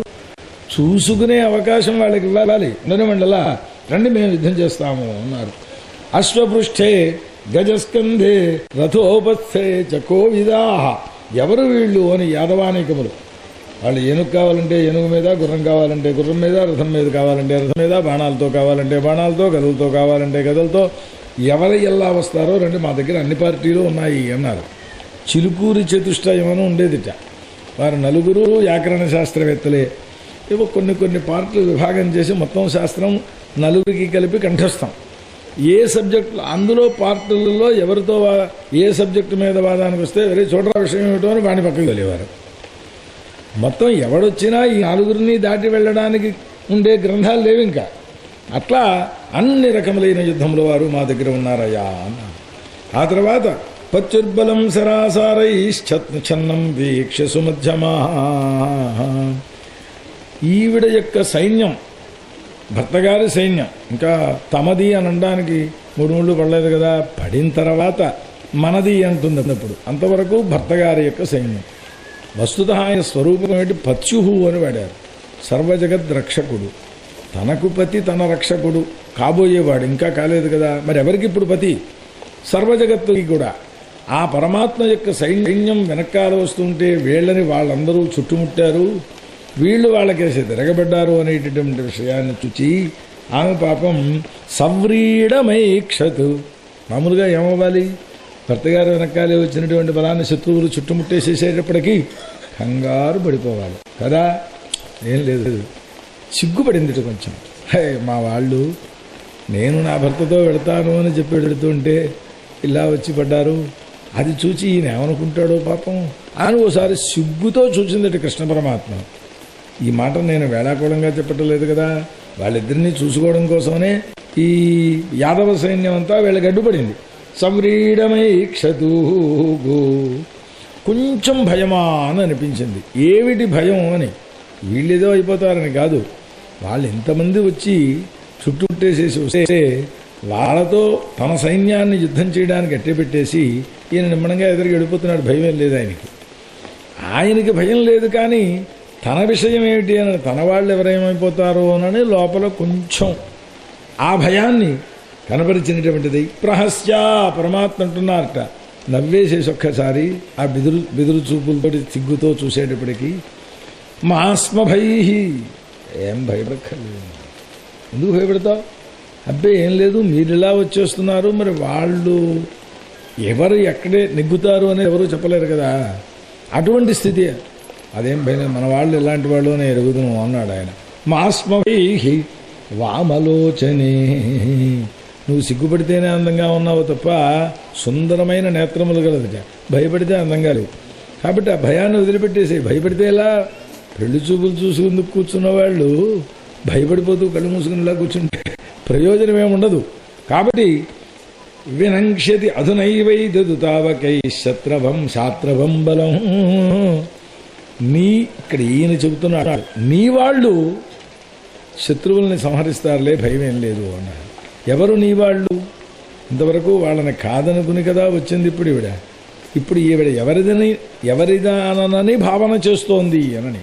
చూసుకునే అవకాశం వాళ్ళకి ఇవ్వాలి. మండలా రండి మేము యుద్ధం చేస్తాము అన్నారు. అశ్వపృష్ఠే గజస్కంధే రథోపస్థే చకోవిదాహ. ఎవరు వీళ్ళు అని యాదవానికములు. వాళ్ళు ఏనుగు కావాలంటే ఏనుగు మీద, గుర్రం కావాలంటే గుర్రం మీద, రథం మీద కావాలంటే రథం మీద, బాణాలతో కావాలంటే బాణాలతో, గదులతో కావాలంటే గదులతో, ఎవరు ఎలా వస్తారో రండి మా దగ్గర అన్ని పార్టీలు ఉన్నాయి అన్నారు. చిలుకూరి చతుష్టయం అని ఉండేదిట. వారు నలుగురు వ్యాకరణ శాస్త్రవేత్తలే. ఏవో కొన్ని పార్టీలు విభాగం చేసి మొత్తం శాస్త్రం నలుగురికి కలిపి కంఠస్థం. ఏ సబ్జెక్టు అందులో పార్టీలలో ఎవరితో ఏ సబ్జెక్టు మీద వాదానికి వస్తే వెరీ చూడరా విషయం ఏమిటో అని వాడిని పక్కకు వెళ్ళేవారు. మొత్తం ఎవడొచ్చినా ఈ నలుగురిని దాటి వెళ్ళడానికి ఉండే గ్రంథాలు లేవు ఇంకా. అట్లా అన్ని రకములైన యుద్ధంలో వారు మా దగ్గర ఉన్నారయ్యా అన్న. ఆ తర్వాత పచ్చుర్బలం సరాసారైశ్చన్నం వీక్ష సుమధ్యమా. ఈవిడ యొక్క సైన్యం, భర్తగారి సైన్యం ఇంకా తమది అని అనడానికి 3 ముళ్ళు పడలేదు కదా. పడిన తర్వాత మనది అంటుంది. అప్పుడు అంతవరకు భర్తగారి యొక్క సైన్యం. వస్తుత ఆయన స్వరూపం ఏంటి, పత్యుహు అని వాడారు. సర్వజగద్ రక్షకుడు, తనకు పతి తన రక్షకుడు కాబోయేవాడు, ఇంకా కాలేదు కదా. మరి ఎవరికి ఇప్పుడు పతి? సర్వజగత్తుకి కూడా. ఆ పరమాత్మ యొక్క సైన్యం వెనకాల వస్తుంటే వీళ్ళని వాళ్ళందరూ చుట్టుముట్టారు, వీళ్ళు వాళ్ళకేసి తిరగబడ్డారు అనేటటువంటి విషయాన్ని చూచి ఆమె పాపం సవ్రీడమైక్షతు. మామూలుగా ఏమవ్వాలి, భర్తగారు వెనకాలే వచ్చినటువంటి బలాన్ని శత్రువులు చుట్టుముట్టేసేసేటప్పటికీ కంగారు పడిపోవాలి కదా. ఏం లేదు, సిగ్గుపడింది కొంచెం. మా వాళ్ళు నేను నా భర్తతో వెళతాను అని చెప్పి వెళుతుంటే ఇలా వచ్చి పడ్డారు, అది చూచి ఈయన ఏమనుకుంటాడో పాపం అని ఓసారి సిగ్గుతో చూసిందట కృష్ణ పరమాత్మ. ఈ మాట నేను వేళాకోళంగా చెప్పటం లేదు కదా, వాళ్ళిద్దరినీ చూసుకోవడం కోసమనే ఈ యాదవ సైన్యం అంతా వీళ్ళకి అడ్డుపడింది. సంవ్రీడమై క్షతూగు, కొంచెం భయమా అని అనిపించింది. ఏమిటి భయం అని, వీళ్ళేదో అయిపోతారని కాదు, వాళ్ళు ఇంతమంది వచ్చి చుట్టుముట్టేసేసి వస్తే వాళ్ళతో తన సైన్యాన్ని యుద్ధం చేయడానికి అట్టేపెట్టేసి ఈయన నిమ్మడంగా ఎదురుగా వెళ్ళిపోతున్నాడు. భయం లేదు ఆయనకి భయం లేదు, కానీ తన విషయం ఏమిటి అని, తన వాళ్ళు ఎవరేమైపోతారో అని లోపల కొంచెం ఆ భయాన్ని కనపరిచినటువంటిది. ప్రహస్యా పరమాత్మ అంటున్నారట, నవ్వేసేసి ఒక్కసారి ఆ బెదురు చూపులతో సిగ్గుతో చూసేటప్పటికీ, మాస్మ భై, ఏం భయపడక్కర్లేదు. ఎందుకు భయపడతావు? అబ్బే ఏం లేదు, మీరు ఇలా వచ్చేస్తున్నారు, మరి వాళ్ళు ఎవరు ఎక్కడే నెగ్గుతారు అని ఎవరు చెప్పలేరు కదా, అటువంటి స్థితి. అదేం భయం, మన వాళ్ళు ఎలాంటి వాళ్ళు అని ఎరుగుతున్నాం అన్నాడు ఆయన. మాస్మై వామలోచనే, నువ్వు సిగ్గుపడితేనే అందంగా ఉన్నావు తప్ప సుందరమైన నేత్రములు కలదుట, భయపడితే అందంగా లేవు. కాబట్టి ఆ భయాన్ని వదిలిపెట్టేసి, భయపడితే ఎలా, పెళ్లి చూపులు చూసుకుందుకు కూర్చున్న వాళ్ళు భయపడిపోతూ కళ్ళు మూసుకునేలా కూర్చుంటే ప్రయోజనం ఏముండదు. కాబట్టి వినంక్ష్యతి అధునైవై దదుతావకై శత్రవం శాత్రవం బలం. ఇక్కడ ఈయన చెబుతున్నాడు, నీ వాళ్ళు శత్రువుల్ని సంహరిస్తారులే, భయం ఏం లేదు అన్నాడు. ఎవరు నీ వాళ్ళు? ఇంతవరకు వాళ్ళని కాదనుకుని కదా వచ్చింది ఇప్పుడు ఈవిడ ఎవరిదానని భావన చేస్తోంది అనని,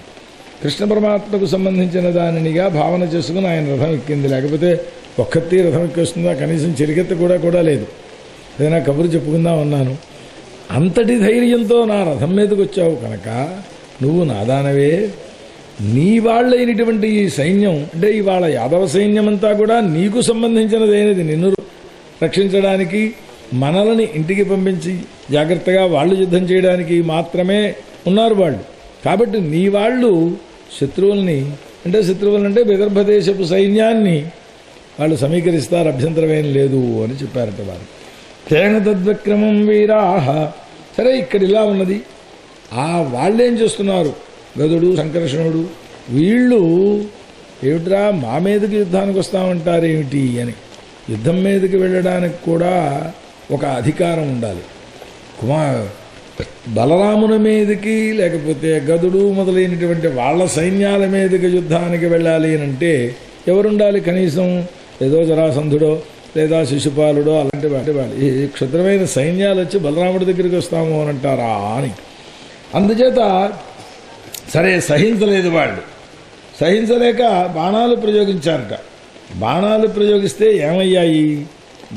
కృష్ణ పరమాత్మకు సంబంధించిన దానినిగా భావన చేసుకుని ఆయన రథం ఎక్కింది. లేకపోతే ఒక్కతే రథం ఎక్కేస్తుందా, కనీసం చిరికెత్త కూడా లేదు. ఏదైనా కబురు చెప్పుకుందాం అన్నాను, అంతటి ధైర్యంతో నా రథం మీదకి వచ్చావు కనుక నువ్వు నాదానవే. నీ వాళ్ళైనటువంటి ఈ సైన్యం అంటే ఇవాళ యాదవ సైన్యమంతా కూడా నీకు సంబంధించినదైనది, నిన్ను రక్షించడానికి మనల్ని ఇంటికి పంపించి జాగ్రత్తగా వాళ్ళు యుద్ధం చేయడానికి మాత్రమే ఉన్నారు వాళ్ళు. కాబట్టి నీ వాళ్ళు శత్రువులంటే విదర్భదేశపు సైన్యాన్ని వాళ్ళు సమీకరిస్తారు, అభ్యంతరమేం లేదు అని చెప్పారట వారు. తేన తద్విక్రమం వీరాహ. సరే, ఇక్కడ ఇలా ఉన్నది, ఆ వాళ్ళేం చేస్తున్నారు, గదుడు సంకర్షణుడు వీళ్ళు ఏమిట్రా మా మీదకి యుద్ధానికి వస్తామంటారేమిటి అని. యుద్ధం మీదకి వెళ్ళడానికి కూడా ఒక అధికారం ఉండాలి. బలరాముని మీదకి లేకపోతే గదుడు మొదలైనటువంటి వాళ్ళ సైన్యాల మీదకి యుద్ధానికి వెళ్ళాలి అని అంటే ఎవరుండాలి? కనీసం ఏదో జరాసంధుడో లేదా శిశుపాలుడో అలాంటి వాళ్ళు. ఈ క్షుద్రమైన సైన్యాలు వచ్చి బలరాముడి దగ్గరికి వస్తాము అని అంటారా అని. అందుచేత సరే సహించలేదు వాళ్ళు. సహించలేక బాణాలు ప్రయోగించారట. బాణాలు ప్రయోగిస్తే ఏమయ్యాయి?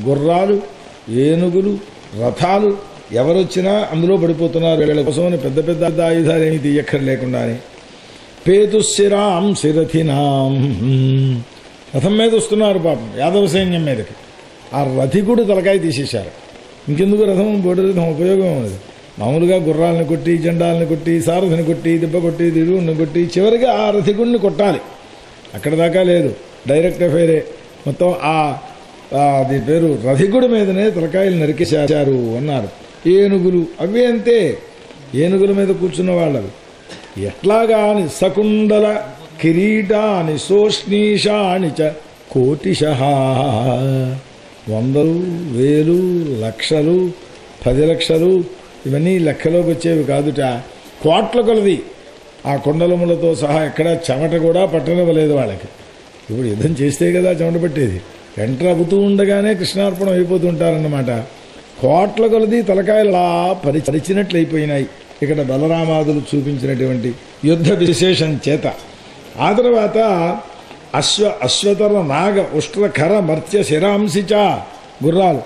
గుర్రాలు, ఏనుగులు, రథాలు ఎవరొచ్చినా అందులో పడిపోతున్నారు. వీళ్ళ కోసమని పెద్ద పెద్ద ఆయుధాలు ఏమి తీయక్కర్లేకుండానే. పేతుశిరాం శిరథినాం, రథం మీద వస్తున్నారు పాపం యాదవ సైన్యం మీదకి. ఆ రథికుడు తలకాయ తీసేశారు. ఇంకెందుకు రథం, బోడి రథం ఉపయోగం ఉన్నది. మామూలుగా గుర్రాలను కొట్టి, జెండాలను కొట్టి, సారథిని కొట్టి, దెబ్బ కొట్టి, దిగుడిని కొట్టి చివరిగా ఆ రథికుడిని కొట్టాలి. అక్కడ దాకా లేదు, డైరెక్ట్ ఎఫైరే. మొత్తం అది పేరు రథికుడి మీదనే తలకాయలు నరికేశారు అన్నారు. ఏనుగులు అవి అంతే, ఏనుగుల మీద కూర్చున్న వాళ్ళవి. ఎట్లాగాని సకుండల కిరీటాని సోష్ణీషాని చ కోటిశః, 100, 1000, లక్షలు, 10 లక్షలు ఇవన్నీ లెక్కలోకి వచ్చేవి కాదుట, కోట్ల కొలది. ఆ కొండలములతో సహా ఎక్కడ చెమట కూడా పట్టనివ్వలేదు వాళ్ళకి. ఇప్పుడు యుద్ధం చేస్తే కదా చెమట పట్టేది. వెంట అగుతూ ఉండగానే కృష్ణార్పణం అయిపోతుంటారన్నమాట. కోట్ల కొలది తలకాయలా పరిచినట్లయిపోయినాయి ఇక్కడ బలరామాదులు చూపించినటువంటి యుద్ధ విశేషం చేత. ఆ తర్వాత అశ్వతర నాగ ఉష్ట్రఖర మర్త్య శిరాంశిచ గుర్రాలు,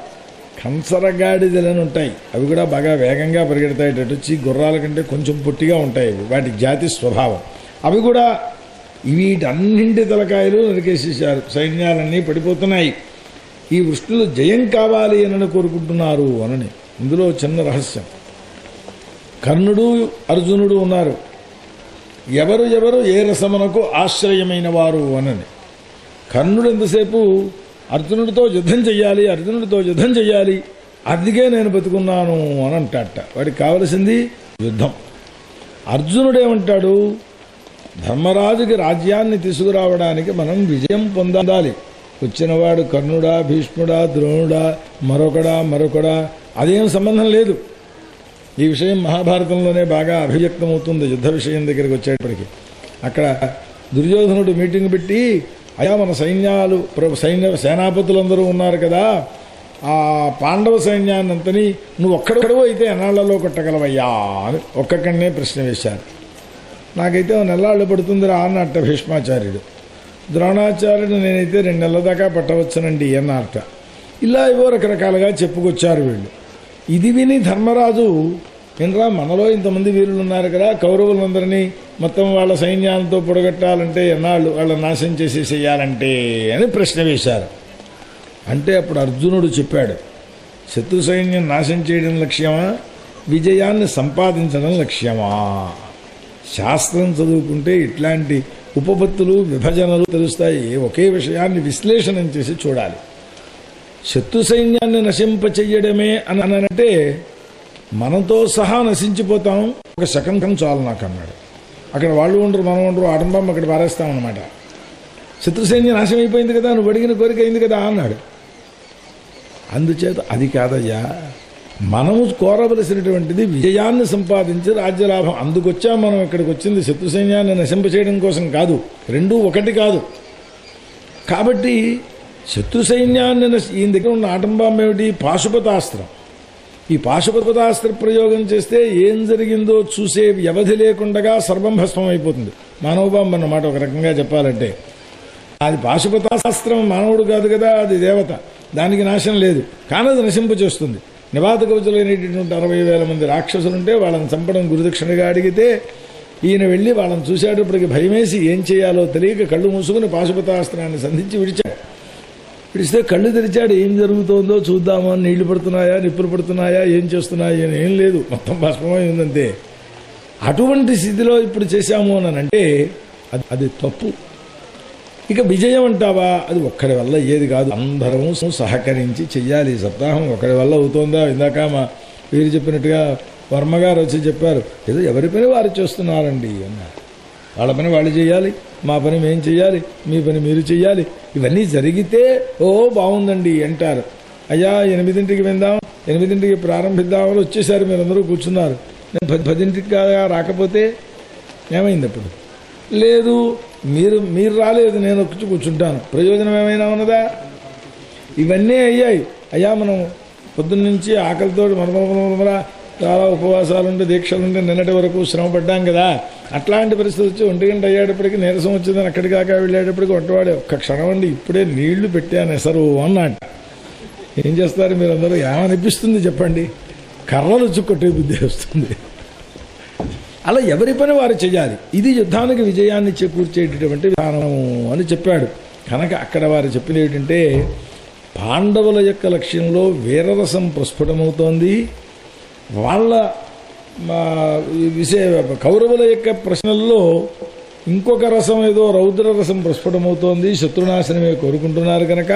కంసరగాడిదలని ఉంటాయి. అవి కూడా బాగా వేగంగా పరిగెడతాయి. వచ్చి గుర్రాల కంటే కొంచెం పొట్టిగా ఉంటాయి, వాటి జాతి స్వభావం. అవి కూడా వీటన్నింటి తలకాయలు నరికేసేశారు. సైన్యాలన్నీ పడిపోతున్నాయి. ఈ వృష్ణులు జయం కావాలి అని కోరుకుంటున్నారు అనని. ఇందులో చిన్న రహస్యం. కర్ణుడు, అర్జునుడు ఉన్నారు. ఎవరు ఎవరు ఏ రసమునకు ఆశ్రయమైన వారు అనని. కర్ణుడు ఎంతసేపు అర్జునుడితో యుద్ధం చెయ్యాలి, అర్జునుడితో యుద్ధం చెయ్యాలి, అందుకే నేను బతుకున్నాను అని అంటాడట. వాడికి కావలసింది యుద్ధం. అర్జునుడేమంటాడు, ధర్మరాజుకి రాజ్యాన్ని తీసుకురావడానికి మనం విజయం పొందాలి. వచ్చినవాడు కర్ణుడా, భీష్ముడా, ద్రోణుడా, మరొకడా అదేం సంబంధం లేదు. ఈ విషయం మహాభారతంలోనే బాగా అభివ్యక్తమవుతుంది. యుద్ధ విషయం దగ్గరికి వచ్చేటప్పటికి అక్కడ దుర్యోధనుడు మీటింగ్ పెట్టి, అయా మన సేనాపతులందరూ ఉన్నారు కదా, ఆ పాండవ సైన్యాన్నంతని నువ్వు ఒక్కడో అయితే ఎన్నాళ్లలో కొట్టగలవయ్యా అని ఒక్కక్కడనే ప్రశ్న వేశారు. నాకైతే నెల్లాళ్ళు పడుతుందిరా అన్నట్ట భీష్మాచార్యుడు. ద్రోణాచార్యుడు నేనైతే 2 నెలల దాకా పట్టవచ్చునండి అన్నట్ట. ఇలా ఏవో రకరకాలుగా చెప్పుకొచ్చారు వీళ్ళు. ఇది విని ధర్మరాజు, ఏంట్రా మనలో ఇంతమంది వీరులు ఉన్నారు కదా, కౌరవులందరినీ మొత్తం వాళ్ళ సైన్యాలతో పొడగట్టాలంటే ఎన్నాళ్ళు వాళ్ళ నాశనం చేసేసేయాలంటే అని ప్రశ్న వేశారు. అంటే అప్పుడు అర్జునుడు చెప్పాడు, శత్రు సైన్యం నాశనం చేయడం లక్ష్యమా, విజయాన్ని సంపాదించడం లక్ష్యమా? శాస్త్రం చదువుకుంటే ఇట్లాంటి ఉపపత్తులు విభజనలు తెలుస్తాయి. ఒకే విషయాన్ని విశ్లేషణం చేసి చూడాలి. శత్రు సైన్యాన్ని నశింపచెయ్యడమే అని అంటే మనతో సహా నశించిపోతాం, ఒక శకంకం చాలు నాకు అన్నాడు. అక్కడ వాళ్ళు ఉండరు, మనం ఉండరు, ఆటంబం అక్కడ పారేస్తామన్నమాట. శత్రు సైన్యం నాశనం అయిపోయింది కదా, నువ్వు అడిగిన కోరిక అయింది కదా అన్నాడు. అందుచేత అది కాదయ్యా, మనము కోరవలసినటువంటిది విజయాన్ని సంపాదించి రాజ్యలాభం. అందుకొచ్చాం మనం ఇక్కడికి వచ్చింది, శత్రు సైన్యాన్ని నశింపచేయడం కోసం కాదు. రెండూ ఒకటి కాదు. కాబట్టి శత్రు సైన్యాన్ని ఈయన దగ్గర ఉన్న ఆటంబాంబు ఏమిటి? పాశుపతాస్త్రం. ఈ పాశుపతాస్త్ర ప్రయోగం చేస్తే ఏం జరిగిందో చూసే వ్యవధి లేకుండా సర్వం భస్మం అయిపోతుంది. మానవబాంబు అన్నమాట ఒక రకంగా చెప్పాలంటే. అది పాశుపతాస్త్రం మానవుడు కాదు కదా, అది దేవత, దానికి నాశనం లేదు, కానీ అది నశింప చేస్తుంది. నివాత కవచులైనటువంటి 60,000 మంది రాక్షసులుంటే వాళ్ళని చంపడం గురుదక్షిణగా అడిగితే ఈయన వెళ్ళి వాళ్ళని చూసేటప్పటికి భయమేసి ఏం చేయాలో తెలియక కళ్ళు మూసుకుని పాశుపతాస్త్రాన్ని సంధించి విడిస్తే కళ్ళు తెరిచాడు. ఏం జరుగుతోందో చూద్దామా, నీళ్లు పడుతున్నాయా, నిప్పులు పడుతున్నాయా, ఏం చేస్తున్నాయా అని ఏం లేదు, మొత్తం భస్మమై ఉందంతే. అటువంటి స్థితిలో ఇప్పుడు చేశాము అని అంటే అది తప్పు. ఇక విజయం అంటావా, అది ఒక్కడి వల్ల అయ్యేది కాదు, అందరము సహకరించి చెయ్యాలి. సప్తాహం ఒకడి వల్ల అవుతోందా? ఇందాక మా వీరు చెప్పినట్టుగా వర్మగారు వచ్చి చెప్పారు, ఏదో ఎవరి పని వారు చేస్తున్నారండి అన్నారు. వాళ్ళ పని వాళ్ళు చేయాలి, మా పని మేము చెయ్యాలి, మీ పని మీరు చెయ్యాలి. ఇవన్నీ జరిగితే ఓ బాగుందండి అంటారు. అయ్యా 8ంటికి వెళ్దాం, 8ంటికి ప్రారంభిద్దామని వచ్చేసారు, మీరందరూ కూర్చున్నారు. నేను 10ంటికి రాకపోతే ఏమైంది? అప్పుడు లేదు, మీరు రాలేదు, నేను వచ్చి కూర్చుంటాను, ప్రయోజనం ఏమైనా ఉన్నదా? ఇవన్నీ అయ్యాయి. అయ్యా మనం పొద్దున్న నుంచి ఆకలితో మరమర చాలా ఉపవాసాలుంటే దీక్షలుంటే నిన్నటి వరకు శ్రమ పడ్డాం కదా, అట్లాంటి పరిస్థితి వచ్చి 1 గంట అయ్యేటప్పటికి నీరసం వచ్చిందని అక్కడికి కాక వెళ్ళేటప్పటికి వంటవాడే ఒక్క క్షణం అండి ఇప్పుడే నీళ్లు పెట్టాను ఎసరు అన్నాడు. ఏం చేస్తారు మీరందరూ? ఏమనిపిస్తుంది చెప్పండి? కర్రలు చుక్కొట్టే బుద్ధి వస్తుంది. అలా ఎవరి పని వారు చేయాలి. ఇది యుద్ధానికి విజయాన్ని చేకూర్చేటటువంటి విధానము అని చెప్పాడు. కనుక అక్కడ వారు చెప్పిన ఏంటంటే, పాండవుల యొక్క లక్ష్యంలో వీరరసం ప్రస్ఫుటమవుతోంది. వాళ్ళ కౌరవుల యొక్క ప్రశ్నల్లో ఇంకొక రసం, ఏదో రౌద్ర రసం ప్రస్ఫుటమవుతోంది, శత్రునాశనమే కోరుకుంటున్నారు కనుక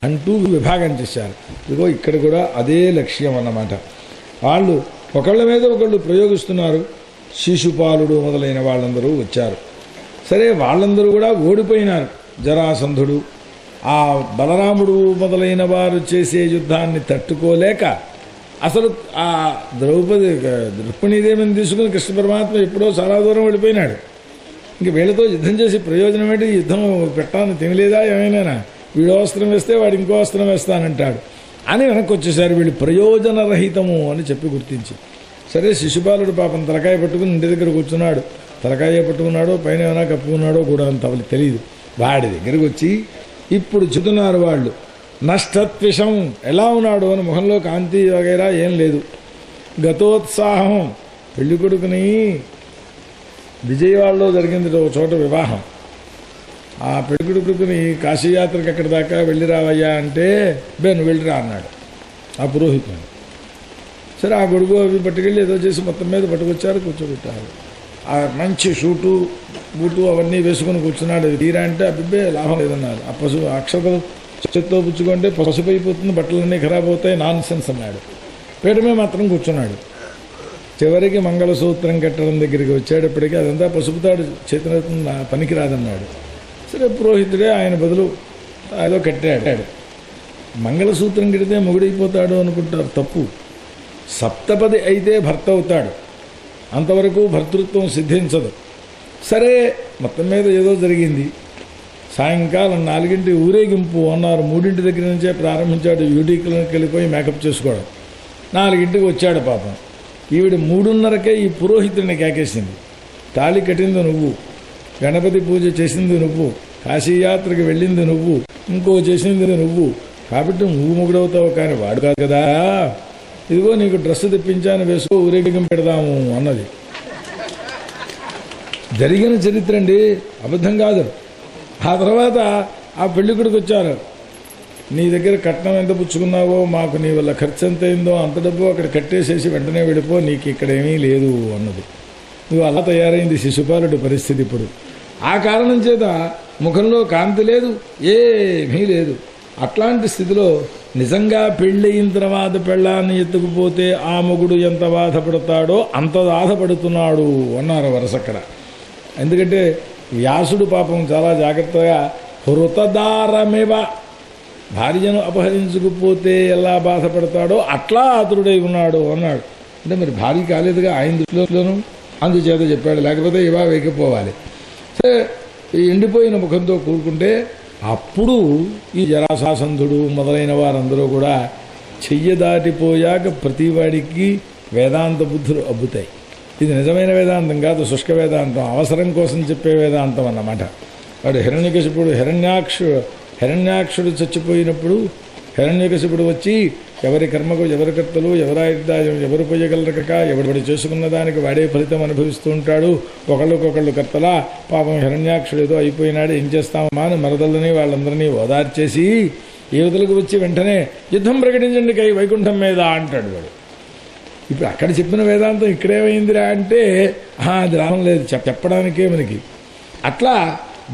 అంటూ విభాగం చేశారు. ఇదిగో ఇక్కడ కూడా అదే లక్ష్యం అన్నమాట. వాళ్ళు ఒకళ్ళ మీద ఒకళ్ళు ప్రయోగిస్తున్నారు. శిశుపాలుడు మొదలైన వాళ్ళందరూ వచ్చారు. సరే, వాళ్ళందరూ కూడా ఓడిపోయినారు. జరాసంధుడు, ఆ బలరాముడు మొదలైన వారు చేసే యుద్ధాన్ని తట్టుకోలేక అసలు ఆ రుక్మిణీదేవిని తీసుకుని కృష్ణ పరమాత్మ ఎప్పుడో చాలా దూరం వెళ్ళిపోయినాడు. ఇంక వీళ్ళతో యుద్ధం చేసి ప్రయోజనం ఏంటి? యుద్ధం పెట్టాలని తినలేదా ఏమైనా? వీడో అస్త్రం వేస్తే వాడు ఇంకో అస్త్రం వేస్తానంటాడు అని వెనక్కి వచ్చేసారు. వీళ్ళు ప్రయోజనరహితము అని చెప్పి గుర్తించి, సరే శిశుపాలుడు పాపం తలకాయ పట్టుకుని ఇంటి దగ్గర కూర్చున్నాడు. తలకాయ పట్టుకున్నాడో పైన ఏమైనా కప్పుకున్నాడో కూడా అంత తెలియదు. వాడి దగ్గరకు వచ్చి ఇప్పుడు చెబుతున్నారు వాళ్ళు, నష్టత్విషం ఎలా ఉన్నాడు అని. మొహంలో కాంతి వగైరా ఏం లేదు. గతోత్సాహం, పెళ్లి కొడుకుని విజయవాడలో జరిగింది ఒక చోట వివాహం. ఆ పెళ్లి కొడుకుని కాశీయాత్రకు ఎక్కడి దాకా వెళ్ళి రావయ్యా అంటే, నువ్వు వెళ్ళిరా అన్నాడు ఆ పురోహితుడు. సరే, ఆ గొడుగు అవి పట్టుకెళ్ళి ఏదో చేసి మొత్తం మీద పట్టుకొచ్చారు, కూర్చోబెట్టారు. ఆ మంచి షూటు బూటు అవన్నీ వేసుకుని కూర్చున్నాడు. తీరా అంటే అబ్బిబ్బే లాభం లేదన్నారు. ఆ పసుపు అక్షతలు చేత్తో పుచ్చుకుంటే పసుపు అయిపోతుంది, బట్టలన్నీ ఖరాబ్ అవుతాయి, నాన్ సెన్స్ అన్నాడు. పీఠమే మాత్రం కూర్చున్నాడు. చివరికి మంగళసూత్రం కట్టడం దగ్గరికి వచ్చేటప్పటికీ అదంతా పసుపుతాడు చేతిన పనికి రాదన్నాడు. సరే పురోహితుడే ఆయన బదులు ఏదో కట్టాడు. మంగళసూత్రం కడితే మొగుడైపోతాడు అనుకుంటారు, తప్పు. సప్తపది అయితే భర్త అవుతాడు, అంతవరకు భర్తృత్వం సిద్ధించదు. సరే మొత్తం మీద ఏదో జరిగింది. సాయంకాలం 4 ఊరేగింపు అన్నారు. 3 దగ్గర నుంచే ప్రారంభించాడు. యూటీక్లోకి వెళ్ళిపోయి మేకప్ చేసుకోవడం. 4 వచ్చాడు పాపం. ఈవిడ 3:30కే ఈ పురోహితుడిని కేకేసింది. తాళి కట్టింది నువ్వు, గణపతి పూజ చేసింది నువ్వు, కాశీయాత్రకు వెళ్ళింది నువ్వు, ఇంకో చేసింది నువ్వు, కాబట్టి నువ్వు మొగుడవుతావు కానీ వాడు కాదు కదా. ఇదిగో నీకు డ్రెస్ తెప్పించాను, వేసుకో, ఊరేగింపు పెడదాము అన్నది. జరిగిన చరిత్ర అండి, అబద్ధం కాదు. ఆ తర్వాత ఆ పెళ్ళికొడుకు వచ్చారు. నీ దగ్గర కట్నం ఎంత పుచ్చుకున్నావో, మాకు నీ వల్ల ఖర్చు ఎంత అయిందో అంత డబ్బు అక్కడ కట్టేసేసి వెంటనే వెళ్ళిపో, నీకు ఇక్కడ ఏమీ లేదు అన్నది. నువ్వు అలా తయారైంది శిశుపాలుడి పరిస్థితి ఇప్పుడు. ఆ కారణం చేత ముఖంలో కాంతి లేదు, ఏమీ లేదు. అట్లాంటి స్థితిలో నిజంగా పెళ్ళయిన తర్వాత పెళ్ళాన్ని ఎత్తుకుపోతే ఆ మొగుడు ఎంత బాధపడతాడో అంత బాధపడుతున్నాడు అన్నారు వరసక్కడ. ఎందుకంటే వ్యాసుడు పాపం చాలా జాగ్రత్తగా హృతదారమేవ, భార్యను అపహరించుకుపోతే ఎలా బాధపడతాడో అట్లా ఆతురుడై ఉన్నాడు అన్నాడు. అంటే మరి భార్య కాలేదుగా ఆయన దృష్టిలోనూ, అందుచేత చెప్పాడు, లేకపోతే ఇవా వేయకపోవాలి. సరే ఎండిపోయిన ముఖంతో కూరుకుంటే అప్పుడు ఈ జరాసంధుడు మొదలైన వారందరూ కూడా చెయ్య దాటిపోయాక ప్రతివాడికి వేదాంత బుద్ధులు అబ్బుతాయి. ఇది నిజమైన వేదాంతం కాదు, శుష్క వేదాంతం, అవసరం కోసం చెప్పే వేదాంతం అన్నమాట. వాడు హిరణ్యకశిపుడు హిరణ్యాక్షుడు చచ్చిపోయినప్పుడు హిరణ్యకశిపుడు వచ్చి ఎవరి కర్మకు ఎవరి కర్తలు, ఎవరాయుద్ధాయం ఎవరు పోయగలరక, ఎవడు చేసుకున్న దానికి వాడే ఫలితం అనుభవిస్తూ ఉంటాడు, ఒకళ్ళకొకళ్ళు కర్తలా. పాపం హిరణ్యాక్షుడు ఏదో అయిపోయినాడు, ఏం చేస్తామా అని మరదలని వాళ్ళందరినీ ఓదార్చేసి యువతలకు వచ్చి వెంటనే యుద్ధం ప్రకటించండి కై వైకుంఠం మీద అంటాడు వాడు. ఇప్పుడు అక్కడ చెప్పిన వేదాంతం ఇక్కడేమైందిరా అంటే అది రావడం లేదు, చెప్పడానికే మనకి. అట్లా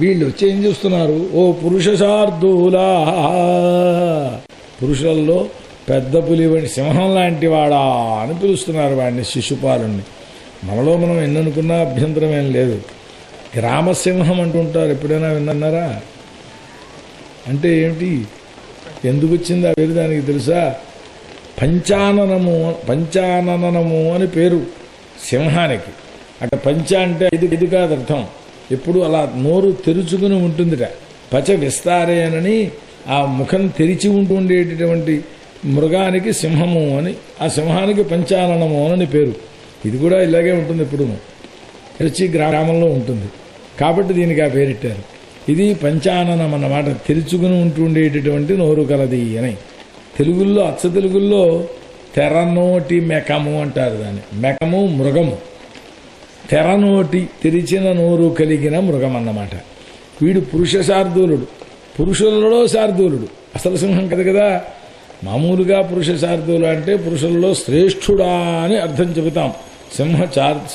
వీళ్ళు వచ్చి ఏం చేస్తున్నారు, ఓ పురుష శార్దూలా, పురుషులలో పెద్ద పులివని సింహం లాంటి వాడా అని పిలుస్తున్నారు వాడిని, శిశుపాలుణ్ణి. మనలో మనం ఎన్ననుకున్నా అభ్యంతరం ఏం లేదు. గ్రామసింహం అంటుంటారు, ఎప్పుడైనా విన్నారా? అంటే ఏమిటి, ఎందుకు వచ్చింది ఆ పేరు దానికి తెలుసా? పంచాననము అని పేరు సింహానికి. అక్కడ పంచ అంటే ఇది కాదు అర్థం, ఎప్పుడు అలా నోరు తెరుచుకుని ఉంటుందిట. పచ విస్తారేనని ఆ ముఖం తెరిచి ఉంటుండేటటువంటి మృగానికి సింహము అని, ఆ సింహానికి పంచాననము అని పేరు. ఇది కూడా ఇలాగే ఉంటుంది, ఎప్పుడు తెరిచి గ్రామంలో ఉంటుంది కాబట్టి దీనికి ఆ పేరిట్టారు. ఇది పంచాననం అన్నమాట, తెరుచుకుని ఉంటుండేటటువంటి నోరు కలది అని. తెలుగుల్లో అచ్చ తెలుగుల్లో తెరనోటి మెకము అంటారు దాన్ని. మెకము మృగము, తెరనోటి తెరిచిన నోరు కలిగిన మృగం అన్నమాట. వీడు పురుష శార్దూలుడు, పురుషులలో శార్దూలుడు. అసలు సింహం కదా కదా. మామూలుగా పురుష శార్దూలు అంటే పురుషులలో శ్రేష్ఠుడా అని అర్థం చెబుతాం. సింహ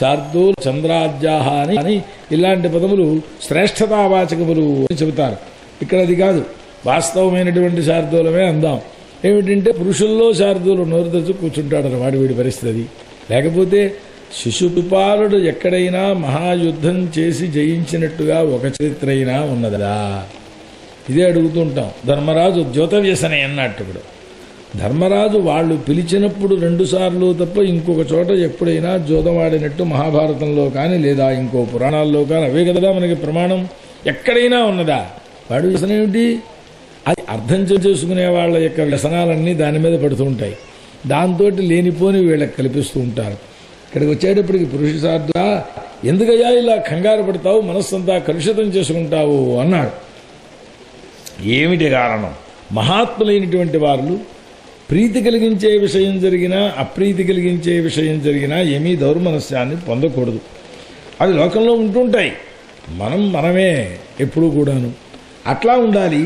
శార్దూల్ చంద్రాజ్యాహ అని ఇలాంటి పదములు శ్రేష్ఠతావాచకములు అని చెబుతారు. ఇక్కడ అది కాదు, వాస్తవమైనటువంటి శార్దూలమే అందాం. ఏమిటంటే పురుషుల్లో శార్దూలు నోరు తెచ్చు కూర్చుంటాడు వాడి వీడి పరిస్థితి. లేకపోతే శిశుపాలుడు ఎక్కడైనా మహాయుద్ధం చేసి జయించినట్టుగా ఒక చరిత్ర అయినా ఉన్నదా? ఇదే అడుగుతుంటాం. ధర్మరాజు ద్యోతవ్యసనే అన్నట్టు. ఇప్పుడు ధర్మరాజు వాళ్ళు పిలిచినప్పుడు 2 సార్లు తప్ప ఇంకొక చోట ఎప్పుడైనా జోదవాడినట్టు మహాభారతంలో కానీ లేదా ఇంకో పురాణాల్లో కానీ, అవే కదా మనకి ప్రమాణం. ఎక్కడైనా ఉన్నదా? వాడు వ్యసనం ఏమిటి? అది అర్థం చేసుకునే వాళ్ళ యొక్క వ్యసనాలన్నీ దాని మీద పడుతూ ఉంటాయి. దాంతో లేనిపోని వీళ్ళకి కల్పిస్తూ ఉంటారు. ఇక్కడికి వచ్చేటప్పటికి పురుష శార్దూలా, ఎందుకయ్యా ఇలా కంగారు పడతావు, మనస్సంతా కలుషితం చేసుకుంటావు అన్నాడు. ఏమిటి కారణం? మహాత్ములైనటువంటి వారు ప్రీతి కలిగించే విషయం జరిగినా అప్రీతి కలిగించే విషయం జరిగినా ఏమీ దౌర్మనస్యాన్ని పొందకూడదు. అది లోకంలో ఉంటుంటాయి, మనమే ఎప్పుడూ కూడాను అట్లా ఉండాలి.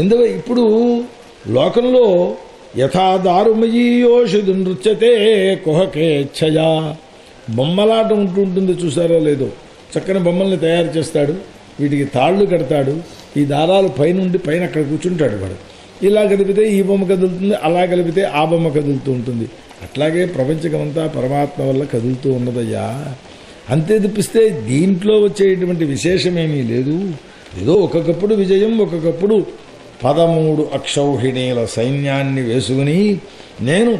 ఎందుకు ఇప్పుడు లోకంలో యథా దారుమయీయోషిదు నృత్యతే కుహకేచ్ఛయా బొమ్మలాట ఉంటుంటుంది, చూసారో లేదో. చక్కని బొమ్మల్ని తయారు చేస్తాడు, వీటికి తాళ్ళు కడతాడు, ఈ దారాలు పైనుండి పైన అక్కడ కూర్చుంటాడు వాడు. ఇలా కలిపితే ఈ బొమ్మ కదులుతుంది, అలా కలిపితే ఆ బొమ్మ కదులుతూ ఉంటుంది. అట్లాగే ప్రపంచకమంతా పరమాత్మ వల్ల కదులుతూ ఉన్నదయ్యా. అంతే తప్పిస్తే దీంట్లో వచ్చేటువంటి విశేషమేమీ లేదు. ఏదో ఒక్కొక్కప్పుడు విజయం, ఒక్కొక్కప్పుడు 13 అక్షౌహిణీల సైన్యాన్ని వేసుకుని నేను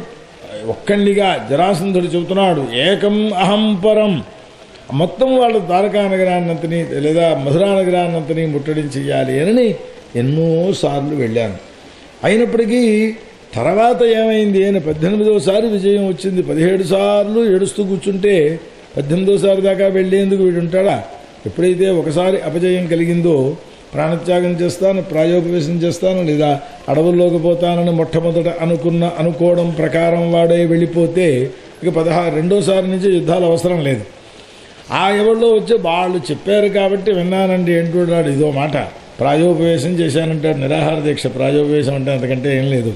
ఒక్కడిగా, జరాసంధుడు చెబుతున్నాడు, ఏకం అహం పరం, మొత్తం వాళ్ళు ద్వారకా నగరాన్నంతని లేదా మధురా నగరాన్నంతని ముట్టడించేయాలి అని ఎన్నోసార్లు వెళ్ళాను. అయినప్పటికీ తర్వాత ఏమైంది అని 18వసారి విజయం వచ్చింది. 17 సార్లు ఏడుస్తూ కూర్చుంటే 18వసారి దాకా వెళ్ళేందుకు వీడుంటాడా? ఎప్పుడైతే ఒకసారి అపజయం కలిగిందో ప్రాణత్యాగం చేస్తాను, ప్రాయోపవేశం చేస్తాను, లేదా అడవుల్లోకి పోతానని మొట్టమొదట అనుకోవడం ప్రకారం వాడే వెళ్ళిపోతే ఇక 12వసారి నుంచి యుద్ధాలు అవసరం లేదు. ఆ ఎవరిలో వచ్చి వాళ్ళు చెప్పారు కాబట్టి విన్నానండి అంటున్నాడు. ఇదో మాట, ప్రాయోపవేశం చేశానంటాడు. నిరాహార దీక్ష, ప్రాయోపవేశం అంటే అంతకంటే ఏం లేదు.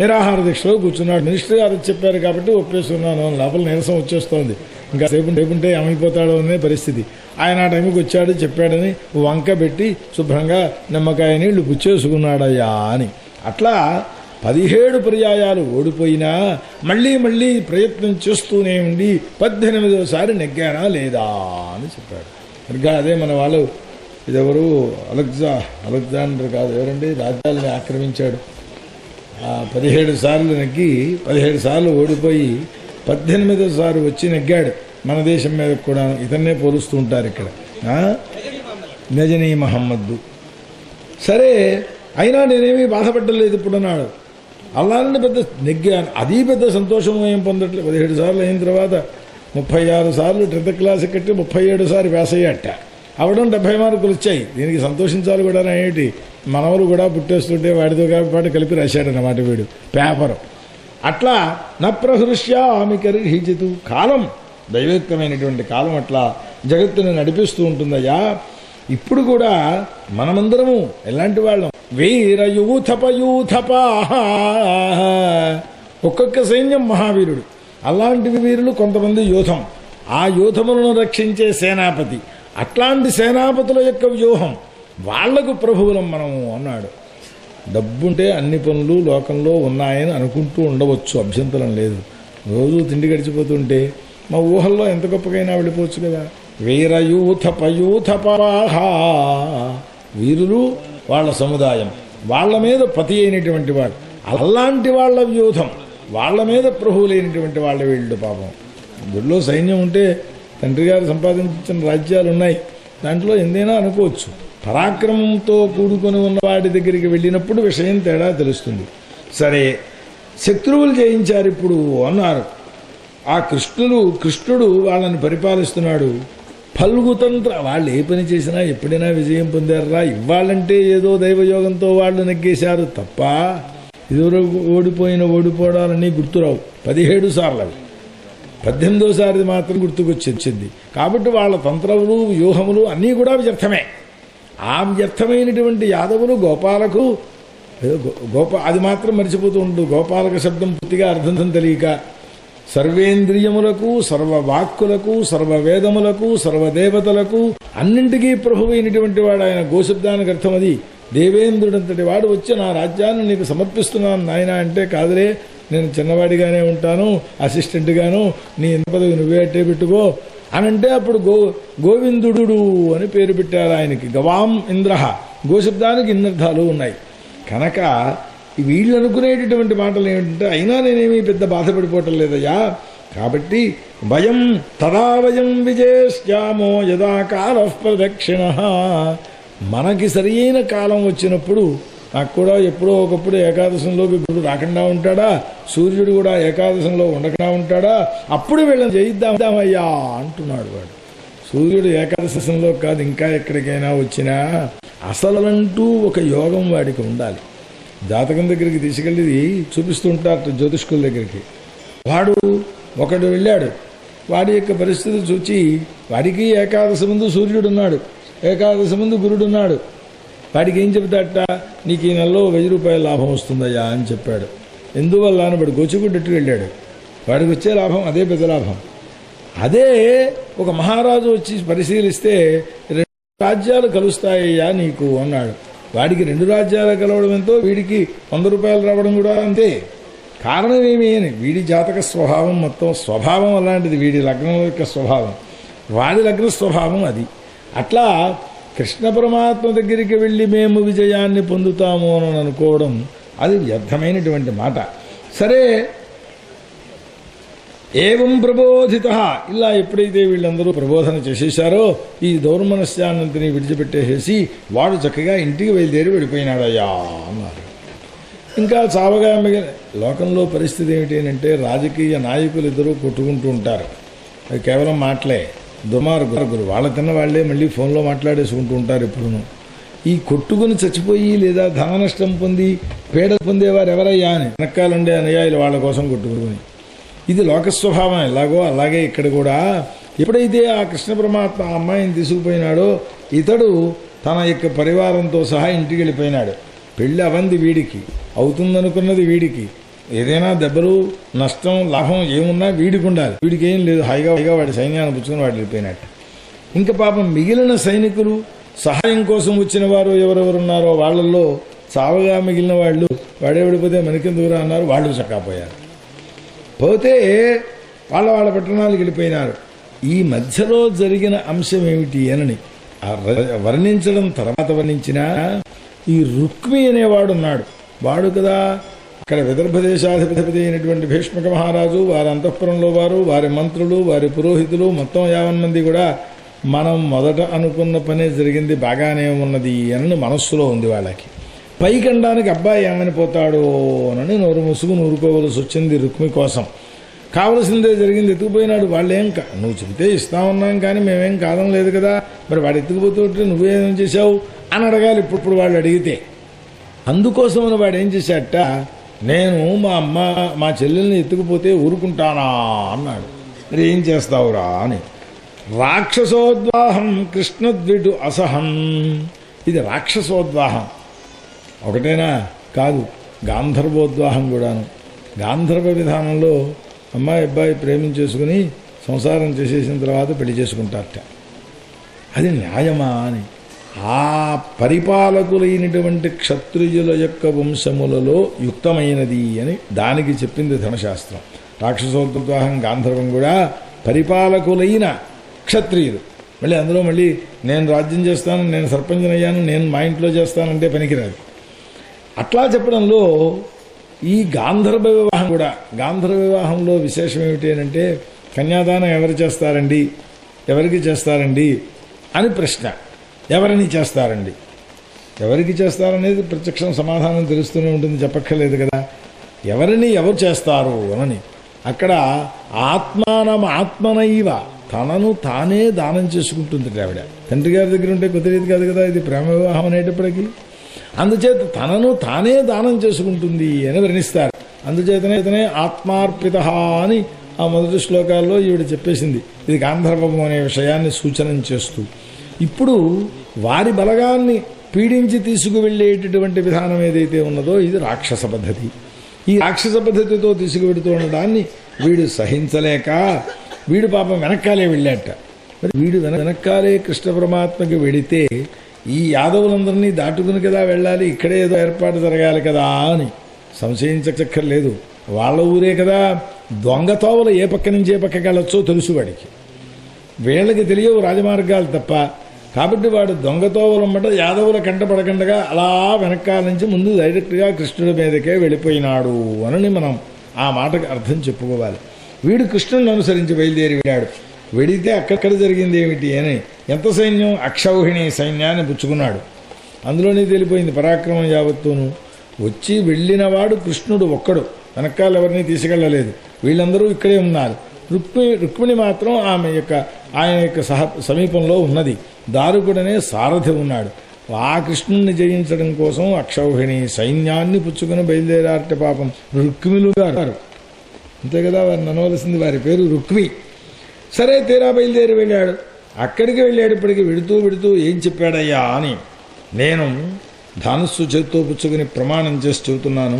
నిరాహార దీక్షలో కూర్చున్నాడు. మినిస్టర్ గారు చెప్పారు కాబట్టి ఒప్పేస్తున్నాను అని లోపల నీరసం వచ్చేస్తోంది. ఇంకా సేపుంటే ఏమైపోతాడో అనే పరిస్థితి. ఆయన ఆ టైంకి వచ్చాడు, చెప్పాడని వంక పెట్టి శుభ్రంగా నిమ్మకాయ నీళ్లు పుచ్చేసుకున్నాడయ్యా అని. అట్లా 17 పర్యాయాలు ఓడిపోయినా మళ్ళీ మళ్ళీ ప్రయత్నం చేస్తూనే ఉండి 18వసారి నెగ్గానా లేదా అని చెప్పాడు. సరిగ్గా అదే మన వాళ్ళు, ఇదెవరు, అలెగ్జాండర్ కాదు, ఎవరండి, రాజ్యాలని ఆక్రమించాడు. 17 సార్లు నెగ్గి 17 సార్లు ఓడిపోయి 18వసారి వచ్చి నెగ్గాడు మన దేశం మీద కూడా. ఇతన్నే పోలుస్తూ ఉంటారు ఇక్కడ, గజనీ మహమ్మద్. సరే, అయినా నేనేమీ బాధపడలేదు ఇప్పుడున్నాడు. అలాంటి పెద్ద నెగ్గాను, అది పెద్ద సంతోషం ఏం పొందట్లేదు. 17 సార్లు అయిన తర్వాత 36 సార్లు 10th క్లాస్ కట్టి 37 సారి పాస్ అయ్యాట. అవడం 70 మార్కులు వచ్చాయి. దీనికి సంతోషించాలి కూడా. ఏమిటి, మనవరు కూడా పుట్టేస్తుంటే వాడితో పాటు కలిపి రాశాడన్నమాట వీడు పేపరు. అట్లా నప్రహృష్యామి కర్హిచితు, కాలం దైవికమైనటువంటి కాలం అట్లా జగత్తుని నడిపిస్తూ ఉంటుందయ్యా. ఇప్పుడు కూడా మనమందరము ఎలాంటి వాళ్ళం, వీరయూథపయూథపా, ఒక్కొక్క సైన్యం మహావీరుడు. అలాంటి వీరులు కొంతమంది యోధం, ఆ యోధములను రక్షించే సేనాపతి. అట్లాంటి సేనాపతుల యొక్క వ్యూహం, వాళ్లకు ప్రభువులం మనము అన్నాడు. డబ్బుంటే అన్ని పనులు లోకంలో ఉన్నాయని అనుకుంటూ ఉండవచ్చు, అభ్యంతరం లేదు. రోజు తిండి గడిచిపోతుంటే మా ఊహల్లో ఎంత గొప్పకైనా వెళ్ళిపోవచ్చు కదా. వీరయూథపయూథపాహా, వీరులు వాళ్ళ సముదాయం, వాళ్ళ మీద పతి అయినటువంటి వాడు. అలాంటి వాళ్ళ వ్యూహం, వాళ్ళ మీద ప్రభువులైనటువంటి వాళ్ళ వీళ్ళు. పాపం గుడిలో సైన్యం ఉంటే తండ్రి గారు సంపాదించిన రాజ్యాలు ఉన్నాయి, దాంట్లో ఎందైనా అనుకోవచ్చు. పరాక్రమంతో కూడుకొని ఉన్న వాడి దగ్గరికి వెళ్ళినప్పుడు విషయం తేడా తెలుస్తుంది. సరే, శత్రువులు జయించారు ఇప్పుడు అన్నారు. ఆ కృష్ణుడు వాళ్ళని పరిపాలిస్తున్నాడు. ఫల్గుతంత్ర, వాళ్ళు ఏ పని చేసినా ఎప్పుడైనా విజయం పొందారా. ఇవ్వాలంటే ఏదో దైవయోగంతో వాళ్ళు నెగ్గేశారు తప్ప ఇదివరకు ఓడిపోవడాలన్నీ గుర్తురావు. 17 సార్లు అవి, 18వసారి మాత్రం గుర్తుకొచ్చింది. కాబట్టి వాళ్ళ తంత్రములు వ్యూహములు అన్నీ కూడా వ్యర్థమే. ఆ వ్యర్థమైనటువంటి యాదవులు గోపాలకు అది మాత్రం మర్చిపోతూ ఉంటుంది. గోపాలక శబ్దం పూర్తిగా అర్థం తెలియక సర్వేంద్రియములకు, సర్వవాక్కులకు, సర్వవేదములకు, సర్వదేవతలకు అన్నింటికీ ప్రభు అయినటువంటి వాడు ఆయన. గోశబ్దానికి అర్థం అది. దేవేంద్రుడంతటి వాడు వచ్చి నా రాజ్యాన్ని నీకు సమర్పిస్తున్నాను నాయన అంటే, కాదులే నేను చిన్నవాడిగానే ఉంటాను, అసిస్టెంట్గాను, నీ పదవి నువ్వే అట్టే పెట్టుకో అనంటే అప్పుడు గోవిందుడు అని పేరు పెట్టారు ఆయనకి. గవాం ఇంద్ర, గోశబ్దానికి ఇన్నర్థాలు ఉన్నాయి. కనుక వీళ్ళు అనుకునేటటువంటి మాటలు ఏమిటంటే, అయినా నేనేమీ పెద్ద బాధపడిపోవటం లేదయ్యా. కాబట్టి వయం విజేష్యామో యదా కాల ప్రదక్షిణ, మనకి సరి అయిన కాలం వచ్చినప్పుడు, నాకు కూడా ఎప్పుడో ఒకప్పుడు ఏకాదశంలోకి గురుడు రాకుండా ఉంటాడా, సూర్యుడు కూడా ఏకాదశంలో ఉండకుండా ఉంటాడా, అప్పుడు వీళ్ళని జయిద్దామయ్యా అంటున్నాడు వాడు. సూర్యుడు ఏకాదశంలో కాదు, ఇంకా ఎక్కడికైనా వచ్చినా అసలంటూ ఒక యోగం వాడికి ఉండాలి. జాతకం దగ్గరికి తీసుకెళ్ళి చూపిస్తూ ఉంటారు జ్యోతిష్కుల దగ్గరికి. వాడు ఒకడు వెళ్ళాడు, వాడి యొక్క పరిస్థితి చూచి, వాడికి ఏకాదశి ముందు సూర్యుడున్నాడు, ఏకాదశి ముందు గురుడున్నాడు. వాడికి ఏం చెబుతాట, నీకు ఈ నెలలో 1000 రూపాయల లాభం వస్తుందయ్యా అని చెప్పాడు. ఎందువల్ల అని వాడు గోచిగుడ్డట్టు వెళ్ళాడు. వాడికి వచ్చే లాభం అదే పెద్ద లాభం. అదే ఒక మహారాజు వచ్చి పరిశీలిస్తే 2 రాజ్యాలు కలుస్తాయ్యా నీకు అన్నాడు. వాడికి 2 రాజ్యాలు కలవడం ఎంతో, వీడికి 100 రూపాయలు రావడం కూడా అంతే. కారణం ఏమి అని, వీడి జాతక స్వభావం, మొత్తం స్వభావం అలాంటిది, వీడి లగ్నం యొక్క స్వభావం, వాడి లగ్న స్వభావం అది. అట్లా కృష్ణ పరమాత్మ దగ్గరికి వెళ్ళి మేము విజయాన్ని పొందుతాము అని అనుకోవడం అది వ్యర్థమైనటువంటి మాట. సరే, ఏవం ప్రబోధిత, ఇలా ఎప్పుడైతే వీళ్ళందరూ ప్రబోధన చేసేశారో ఈ దౌర్మనస్యాన్నంతిని విడిచిపెట్టేసేసి వాడు చక్కగా ఇంటికి బయలుదేరి వెళ్ళిపోయినాడయ్యా అన్నారు. ఇంకా చావగా లోకంలో పరిస్థితి ఏమిటి అంటే, రాజకీయ నాయకులు ఇద్దరూ కొట్టుకుంటూ ఉంటారు. అది కేవలం మాటలే, దుర్మార్గులు, వాళ్ళ తిన్న వాళ్లే మళ్ళీ ఫోన్లో మాట్లాడేసుకుంటూ ఉంటారు ఎప్పుడును. ఈ కొట్టుకుని చచ్చిపోయి లేదా ధన నష్టం పొంది పేడ పొందేవారు ఎవరయ్యా అని వెనకాలండే అనుయాయులు వాళ్ళ కోసం కొట్టుకుని, ఇది లోకస్వభావం. ఎలాగో అలాగే ఇక్కడ కూడా ఎప్పుడైతే ఆ కృష్ణ పరమాత్మ ఆ అమ్మాయిని తీసుకుపోయినాడో ఇతడు తన యొక్క పరివారంతో సహా ఇంటికి వెళ్ళిపోయినాడు. పెళ్ళి అవంది వీడికి, అవుతుందనుకున్నది వీడికి, ఏదైనా దెబ్బలు నష్టం లాభం ఏమున్నా వీడికి ఉండాలి, వీడికి ఏం లేదు, హాయిగా వాడి సైన్యాన్ని పుచ్చుకొని వాడు వెళ్ళిపోయినట్టు. ఇంకా పాపం మిగిలిన సైనికులు సహాయం కోసం వచ్చిన వారు ఎవరెవరున్నారో వాళ్ళల్లో చావగా మిగిలిన వాళ్ళు వాడే విడిపోతే మనకెందుకురా అన్నారు, వాళ్ళు చక్కపోయారు. పోతే వాళ్ళ పట్టణాలకు వెళ్ళిపోయినారు. ఈ మధ్యలో జరిగిన అంశం ఏమిటి అని వర్ణించడం తర్వాత వర్ణించినా, ఈ రుక్మి అనేవాడు ఉన్నాడు. వాడు కదా అక్కడ విదర్భ దేశాధిపతి అయినటువంటి భీష్మక మహారాజు, వారి అంతఃపురంలో వారు, వారి మంత్రులు, వారి పురోహితులు, మొత్తం 50 మంది కూడా మనం మొదట అనుకున్న పనే జరిగింది, బాగానే ఉన్నది అని మనస్సులో ఉంది వాళ్ళకి. పైకండానికి అబ్బాయి ఏమని పోతాడో అని నోరు ముసుగుని ఊరుకోవలసి వచ్చింది రుక్మి కోసం. కావలసిందే జరిగింది, ఎత్తుకుపోయినాడు. వాళ్ళేం నువ్వు చెబితే ఇస్తామన్నాం కానీ మేమేం కాదం లేదు కదా, మరి వాడు ఎత్తుకుపోతుంటే నువ్వేం చేశావు అని అడగాలి ఇప్పుడు వాళ్ళు అడిగితే. అందుకోసమని వాడు ఏం చేశాట, నేను మా చెల్లెల్ని ఎత్తుకుపోతే ఊరుకుంటానా అన్నాడు. మరి ఏం చేస్తావురా అని. రాక్షసోద్వాహం కృష్ణద్విడు అసహం, ఇది రాక్షసోద్వాహం ఒకటేనా కాదు, గాంధర్వోద్వాహం కూడాను. గాంధర్వ విధానంలో అమ్మాయి అబ్బాయి ప్రేమించేసుకుని సంసారం చేసేసిన తర్వాత పెళ్లి చేసుకుంటారట. అది న్యాయమా అని. ఆ పరిపాలకులైనటువంటి క్షత్రియుల యొక్క వంశములలో యుక్తమైనది అని దానికి చెప్పింది ధర్మశాస్త్రం. రాక్షసోద్వాహం గాంధర్వం కూడా పరిపాలకులైన క్షత్రియులు. అందులో నేను రాజ్యం చేస్తాను, నేను సర్పంచ్ అయ్యాను, నేను మా ఇంట్లో చేస్తానంటే పనికిరాదు. అట్లా చెప్పడంలో ఈ గాంధర్వ వివాహం కూడా, గాంధర్వ వివాహంలో విశేషం ఏమిటి అంటే, కన్యాదానం ఎవరు చేస్తారండి, ఎవరికి చేస్తారండి అని ప్రశ్న. ఎవరిని చేస్తారండి, ఎవరికి చేస్తారనేది ప్రత్యక్షం సమాధానం తెలుస్తూనే ఉంటుంది, చెప్పక్కర్లేదు కదా. ఎవరు చేస్తారు అని అక్కడ ఆత్మానం ఆత్మనైవ, తనను తానే దానం చేసుకుంటుంది ఆవిడ. తండ్రి గారి దగ్గర ఉంటే కుదిరేది కాదు కదా ఇది ప్రేమ వివాహం అనేటప్పటికీ. అందుచేత తనను తానే దానం చేసుకుంటుంది అని వర్ణిస్తారు. అందుచేతనే ఆత్మార్పిత అని ఆ మొదటి శ్లోకాల్లో ఈవిడ చెప్పేసింది. ఇది గాంధర్వము అనే విషయాన్ని సూచన చేస్తూ, ఇప్పుడు వారి బలగాన్ని పీడించి తీసుకువెళ్ళేటటువంటి విధానం ఏదైతే ఉన్నదో ఇది రాక్షస పద్ధతి. ఈ రాక్షస పద్ధతితో తీసుకువెడుతూ ఉండడాన్ని వీడు సహించలేక వీడు పాపం వెనక్కాలే వెళ్ళాట. మరి వీడు వెనక్కాలే కృష్ణ పరమాత్మకి వెడితే ఈ యాదవులందరినీ దాటుకుని కదా వెళ్ళాలి, ఇక్కడే ఏదో ఏర్పాటు జరగాలి కదా అని సంశయించక్కర్లేదు. వాళ్ళ ఊరే కదా, దొంగతోవలు ఏ పక్క నుంచి ఏ పక్కకి వెళ్ళొచ్చో తెలుసు వాడికి. వీళ్ళకి తెలియవు రాజమార్గాలు తప్ప. కాబట్టి వాడు దొంగతోవలమ్మట యాదవుల కంటపడకుండా అలా వెనకాల నుంచి ముందు డైరెక్ట్గా కృష్ణుడి మీదకే వెళ్ళిపోయినాడు అని మనం ఆ మాటకు అర్థం చెప్పుకోవాలి. వీడు కృష్ణుడిని అనుసరించి బయలుదేరి వెళ్ళాడు. వెడితే అక్కడ జరిగింది ఏమిటి అని, ఎంత సైన్యం, అక్షౌహిణి సైన్యాన్ని పుచ్చుకున్నాడు. అందులోనే తెలిపోయింది పరాక్రమం యావత్తూను. వచ్చి వెళ్ళినవాడు కృష్ణుడు ఒక్కడు, వెనకాల ఎవరిని తీసుకెళ్లలేదు. వీళ్ళందరూ ఇక్కడే ఉన్నారు. రుక్మిణి మాత్రం ఆయన యొక్క సమీపంలో ఉన్నది. దారుకుడనే సారథి ఉన్నాడు. ఆ కృష్ణుణ్ణి జయించడం కోసం అక్షౌహిణి సైన్యాన్ని పుచ్చుకుని బయలుదేరారట. పాపం రుక్మిలు గారు అంతే కదా, వారిని అనవలసింది, వారి పేరు రుక్మి. సరే, తీరా బయలుదేరి వెళ్ళాడు. అక్కడికి వెళ్ళేటప్పటికి వెడుతూ ఏం చెప్పాడయ్యా అని, నేను ధనుస్సు చేత్తో పుచ్చుకుని ప్రమాణం చేసి చెబుతున్నాను,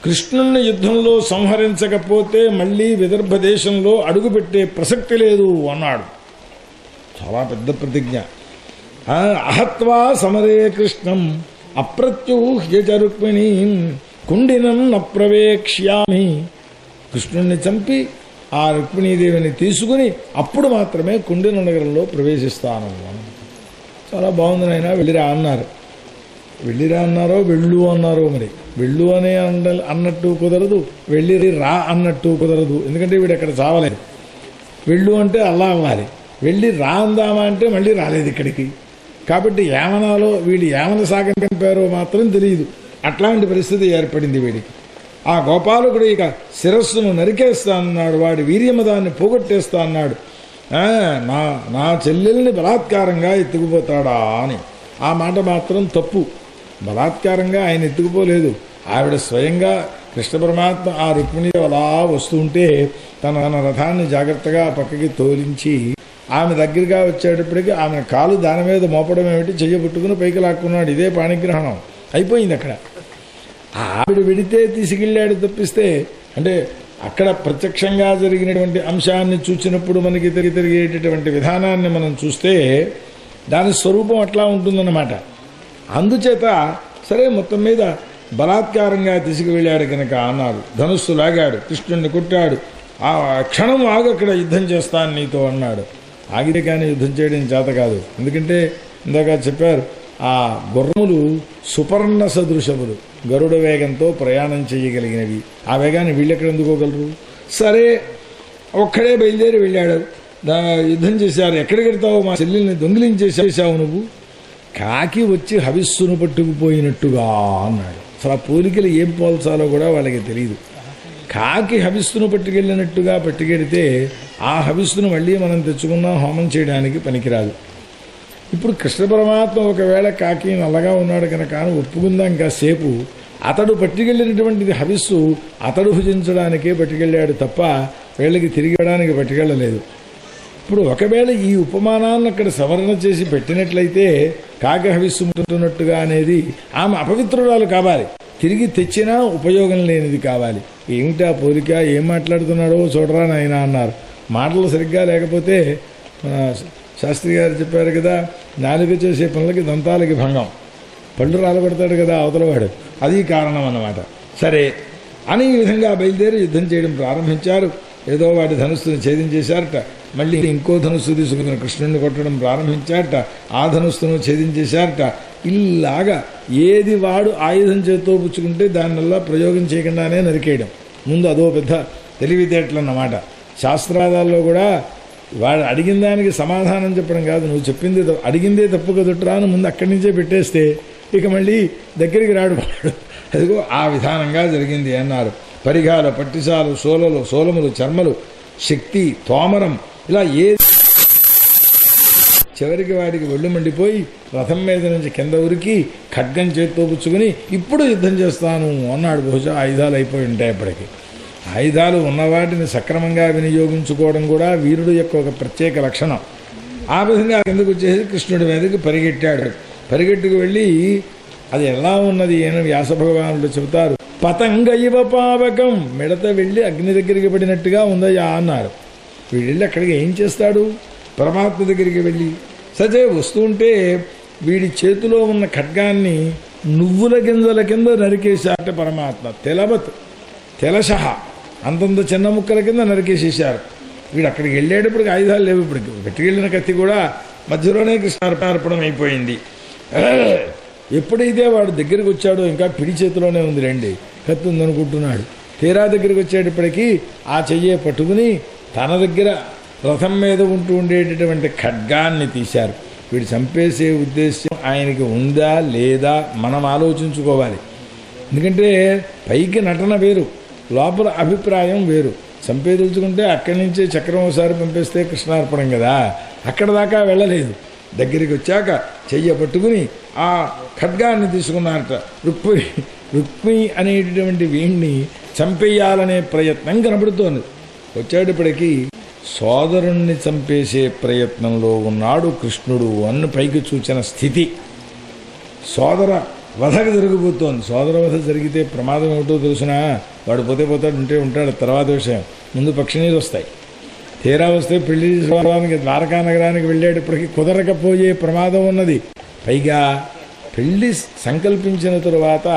కృష్ణుణ్ణి యుద్ధంలో సంహరించకపోతే మళ్ళీ విదర్భ దేశంలో అడుగుపెట్టే ప్రసక్తి లేదు అన్నాడు. చాలా పెద్ద ప్రతిజ్ఞ. అహత్వా సమరే కృష్ణం అప్రత్యూహ్య చ రుక్మిణీ కుండినం న ప్రవేక్ష్యామి. కృష్ణుణ్ణి చంపి ఆ రుక్మిణీదేవిని తీసుకుని అప్పుడు మాత్రమే కుండిన నగరంలో ప్రవేశిస్తాను. చాలా బాగుంది నాయన, వెళ్ళిరా అన్నారు. వెళ్ళిరా అన్నారో వెళ్ళు అన్నారో, మరి వెళ్ళు అనే అన్నట్టు కుదరదు, వెళ్ళి రా అన్నట్టు కుదరదు. ఎందుకంటే వీడు అక్కడ చావలేదు. వెళ్ళు అంటే అల్లా అవ్వాలి, వెళ్ళి రా అందామా అంటే మళ్ళీ రాలేదు ఇక్కడికి. కాబట్టి యామనాలో వీళ్ళు యామన సాగం కంపారో మాత్రం తెలియదు. అట్లాంటి పరిస్థితి ఏర్పడింది వీడికి. ఆ గోపాలకుడు ఇక శిరస్సును నరికేస్తా అన్నాడు, వాడి వీర్యమదాన్ని పోగొట్టేస్తా అన్నాడు. నా చెల్లెల్ని బలాత్కారంగా ఎత్తుకుపోతాడా అని. ఆ మాట మాత్రం తప్పు. బలాత్కారంగా ఆయన ఎత్తుకుపోలేదు. ఆవిడ స్వయంగా కృష్ణ పరమాత్మ ఆ రుక్మిణి అలా వస్తుంటే తన రథాన్ని జాగ్రత్తగా పక్కకి తోలించి ఆమె దగ్గరగా వచ్చేటప్పటికి ఆమె కాలు దాని మీద మోపడం ఏమిటి, చెయ్యబుట్టుకుని పైకి లాక్కున్నాడు. ఇదే పాణిగ్రహణం అయిపోయింది అక్కడ. ఆవిడ వెడితే తీసుకెళ్ళాడు తప్పిస్తే, అంటే అక్కడ ప్రత్యక్షంగా జరిగినటువంటి అంశాన్ని చూసినప్పుడు మనకి తిరిగేటటువంటి విధానాన్ని మనం చూస్తే దాని స్వరూపం అట్లా ఉంటుందన్నమాట. అందుచేత సరే మొత్తం మీద బలాత్కారంగా తీసుకువెళ్ళాడు కనుక అన్నారు. ధనుస్సు లాగాడు, కృష్ణుడిని కొట్టాడు. ఆ క్షణం ఆగు, అక్కడ యుద్ధం చేస్తాను నీతో అన్నాడు. ఆగితే కానీ యుద్ధం చేయడం చేత కాదు. ఎందుకంటే ఇందాక చెప్పారు, ఆ గుర్రములు సుపర్ణ సదృశములు, గరుడ వేగంతో ప్రయాణం చేయగలిగినవి. ఆ వేగాన్ని వీళ్ళెక్కడ ఎందుకోగలరు? సరే ఒక్కడే బయలుదేరి వెళ్ళాడు, యుద్ధం చేశారు. ఎక్కడికి వెళ్తావు, మా చెల్లెల్ని దొంగిలించేసావు నువ్వు. కాకి వచ్చి హవిస్సును పట్టుకుపోయినట్టుగా అన్నాడు. అసలు ఆ పోలికలు ఏం పోల్చాలో కూడా వాళ్ళకి తెలియదు. కాకి హవిస్సును పట్టుకెళ్ళినట్టుగా పట్టుకెడితే ఆ హవిస్సును మళ్ళీ మనం తెచ్చుకున్నాం హోమం చేయడానికి పనికిరాదు. ఇప్పుడు కృష్ణ పరమాత్మ ఒకవేళ కాకి నల్లగా ఉన్నాడు కనుక ఒప్పుకుందాం కాసేపు, అతడు పట్టుకెళ్ళినటువంటిది హవిస్సు అతడు భుజించడానికే పట్టుకెళ్ళాడు తప్ప వీళ్ళకి తిరిగి ఇవ్వడానికి పట్టుకెళ్ళలేదు. ఇప్పుడు ఒకవేళ ఈ ఉపమానాన్ని అక్కడ సవరణ చేసి పెట్టినట్లయితే కాకి హవిస్సు ముట్టున్నట్టుగా అనేది ఆమె అపవిత్రురాలు కావాలి, తిరిగి తెచ్చినా ఉపయోగం లేనిది కావాలి. ఏమిటా పోలిక, ఏం మాట్లాడుతున్నాడో చూడరా నాయన అన్నారు. మాటలు సరిగ్గా లేకపోతే శాస్త్రి గారు చెప్పారు కదా, నాలుక చేసే పనులకి దంతాలకి భంగం, పళ్ళు రాలబడతాడు కదా అవతలవాడు, అది కారణం అన్నమాట. సరే అని ఈ విధంగా బయలుదేరి యుద్ధం చేయడం ప్రారంభించారు. ఏదో వాడి ధనుస్సుని ఛేదించేశారట, మళ్ళీ ఇంకో ధనుస్సు తీసుకుని కృష్ణుడిని కొట్టడం ప్రారంభించారట, ఆ ధనుస్సును ఛేదించేశారట. ఇలాగా ఏది వాడు ఆయుధం చేతితో పుచ్చుకుంటే దానివల్ల ప్రయోగం చేయకుండానే నరికేయడం. ముందు అదో పెద్ద తెలివితేటలు అన్నమాట. శాస్త్రాదాల్లో కూడా వాడు అడిగిన దానికి సమాధానం చెప్పడం కాదు, నువ్వు చెప్పింది అడిగిందే తప్పు కదుట్రా అని ముందు అక్కడి నుంచే పెట్టేస్తే ఇక మళ్ళీ దగ్గరికి రాడు వాడు. అదిగో ఆ విధానంగా జరిగింది అన్నారు. పరిఘాలు, పట్టిసాలు, సోలములు, చర్మలు, శక్తి, తోమరం, ఇలా చివరికి వాడికి ఒళ్ళు మండిపోయి రథం మీద నుంచి కింద ఉరికి ఖడ్గం చేత్తో పుచ్చుకుని ఇప్పుడు యుద్ధం చేస్తాను అన్నాడు. బహుశా ఆయుధాలు అయిపోయి ఉంటాయి అప్పటికి. ఆయుధాలు ఉన్నవాటిని సక్రమంగా వినియోగించుకోవడం కూడా వీరుడు యొక్క ఒక ప్రత్యేక లక్షణం. ఆ విధంగా కిందకు వచ్చేసి కృష్ణుడి మీదకి పరిగెట్టాడు. పరిగెట్టుకు వెళ్ళి అది ఎలా ఉన్నది అని వ్యాస భగవానుడు చెబుతారు. పతంగ ఇవ పావకం, మిడత వెళ్ళి అగ్ని దగ్గరికి పడినట్టుగా ఉందయ్యా అన్నారు. వీడెళ్ళి అక్కడికి ఏం చేస్తాడు? పరమాత్మ దగ్గరికి వెళ్ళి సజే వస్తుంటే వీడి చేతిలో ఉన్న ఖడ్గాన్ని నువ్వుల గింజల కింద నరికేశారట పరమాత్మ. తెలశహ అంతంత చిన్న ముక్కల కింద నరికేసేశారు. వీడు అక్కడికి వెళ్ళేటప్పటికి ఆయుధాలు లేవు. ఇప్పటికి పెట్టుకెళ్ళిన కత్తి కూడా మధ్యలోనే కృష్ణార్పణం అయిపోయింది. ఎప్పుడైతే వాడు దగ్గరికి వచ్చాడో ఇంకా పిడి చేతిలోనే ఉంది, రండి కత్తి ఉందనుకుంటున్నాడు. తీరా దగ్గరికి వచ్చేటప్పటికీ ఆ చెయ్యే పట్టుకుని తన దగ్గర రథం మీద ఉంటూ ఉండేటటువంటి ఖడ్గాన్ని తీశారు. వీడు చంపేసే ఉద్దేశం ఆయనకి ఉందా లేదా మనం ఆలోచించుకోవాలి. ఎందుకంటే పైకి నటన వేరు, లోపల అభిప్రాయం వేరు. చంపేదలుచుకుంటే అక్కడి నుంచే చక్రం ఒకసారి పంపేస్తే కృష్ణార్పణం కదా, అక్కడ దాకా వెళ్ళలేదు. దగ్గరికి వచ్చాక చెయ్య పట్టుకుని ఆ ఖడ్గాన్ని తీసుకున్నారట. రుక్మి అనేటటువంటి వీణ్ణి చంపేయాలనే ప్రయత్నం కనబడుతోంది. వచ్చేటప్పటికీ సోదరుణ్ణి చంపేసే ప్రయత్నంలో ఉన్నాడు కృష్ణుడు అన్ను పైకి చూచిన స్థితి. సోదర వధకు జరిగిపోతోంది. సోదర వధ జరిగితే ప్రమాదం ఏమిటో తెలుసునా? వాడు పోతే పోతాడు, ఉంటే ఉంటాడు, తర్వాత విషయం. ముందు పక్షిణీలు వస్తాయి. తీరా వస్తే పెళ్లి చేసుకోవడానికి ద్వారకా నగరానికి వెళ్ళేటప్పటికి కుదరకపోయే ప్రమాదం ఉన్నది. పైగా పెళ్లి సంకల్పించిన తరువాత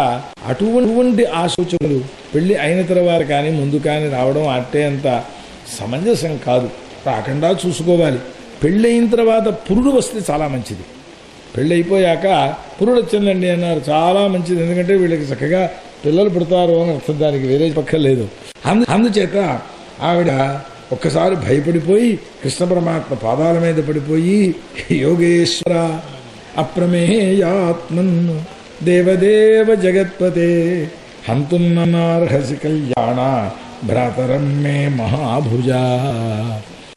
అటువంటి ఆసూచనలు పెళ్లి అయిన తర్వాత కానీ ముందు కానీ రావడం అట్టే అంత సమంజసం కాదు. రాకుండా చూసుకోవాలి. పెళ్ళి అయిన తర్వాత పురుడు వస్తే చాలా మంచిది. పెళ్ళి అయిపోయాక పురుడు వచ్చిందండి అన్నారు, చాలా మంచిది. ఎందుకంటే వీళ్ళకి చక్కగా పిల్లలు పుడతారు అని అర్థం, దానికి వేరే పక్కలేదు. అందుచేత ఆవిడ ఒక్కసారి భయపడిపోయి కృష్ణ పరమాత్మ పాదాల మీద పడిపోయి, యోగేశ్వర అప్రమేయాత్మన్ దేవదేవ జగత్పతే హంతున్నార్హసి కళ్యాణ భ్రాతరం మే మహాభుజ.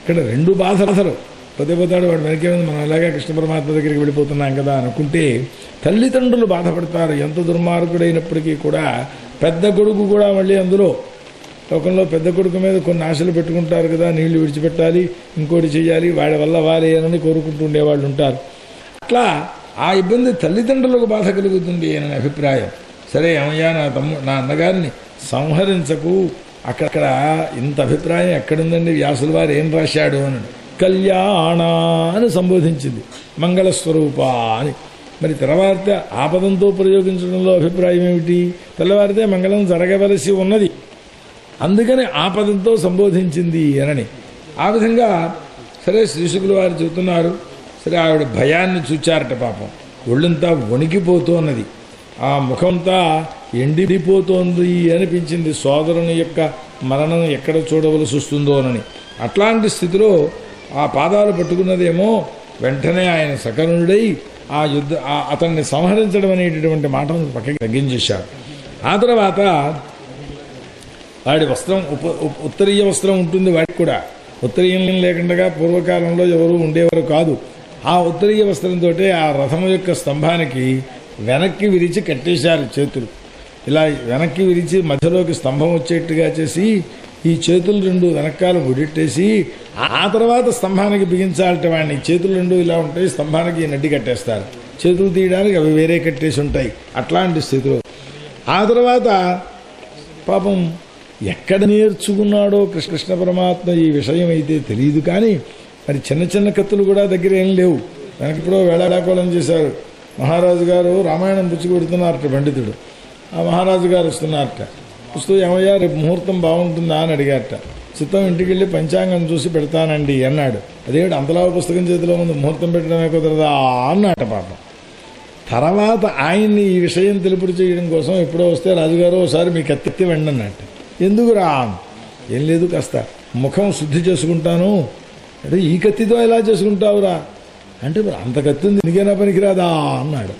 ఇక్కడ రెండు బాధలు. పోతాడు వాడు వెనకే ఉంది, మనం ఇలాగే కృష్ణ పరమాత్మ దగ్గరికి వెళ్ళిపోతున్నాం కదా అనుకుంటే తల్లిదండ్రులు బాధపడతారు. ఎంత దుర్మార్గుడైనప్పటికీ కూడా పెద్ద కొడుకు కూడా మళ్ళీ అందులో లోకంలో పెద్ద కొడుకు మీద కొన్ని ఆశలు పెట్టుకుంటారు కదా, నీళ్లు విడిచిపెట్టాలి, ఇంకోటి చేయాలి, వాడి వల్ల వారేనని కోరుకుంటూ ఉండేవాళ్ళు ఉంటారు. అట్లా ఆ ఇబ్బంది తల్లిదండ్రులకు బాధ కలుగుతుంది అని అభిప్రాయం. సరే ఏమయ్యా, నా అన్నగారిని సంహరించకు, అక్కడ ఇంత అభిప్రాయం ఎక్కడుందండి, వ్యాసుల వారు ఏం రాశాడు అని. కళ్యాణ అని సంబోధించింది, మంగళస్వరూప అని. మరి తెల్లవారితే ఆపదంతో ప్రయోగించడంలో అభిప్రాయం ఏమిటి? తెల్లవారితే మంగళం జరగవలసి ఉన్నది, అందుకని ఆపదంతో సంబోధించింది అనని. ఆ విధంగా సరే శ్రీశుకుల వారు చెబుతున్నారు. సరే ఆవిడ భయాన్ని చూచారట. పాపం ఒళ్ళంతా వణికిపోతున్నది, ఆ ముఖంతా ఎండిపోతోంది అనిపించింది. సోదరుని యొక్క మరణం ఎక్కడ చూడవలసి వస్తుందోనని. అట్లాంటి స్థితిలో ఆ పాదాలు పట్టుకున్నదేమో. వెంటనే ఆయన సకరుణుడై ఆ అతన్ని సంహరించడం అనేటటువంటి మాటను పక్కకి తగ్గించేశాడు. ఆ తర్వాత వాడి వస్త్రం ఉత్తరీయ వస్త్రం ఉంటుంది, వాడికి కూడా ఉత్తరీయం లేకుండా పూర్వకాలంలో ఎవరు ఉండేవారు కాదు. ఆ ఉత్తరీయ వస్త్రంతో ఆ రథం యొక్క స్తంభానికి వెనక్కి విరిచి కట్టేశారు చేతులు. ఇలా వెనక్కి విరిచి మధ్యలోకి స్తంభం వచ్చేట్టుగా చేసి ఈ చేతులు రెండు వెనకాల ముడిట్టేసి ఆ తర్వాత స్తంభానికి బిగించాలట వాడిని. చేతులు రెండు ఇలా ఉంటాయి, స్తంభానికి నడ్డి కట్టేస్తారు. చేతులు తీయడానికి అవి వేరే కట్టేసి ఉంటాయి. అట్లాంటి స్థితిలో ఆ తర్వాత పాపం ఎక్కడ నేర్చుకున్నాడో కృష్ణ పరమాత్మ ఈ విషయం అయితే తెలియదు. కానీ మరి చిన్న చిన్న కత్తులు కూడా దగ్గర ఏం లేవు. వెనకిప్పుడో వేళాకోళం చేశారు. మహారాజు గారు రామాయణం పుచ్చుకొడుతున్నారట పండితుడు. ఆ మహారాజు గారు వస్తున్నారట. వస్తూ ఏమయ్యా రేపు ముహూర్తం బాగుంటుందా అని అడిగారట. చిత్తం ఇంటికి వెళ్ళి పంచాంగం చూసి పెడతానండి అన్నాడు. అదేమిటి అంతలా పుస్తకం చేతిలో ఉంది, ముహూర్తం పెట్టడమే కుదరదా అన్నట పాపం. తర్వాత ఆయన్ని ఈ విషయం తెలుపుడు చేయడం కోసం ఎప్పుడో వస్తే రాజుగారు ఒకసారి మీ కత్తి వెండి అన్నట్టు. ఎందుకురా? ఏం లేదు, కాస్త ముఖం శుద్ధి చేసుకుంటాను. అంటే ఈ కత్తితో ఎలా చేసుకుంటావురా అంటే, మరి అంత కత్తి ఉంది నీకేనా పనికిరాదా అన్నాడు.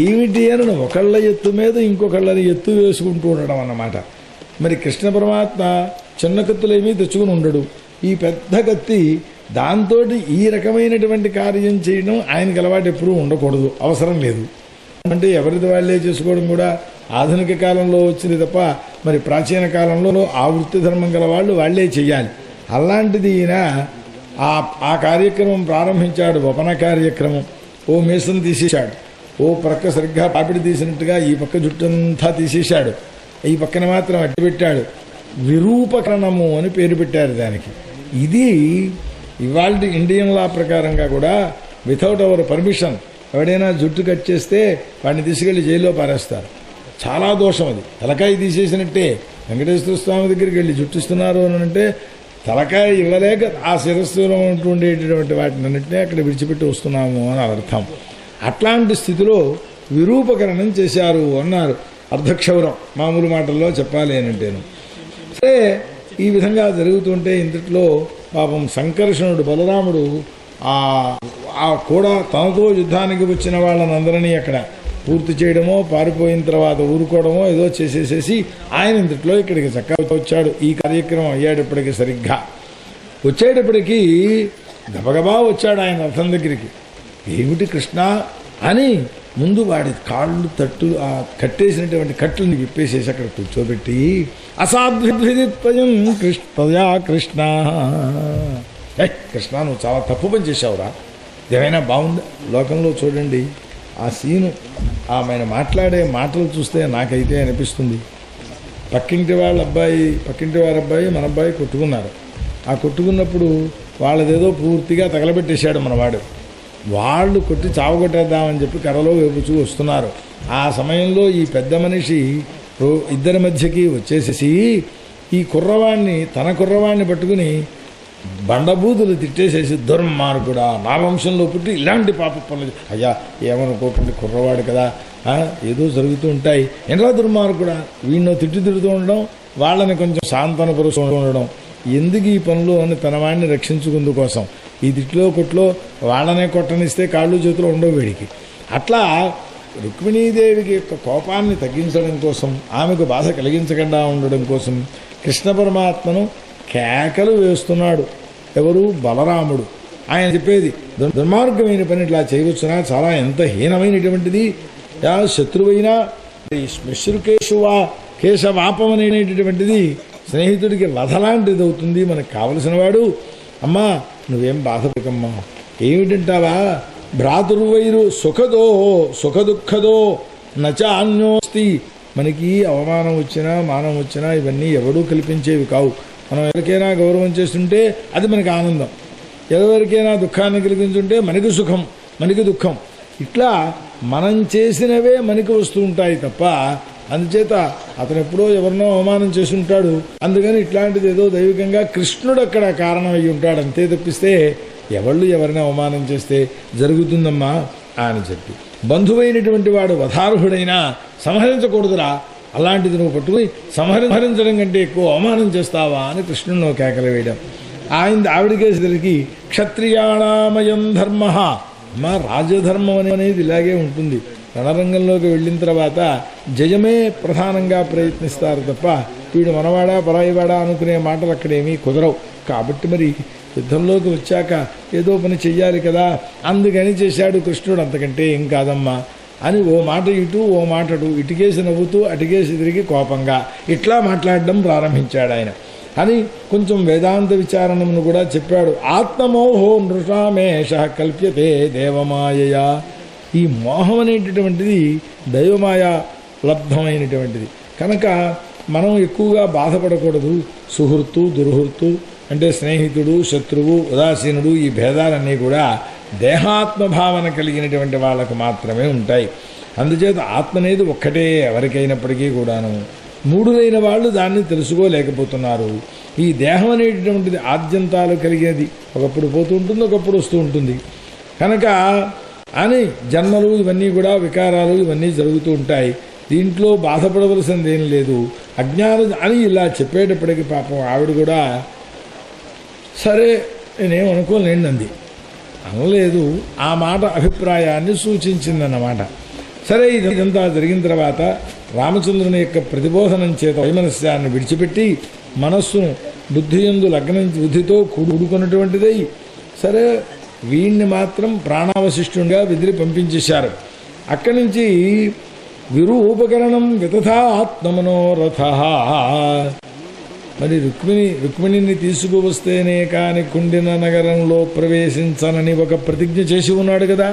ఏమిటి అని ఒకళ్ళ ఎత్తు మీద ఇంకొకళ్ళని ఎత్తు వేసుకుంటూ ఉండడం అన్నమాట. మరి కృష్ణ పరమాత్మ చిన్న కత్తులు ఏమీ తెచ్చుకుని ఉండడు. ఈ పెద్ద కత్తి, దాంతో ఈ రకమైనటువంటి కార్యం చేయడం ఆయనకి అలవాటు ఎప్పుడూ ఉండకూడదు, అవసరం లేదు. అంటే ఎవరిది వాళ్లే చేసుకోవడం కూడా ఆధునిక కాలంలో వచ్చింది తప్ప మరి ప్రాచీన కాలంలో ఆ వృత్తి ధర్మం గల వాళ్ళు వాళ్లే చెయ్యాలి. అలాంటిది ఈయన ఆ కార్యక్రమం ప్రారంభించాడు, వపన కార్యక్రమం. ఓ మీసం తీసేశాడు, ఓ ప్రక్క సరిగ్గా పాపిడి తీసినట్టుగా ఈ పక్క జుట్టంతా తీసేశాడు, ఈ పక్కన మాత్రం అట్టిపెట్టాడు. విరూపకరణము అని పేరు పెట్టారు దానికి. ఇది ఇవాళ ఇండియన్ లా ప్రకారంగా కూడా వితౌట్ అవర్ పర్మిషన్ ఎవడైనా జుట్టు కట్ చేస్తే వాడిని తీసుకెళ్లి జైల్లో పారేస్తారు. చాలా దోషం అది. తలకాయ తీసేసినట్టే. వెంకటేశ్వర స్వామి దగ్గరికి వెళ్ళి జుట్టిస్తున్నారు అని అంటే తలకాయ ఇవ్వలేక ఆ శిరస్సులో ఉండేటటువంటి వాటిని అన్నింటినీ అక్కడ విడిచిపెట్టి వస్తున్నాము అని అర్థం. అట్లాంటి స్థితిలో విరూపకరణం చేశారు అన్నారు. అర్ధక్షౌరం మామూలు మాటల్లో చెప్పాలి అని అంటేను. సరే ఈ విధంగా జరుగుతుంటే ఇంతట్లో పాపం సంకర్షణుడు బలరాముడు కూడా తనతో యుద్ధానికి వచ్చిన వాళ్ళని అందరినీ అక్కడ పూర్తి చేయడమో, పారిపోయిన తర్వాత ఊరుకోవడమో ఏదో చేసేసేసి ఆయన ఇంతట్లో ఇక్కడికి చక్కగా వచ్చాడు. ఈ కార్యక్రమం అయ్యేటప్పటికి సరిగ్గా వచ్చేటప్పటికీ గబగబా వచ్చాడు ఆయన రథం దగ్గరికి. ఏమిటి కృష్ణ అని ముందు వాడి కాళ్ళు తట్టు ఆ కట్టేసినటువంటి కట్టుని విప్పేసేసి అక్కడ కూర్చోబెట్టి అసాధ్విదిత్వయం కృష్ణయా కృష్ణ, కృష్ణ నువ్వు చాలా తప్పు పని చేశావురా, ఏమైనా బాగుందా? లోకంలో చూడండి ఆ సీను ఆమెను మాట్లాడే మాటలు చూస్తే నాకైతే అనిపిస్తుంది, పక్కింటి వారి అబ్బాయి మన అబ్బాయి కొట్టుకున్నారు. ఆ కొట్టుకున్నప్పుడు వాళ్ళదేదో పూర్తిగా తగలబెట్టేశాడు మనవాడు. వాళ్ళు కొట్టి చావగొట్టేద్దామని చెప్పి కర్రలో వేపుచూ వస్తున్నారు. ఆ సమయంలో ఈ పెద్ద మనిషి ఇద్దరి మధ్యకి వచ్చేసేసి ఈ తన కుర్రవాణ్ణి పట్టుకుని బండబూతులు తిట్టేసేసి, దుర్మార్గుడా, నా వంశంలో పుట్టి ఇలాంటి పాప పనులు, అయ్యా ఏమనుకోకండి కుర్రవాడు కదా, ఏదో జరుగుతూ ఉంటాయి, ఎనరా దుర్మార్గుడా, వీళ్ళను తిడుతూ ఉండడం, వాళ్ళని కొంచెం సాంతనపరుస్తూ ఉండడం, ఎందుకు ఈ పనులు అని తన వాడిని రక్షించుకుందు కోసం ఈ తిట్లో కొట్లో వాళ్ళనే కొట్టనిస్తే కాళ్ళు చేతులు ఉండవు వీడికి. అట్లా రుక్మిణీదేవికి యొక్క కోపాన్ని తగ్గించడం కోసం, ఆమెకు బాధ కలిగించకుండా ఉండడం కోసం కృష్ణ పరమాత్మను కేకలు వేస్తున్నాడు. ఎవరు? బలరాముడు. ఆయన చెప్పేది దుర్మార్గమైన పని ఇట్లా చేయవచ్చునా, చాలా ఎంత హీనమైనటువంటిది, శత్రువైనా శ్మశ్రుకేశువా కేశవాపం అనేటటువంటిది స్నేహితుడికి వధలాంటిది అవుతుంది. మనకు కావలసిన వాడు, అమ్మా నువ్వేం బాధపడకమ్మా, ఏమిటంటావా, భ్రాతృవైరు సుఖదుఃఖదో నచాన్యోస్తి. మనకి అవమానం వచ్చినా మానం వచ్చినా ఇవన్నీ ఎవడూ కల్పించేవి కావు. మనం ఎవరికైనా గౌరవం చేస్తుంటే అది మనకి ఆనందం, ఎవరికైనా దుఃఖాన్ని కలిగించుంటే మనకి సుఖం, మనకి దుఃఖం. ఇట్లా మనం చేసినవే మనకి వస్తూ ఉంటాయి తప్ప, అందుచేత అతను ఎప్పుడో ఎవరినో అవమానం చేసి ఉంటాడు, అందుకని ఇట్లాంటిది ఏదో దైవికంగా కృష్ణుడు అక్కడ కారణం అయ్యి ఉంటాడు, అంతే తప్పిస్తే ఎవరిని అవమానం చేస్తే జరుగుతుందమ్మా అని చెప్పి, బంధువైనటువంటి వాడు వధార్హుడైనా సంహరించకూడదురా, అలాంటిది నువ్వు పట్టుకుని సంహరించడం కంటే ఎక్కువ అవమానం చేస్తావా అని కృష్ణుడు కేకలు వేయడం. ఆవిడకేసరికి క్షత్రియాణామయం ధర్మ, మా రాజధర్మం అనేది ఇలాగే ఉంటుంది. రణరంగంలోకి వెళ్ళిన తర్వాత జయమే ప్రధానంగా ప్రయత్నిస్తారు తప్ప వీడు మనవాడా పరాయివాడా అనుకునే మాటలు అక్కడేమీ కుదరవు. కాబట్టి మరి యుద్ధంలోకి వచ్చాక ఏదో పని చెయ్యాలి కదా, అందుకని చేశాడు కృష్ణుడు, అంతకంటే ఏం కాదమ్మా అని ఓ మాట ఇటు ఓ మాట అటు, ఇటుకేసి నవ్వుతూ అటుకేసి తిరిగి కోపంగా ఇట్లా మాట్లాడడం ప్రారంభించాడు ఆయన. అని కొంచెం వేదాంత విచారణను కూడా చెప్పాడు. ఆత్మమోహో నృషామేష కల్ప్యతే దేవమాయయా. ఈ మోహం అనేటటువంటిది దైవమాయ లబ్ధమైనటువంటిది కనుక మనం ఎక్కువగా బాధపడకూడదు. సుహృత్తు దుర్హృత్తు అంటే స్నేహితుడు శత్రువు ఉదాసీనుడు ఈ భేదాలన్నీ కూడా దేహాత్మభావన కలిగినటువంటి వాళ్ళకు మాత్రమే ఉంటాయి. అందుచేత ఆత్మ అనేది ఒక్కటే ఎవరికైనప్పటికీ కూడాను. మూడులైన వాళ్ళు దాన్ని తెలుసుకోలేకపోతున్నారు. ఈ దేహం అనేటటువంటిది ఆద్యంతాలు కలిగేది, ఒకప్పుడు పోతూ ఉంటుంది, ఒకప్పుడు వస్తూ ఉంటుంది కనుక అని జన్మలు ఇవన్నీ కూడా వికారాలు ఇవన్నీ జరుగుతూ ఉంటాయి. దీంట్లో బాధపడవలసింది ఏం లేదు. అజ్ఞానం అని ఇలా చెప్పేటప్పటికి పాపం ఆవిడ కూడా సరే నేనేం అనుకోలేండి అంది, అనలేదు, ఆ మాట అభిప్రాయాన్ని సూచించిందన్నమాట. సరే ఇదంతా జరిగిన తర్వాత రామచంద్రుని యొక్క ప్రతిబోధనం చేత వైమనస్యాన్ని విడిచిపెట్టి మనస్సును బుద్ధియందు బుద్ధితో కూడుకున్నటువంటిదై సరే వీణ్ణి మాత్రం ప్రాణావశిష్ఠునిగా విదిలి పంపించేశారు. అక్కడి నుంచి విరూపకరణం వితథా ఆత్మమనోరథ. మరి రుక్మిణిని తీసుకువస్తేనే కాని కుండిన నగరంలో ప్రవేశించనని ఒక ప్రతిజ్ఞ చేసి ఉన్నాడు కదా,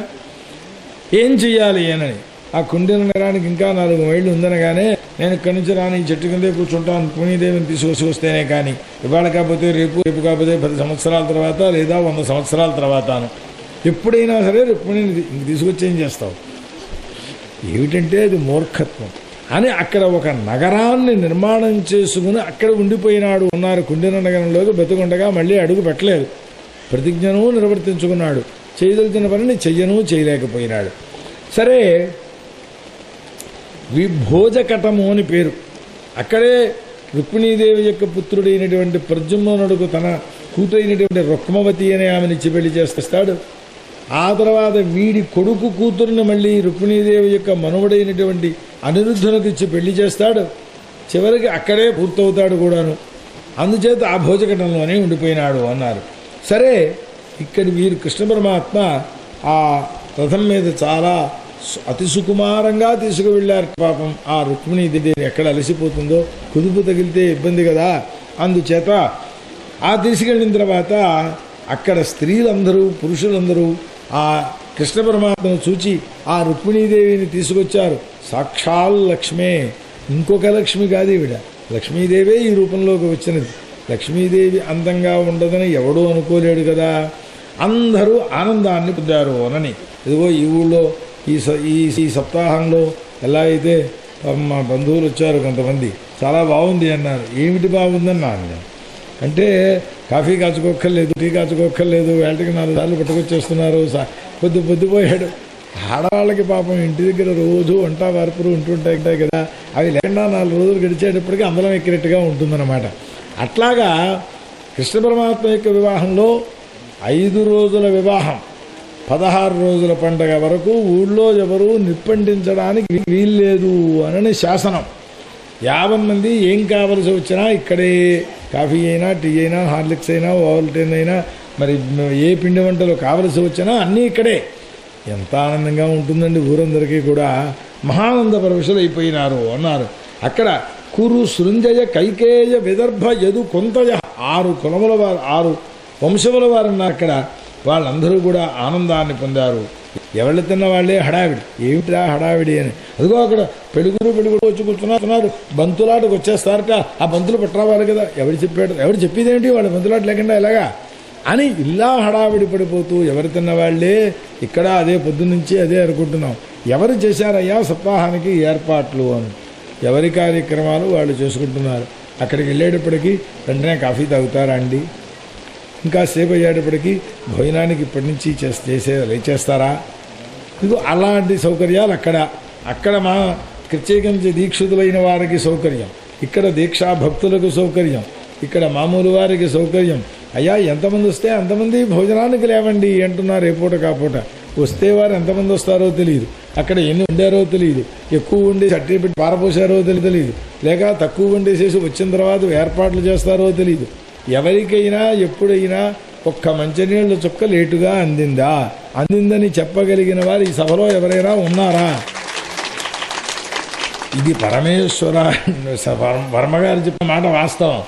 ఏం చెయ్యాలి అని. ఆ కుండిన నగరానికి ఇంకా 4 మైళ్ళు ఉందనగానే నేను ఇక్కడి నుంచి రాని చెట్టు కిందే కూర్చుంటాను, రుక్మిణీదేవిని తీసుకొస్తేనే కానీ, ఇవాళ కాకపోతే రేపు కాకపోతే 10 సంవత్సరాల తర్వాత లేదా 100 సంవత్సరాల తర్వాతను ఎప్పుడైనా సరే రుక్మిణిని తీసుకొచ్చి ఏం చేస్తావు, ఏమిటంటే అది మూర్ఖత్వం అని అక్కడ ఒక నగరాన్ని నిర్మాణం చేసుకుని అక్కడ ఉండిపోయినాడు. ఉన్నారు కుండిన నగరంలోకి బతుకుండగా మళ్ళీ అడుగు పెట్టలేదు. ప్రతిజ్ఞను నిర్వర్తించుకున్నాడు, చేయదలిచిన పనిని చెయ్యను చేయలేకపోయినాడు. సరే విభోజకటము అని పేరు. అక్కడే రుక్మిణీదేవి యొక్క పుత్రుడైనటువంటి ప్రద్యుమ్నుడుకు తన కూతురైనటువంటి రుక్మవతి అనే ఆమెనిచ్చి పెళ్లి చేస్తాడు. ఆ తర్వాత వీడి కొడుకు కూతురుని మళ్ళీ రుక్మిణీదేవి యొక్క మనువడైనటువంటి అనిరుద్ధునికి ఇచ్చి పెళ్లి చేస్తాడు. చివరికి అక్కడే పూర్తవుతాడు కూడాను. అందుచేత ఆ భోజకటంలోనే ఉండిపోయినాడు అన్నారు. సరే ఇక్కడి వీరు కృష్ణ పరమాత్మ ఆ రథం మీద చాలా అతి సుకుమారంగా తీసుకువెళ్ళారు. పాపం ఆ రుక్మిణీదేవి ఎక్కడ అలసిపోతుందో, కుదుపు తగిలితే ఇబ్బంది కదా, అందుచేత ఆ తీసుకెళ్ళిన తర్వాత అక్కడ స్త్రీలందరూ పురుషులందరూ ఆ కృష్ణ పరమాత్మను చూచి ఆ రుక్మిణీదేవిని తీసుకొచ్చారు. సాక్షాల్ లక్ష్మే, ఇంకొక లక్ష్మి కాదు ఈవిడ, లక్ష్మీదేవే ఈ రూపంలోకి వచ్చినది. లక్ష్మీదేవి అందంగా ఉండదని ఎవడూ అనుకోలేడు కదా. అందరూ ఆనందాన్ని పొందారు అనని. ఇదిగో ఈ ఊళ్ళో ఈ సప్తాహంలో ఎలా అయితే మా బంధువులు వచ్చారు కొంతమంది, చాలా బాగుంది అన్నారు. ఏమిటి బాగుందన్నాను నేను. అంటే కాఫీ కాచుకోక్కర్లేదు, టీ కాచుకోక్కర్లేదు, వేళకి 4 సార్లు పట్టుకొచ్చేస్తున్నారు, పొద్దుపోయాడు. ఆడవాళ్ళకి పాపం ఇంటి దగ్గర రోజు వంట వార్పులు ఉంటుంటాయి కదా, అవి లేకుండా 4 రోజులు గడిచేటప్పటికి అందరం ఎక్కినట్టుగా ఉంటుందన్నమాట. అట్లాగా కృష్ణ పరమాత్మ యొక్క వివాహంలో 5 రోజుల వివాహం, 16 రోజుల పండగ వరకు ఊళ్ళో ఎవరూ నిప్పంటించడానికి వీల్లేదు అని శాసనం. 50 మంది ఏం కావలసి వచ్చినా ఇక్కడే, కాఫీ అయినా, టీ అయినా, హార్లిక్స్ అయినా, ఓవల్టైన్ అయినా, మరి ఏ పిండి వంటలు కావలసి వచ్చినా అన్నీ ఇక్కడే. ఎంత ఆనందంగా ఉంటుందండి ఊరందరికీ కూడా. మహానంద పరవశులు అయిపోయినారు అన్నారు. అక్కడ కురు సృంజయ కైకేయ విదర్భ యదు కొంతయ 6 కులముల వారు, 6 వంశముల వారు ఉన్నారు అక్కడ. వాళ్ళందరూ కూడా ఆనందాన్ని పొందారు. ఎవళ్ళు తిన్న వాళ్ళే హడావిడి, ఏమిటా హడావిడి అని. అదిగో అక్కడ పెడుగురు వచ్చి కూర్చున్నారు, బంతులాటకు వచ్చేస్తారట. ఆ బంతులు పట్టరావాలి కదా, ఎవరు చెప్పేదేంటి వాళ్ళ బంతులాట లేకుండా ఎలాగా అని ఇలా హడావిడి పడిపోతూ ఎవరు తిన్న వాళ్ళే ఇక్కడ. అదే పొద్దున్నుంచి అదే అనుకుంటున్నాం. ఎవరు చేశారయ్యా సప్తాహానికి ఏర్పాట్లు అని. ఎవరి కార్యక్రమాలు వాళ్ళు చేసుకుంటున్నారు. అక్కడికి వెళ్ళేటప్పటికీ వెంటనే కాఫీ తాగుతారా అండి? ఇంకా సేపు అయ్యేటప్పటికీ భోజనానికి ఇప్పటి నుంచి లేచేస్తారా? ఇదిగో అలాంటి సౌకర్యాలు అక్కడ మా ప్రత్యేకించి దీక్షితులైన వారికి సౌకర్యం, ఇక్కడ దీక్షా భక్తులకు సౌకర్యం, ఇక్కడ మామూలు వారికి సౌకర్యం. అయ్యా ఎంతమంది వస్తే అంతమంది భోజనానికి లేవండి అంటున్నారు. ఏ పూట కాపూట వస్తే వారు ఎంతమంది వస్తారో తెలియదు, అక్కడ ఎన్ని వండారో తెలియదు, ఎక్కువ వండేసి అట్టి పెట్టి పారపోసారో తెలియదు, లేక తక్కువ వండేసేసి వచ్చిన తర్వాత ఏర్పాట్లు చేస్తారో తెలియదు. ఎవరికైనా ఎప్పుడైనా ఒక్క మంచినీళ్ళ చుక్క లేటుగా అందిందని చెప్పగలిగిన వారు ఈ సభలో ఎవరైనా ఉన్నారా? ఇది పరమేశ్వర వర్మగారు చెప్పిన మాట వాస్తవం.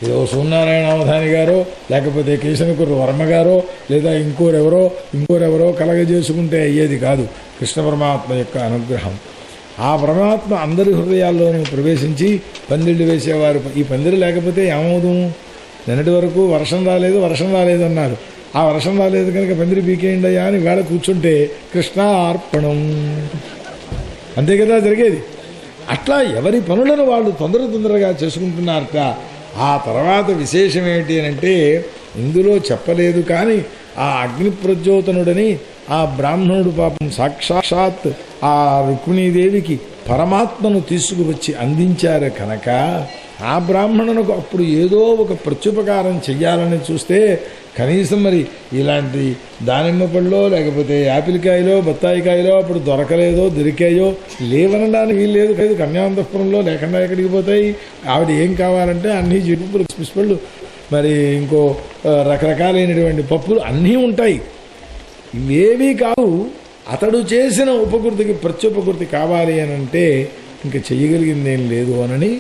ఏదో సూర్యనారాయణ అవధాని గారో లేకపోతే కేశనకురు వర్మగారో లేదా ఇంకోరెవరో కలగజేసుకుంటే అయ్యేది కాదు. కృష్ణ పరమాత్మ యొక్క అనుగ్రహం. ఆ పరమాత్మ అందరి హృదయాల్లోనూ ప్రవేశించి పందిళ్ళు వేసేవారు. ఈ పందిరు లేకపోతే ఏమవుదు? నిన్నటి వరకు వర్షం రాలేదు అన్నారు. ఆ వర్షం రాలేదు కనుక పందిరి పీకేయండి అయ్యా అని వేళ కూర్చుంటే కృష్ణార్పణం, అంతే కదా జరిగేది. అట్లా ఎవరి పనులను వాళ్ళు తొందరగా చేసుకుంటున్నారట. ఆ తర్వాత విశేషం ఏంటి అంటే ఇందులో చెప్పలేదు కానీ ఆ అగ్ని ప్రజ్యోతనుడని ఆ బ్రాహ్మణుడు పాపం సాక్షాత్ ఆ రుక్మిణీదేవికి పరమాత్మను తీసుకువచ్చి అందించారు కనుక ఆ బ్రాహ్మణునకు అప్పుడు ఏదో ఒక ప్రత్యుపకారం చెయ్యాలని చూస్తే కనీసం మరి ఇలాంటి దానిమ్మ పళ్ళో లేకపోతే యాపిల్కాయలో బత్తాయికాయలో అప్పుడు దొరికాయో లేవనడానికి వీల్లేదు. కన్యావంతపురంలో లేకుండా ఎక్కడికి పోతాయి? ఆవిడ ఏం కావాలంటే అన్నీ జీడిపప్పులు, పిస్పళ్ళు, మరి ఇంకో రకరకాలైనటువంటి పప్పులు అన్నీ ఉంటాయి. ఇవేవీ కావు. అతడు చేసిన ఉపకృతికి ప్రత్యుపకృతి కావాలి అని అంటే ఇంక చెయ్యగలిగింది ఏం లేదు అనని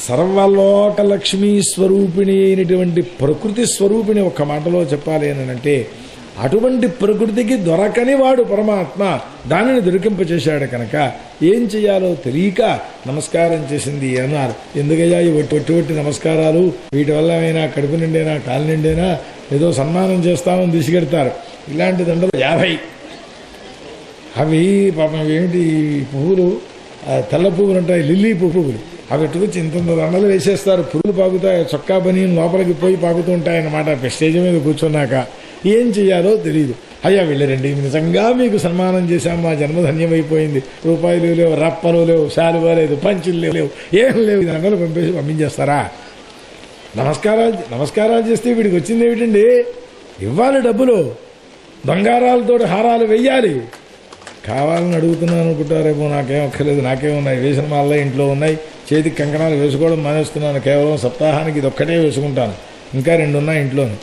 సర్వలోక లక్ష్మీ స్వరూపిణి అయినటువంటి ప్రకృతి స్వరూపిణి ఒక్క మాటలో చెప్పాలి అని అంటే అటువంటి ప్రకృతికి దొరకని వాడు పరమాత్మ దానిని దొరికింపచేశాడు కనుక ఏం చెయ్యాలో తెలియక నమస్కారం చేసింది అన్నారు. ఎందుకయ్యా ఈ ఒట్టి నమస్కారాలు? వీటి వల్ల ఏమైనా కడుపు నిండేనా కాలు నిండేనా ఏదో సన్మానం చేస్తామని తీసుకెడతారు. ఇలాంటి దండలు 50. అవి పాపం ఏమిటి పువ్వులు, తెల్ల పువ్వులు ఉంటాయి, లిల్లీ పువ్వులు, అవి ఎట్టుకొచ్చి ఇంత దండలు వేసేస్తారు. పురుగులు పాకుతాయి, చొక్కా పని లోపలికి పోయి పాకుతూ ఉంటాయన్నమాట. స్టేజ్ మీద కూర్చున్నాక ఏం చెయ్యాలో తెలియదు. అయ్యా వెళ్ళరండి, నిజంగా మీకు సన్మానం చేశాం, మా జన్మధన్యమైపోయింది. రూపాయలు లేవు, రప్పలు లేవు, శాలువా లేదు, పంచులు లేవు, ఏం లేవు. దండలు పంపించేస్తారా? నమస్కారాలు చేస్తే వీడికి వచ్చింది ఏమిటండి? ఇవ్వాలి డబ్బులు, బంగారాలతో హారాలు వెయ్యాలి. కావాలని అడుగుతున్నాను అనుకుంటారేమో. నాకేం అక్కర్లేదు, నాకేమున్నాయి, వేసిన మాల్లో ఇంట్లో ఉన్నాయి. చేతికి కంకణాలు వేసుకోవడం మానేస్తున్నాను. కేవలం సప్తాహానికి ఇది ఒక్కటే వేసుకుంటాను. ఇంకా 2 ఉన్నాయి ఇంట్లోనే.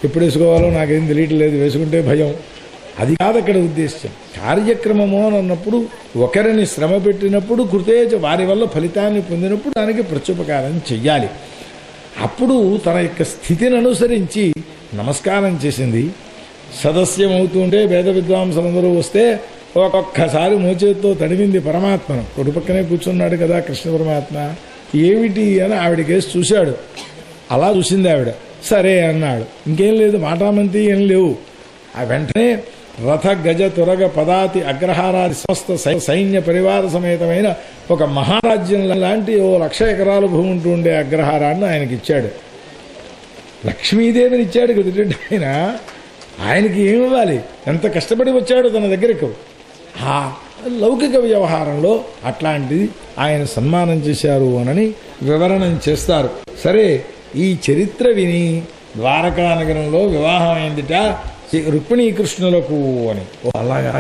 ఎప్పుడు వేసుకోవాలో నాకేం తెలియట్లేదు, వేసుకుంటే భయం. అది కాదు అక్కడ ఉద్దేశం. కార్యక్రమము అని అన్నప్పుడు ఒకరిని శ్రమ పెట్టినప్పుడు కృతేజ వారి వల్ల ఫలితాన్ని పొందినప్పుడు దానికి ప్రత్యుపకారం చెయ్యాలి. అప్పుడు తన యొక్క స్థితిని అనుసరించి నమస్కారం చేసింది. సదస్యం అవుతుంటే వేద విద్వాంసులందరూ వస్తే ఒక్కొక్కసారి మోచేతితో తడిమింది పరమాత్మను. కొడు పక్కనే కూర్చున్నాడు కదా కృష్ణ పరమాత్మ. ఏమిటి అని ఆవిడకేసి చూశాడు. అలా చూసింది ఆవిడ. సరే అన్నాడు. ఇంకేం లేదు, మాటామంతి ఏం లేవు. ఆ వెంటనే రథ గజ తురగ పదాతి అగ్రహారాది సమస్త సైన్య పరివార సమేతమైన ఒక మహారాజ్యం లాంటి 1,00,000 ఎకరాల భూమి ఉంటూ ఉండే అగ్రహారాన్ని ఆయనకి ఇచ్చాడు. లక్ష్మీదేవిని ఇచ్చాడు కదండి ఆయన. ఆయనకి ఏమివ్వాలి? ఎంత కష్టపడి వచ్చాడు తన దగ్గరకు. ఆ లౌకిక వ్యవహారంలో అట్లాంటిది ఆయన సన్మానం చేశారు అనని వివరణం చేస్తారు. సరే, ఈ చరిత్ర విని ద్వారకా నగరంలో వివాహం అయిందిట రుక్మిణీ కృష్ణులకు అని. అలాగా,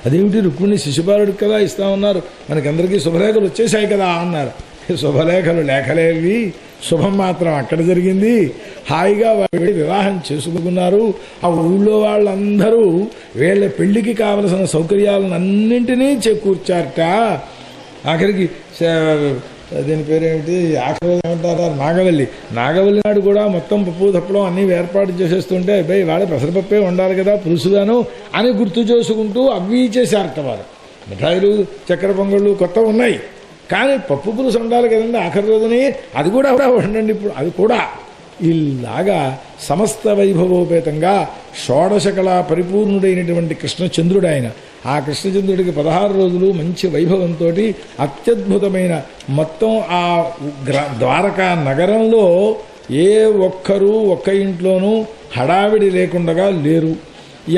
అదేమిటి రుక్మిణి శిశుపాలుడికి కదా ఇస్తా ఉన్నారు, మనకందరికీ శుభలేఖలు వచ్చేసాయి కదా అన్నారు. శుభలేఖలు లేఖలేవి, శుభం మాత్రం అక్కడ జరిగింది. హాయిగా వాళ్ళు వివాహం చేసుకున్నారు. ఆ ఊళ్ళో వాళ్ళందరూ వీళ్ళ పెళ్లికి కావలసిన సౌకర్యాలను అన్నింటినీ చేకూర్చారట. ఆఖరికి దీని పేరేమిటి, ఆఖరి ఏమంటారు, నాగవల్లి నాడు కూడా మొత్తం పప్పు తప్పడం అన్నీ ఏర్పాటు చేసేస్తుంటే అబ్బాయి వాళ్ళ పెసరపప్పే ఉండాలి కదా పులుసుగాను అని గుర్తు చేసుకుంటూ అవి చేశారట వారు. మిఠాయిలు చక్కెర పొంగళ్ళు కొత్త ఉన్నాయి, కానీ పప్పు పులుసు ఉండాలి కదండి ఆఖరి రోజుని, అది కూడా ఉండండి ఇప్పుడు అది కూడా. ఇలాగా సమస్త వైభవోపేతంగా షోడశకళా పరిపూర్ణుడైనటువంటి కృష్ణచంద్రుడు ఆయన. ఆ కృష్ణచంద్రుడికి 16 రోజులు మంచి వైభవంతో అత్యద్భుతమైన మొత్తం ఆ ద్వారకా నగరంలో ఏ ఒక్కరూ ఒక్క ఇంట్లోనూ హడావిడి లేకుండా లేరు,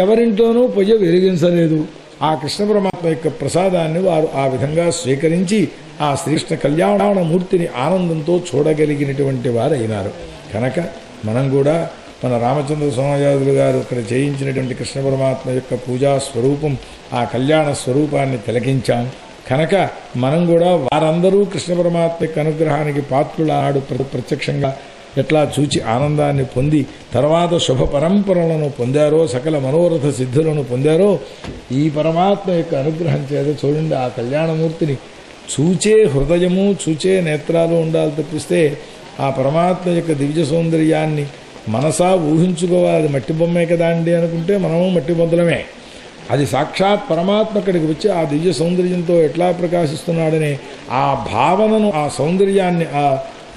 ఎవరింట్లోనూ పొయ్య వెలిగించలేదు. ఆ కృష్ణ పరమాత్మ యొక్క ప్రసాదాన్ని వారు ఆ విధంగా స్వీకరించి ఆ శ్రీకృష్ణ కళ్యాణమూర్తిని ఆనందంతో చూడగలిగినటువంటి వారు అయినారు. కనుక మనం కూడా మన రామచంద్ర సోమయాజులు గారు ఇక్కడ చేయించినటువంటి కృష్ణ పరమాత్మ యొక్క పూజా స్వరూపం, ఆ కళ్యాణ స్వరూపాన్ని తిలకించాం. కనుక మనం కూడా వారందరూ కృష్ణ పరమాత్మ యొక్క అనుగ్రహానికి పాత్రులాడు ప్రత్యక్షంగా ఎట్లా చూచి ఆనందాన్ని పొంది తర్వాత శుభ పరంపరలను పొందారో, సకల మనోరథ సిద్ధులను పొందారో, ఈ పరమాత్మ యొక్క అనుగ్రహం చేత చూడండి ఆ కళ్యాణమూర్తిని చూచే హృదయము చూచే నేత్రాలు ఉండాలి తప్పిస్తే ఆ పరమాత్మ యొక్క దివ్య సౌందర్యాన్ని మనసా ఊహించుకోవాలి. మట్టి బొమ్మే కదా అండి అనుకుంటే మనము మట్టి బొమ్మలమే. అది సాక్షాత్ పరమాత్మ అక్కడికి వచ్చి ఆ దివ్య సౌందర్యంతో ఎట్లా ప్రకాశిస్తున్నాడనే ఆ భావనను, ఆ సౌందర్యాన్ని, ఆ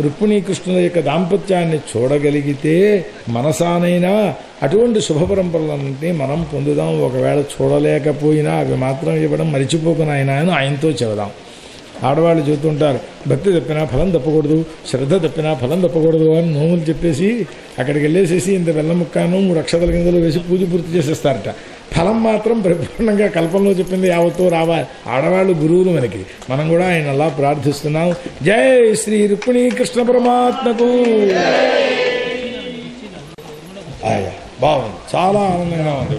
రుక్మిణీ కృష్ణుల యొక్క దాంపత్యాన్ని చూడగలిగితే మనసానైనా అటువంటి శుభ పరంపరలన్నింటినీ మనం పొందుదాం. ఒకవేళ చూడలేకపోయినా అవి మాత్రం ఇవ్వడం మరిచిపోకునాయన అని ఆయనతో చెబుదాం. ఆడవాళ్ళు చెబుతుంటారు, భక్తి తప్పినా ఫలం తప్పకూడదు, శ్రద్ధ తప్పినా ఫలం తప్పకూడదు అని నోములు చెప్పేసి అక్కడికి వెళ్ళేసేసి ఇంత బెల్లం ముక్కాను 3 అక్షతల కిందలు వేసి పూజ పూర్తి చేసేస్తారట. ఫలం మాత్రం పరిపూర్ణంగా కల్పంలో చెప్పింది యావత్తూ రావాలి. ఆడవాళ్ళు గురువులు మనకి. మనం కూడా ఆయన అలా ప్రార్థిస్తున్నాం. జై శ్రీ రుక్మిణీ కృష్ణ పరమాత్మకు. బాగుంది, చాలా ఆనందంగా ఉంది.